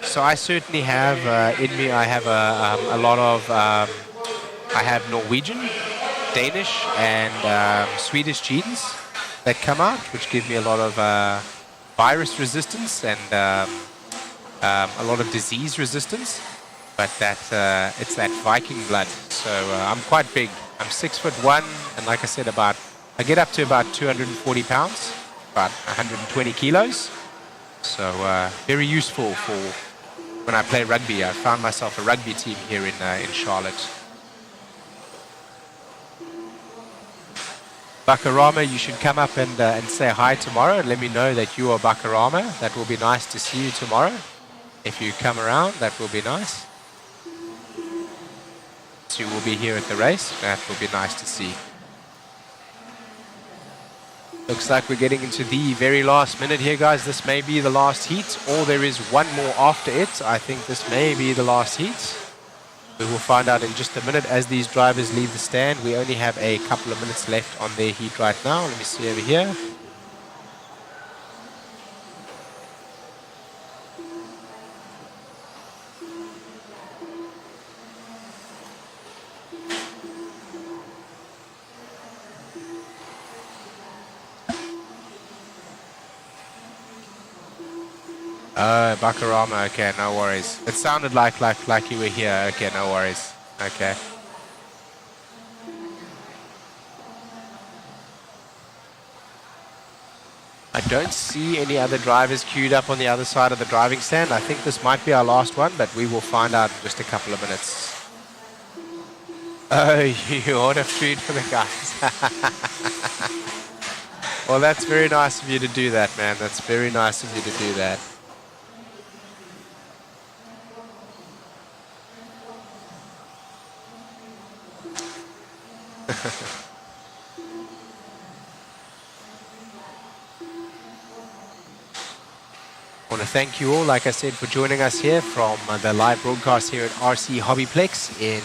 So I certainly have in me, I have a lot of, I have Norwegian, Danish, and Swedish genes that come out, which give me a lot of virus resistance and a lot of disease resistance. But it's that Viking blood. So I'm quite big. I'm 6'1", and like I said, I get up to about 240 pounds, about 120 kilos. So very useful for when I play rugby. I found myself a rugby team here in Charlotte. Bakarama, you should come up and say hi tomorrow and let me know that you are Bakarama. That will be nice to see you tomorrow. If you come around, that will be nice. You will be here at the race. That will be nice to see. Looks like we're getting into the very last minute here, guys. This may be the last heat, or there is one more after it. I think this may be the last heat. We will find out in just a minute as these drivers leave the stand. We only have a couple of minutes left on their heat right now. Let me see over here. Bakarama, okay, no worries. It sounded like you were here. Okay, no worries. Okay. I don't see any other drivers queued up on the other side of the driving stand. I think this might be our last one, but we will find out in just a couple of minutes. Oh, you order food for the guys. Well, that's very nice of you to do that, man. That's very nice of you to do that. I want to thank you all, like I said, for joining us here from the live broadcast here at RC HobbyPlex in,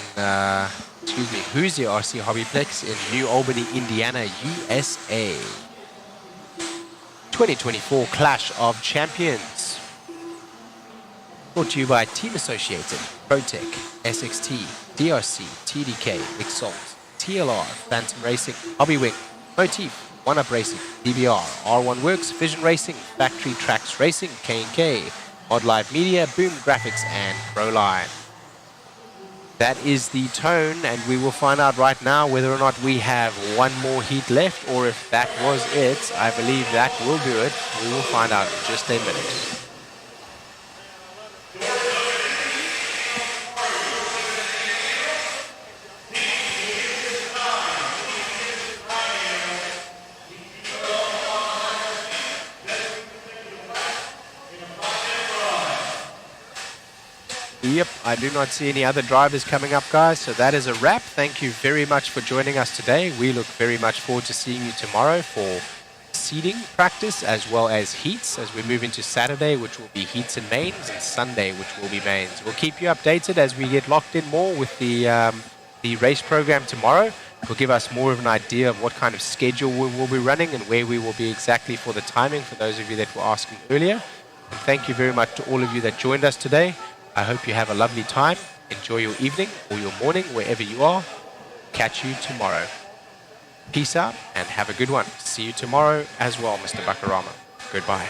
Hoosier RC HobbyPlex in New Albany, Indiana, USA. 2024 Clash of Champions. Brought to you by Team Associated, ProTech, SXT, DRC, TDK, Exalt, TLR, Phantom Racing, Hobbywing, Motif, One-Up Racing, DBR, R1 Works, Vision Racing, Factory Tracks Racing, K&K, Mod Live Media, Boom Graphics, and Proline. That is the tone, and we will find out right now whether or not we have one more heat left, or if that was it. I believe that will do it. We will find out in just a minute. Yep, I do not see any other drivers coming up, guys, so that is a wrap. Thank you very much for joining us today. We look very much forward to seeing you tomorrow for seeding practice as well as heats as we move into Saturday, which will be heats and mains, and Sunday, which will be mains. We'll keep you updated as we get locked in more with the race program tomorrow. It will give us more of an idea of what kind of schedule we will be running and where we will be exactly for the timing, for those of you that were asking earlier. And thank you very much to all of you that joined us today. I hope you have a lovely time. Enjoy your evening or your morning, wherever you are. Catch you tomorrow. Peace out and have a good one. See you tomorrow as well, Mr. Bakarama. Goodbye.